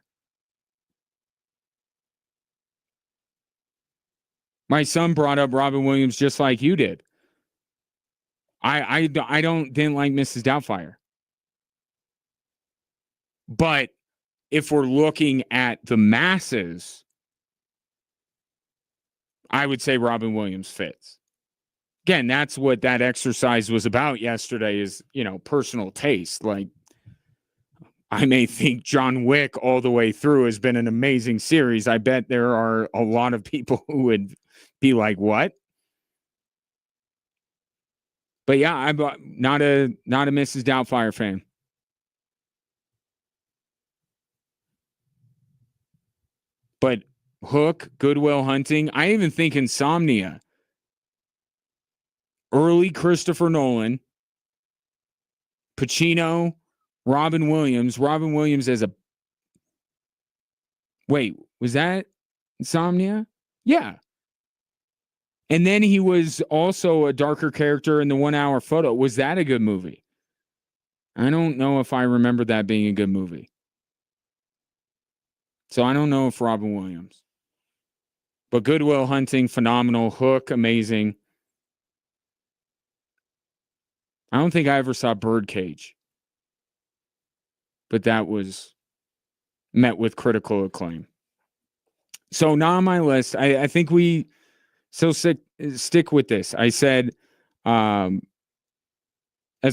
[SPEAKER 1] My son brought up Robin Williams just like you did. I didn't like Mrs. Doubtfire. But if we're looking at the masses, I would say Robin Williams fits. Again, that's what that exercise was about yesterday is, personal taste. Like, I may think John Wick all the way through has been an amazing series. I bet there are a lot of people who would be like, what? But yeah, I'm not a Mrs. Doubtfire fan. But Hook, Good Will Hunting, I even think Insomnia. Early Christopher Nolan, Pacino, Robin Williams. Robin Williams as a... Wait, was that Insomnia? Yeah. And then he was also a darker character in the 1 Hour Photo. Was that a good movie? I don't know if I remember that being a good movie. So I don't know if Robin Williams. But Good Will Hunting, phenomenal. Hook, amazing. I don't think I ever saw Birdcage. But that was met with critical acclaim. So not on my list. I think we still stick with this. I said, as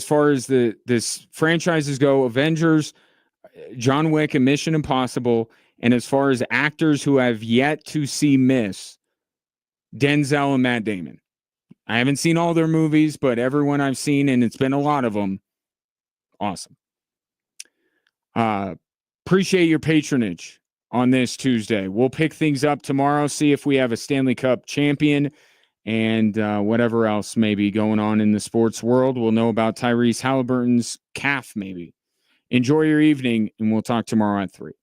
[SPEAKER 1] far as this franchises go, Avengers, John Wick, and Mission Impossible, and as far as actors who have yet to see Miss, Denzel and Matt Damon. I haven't seen all their movies, but everyone I've seen, and it's been a lot of them, awesome. Appreciate your patronage on this Tuesday. We'll pick things up tomorrow, see if we have a Stanley Cup champion and whatever else may be going on in the sports world. We'll know about Tyrese Halliburton's calf maybe. Enjoy your evening, and we'll talk tomorrow at 3.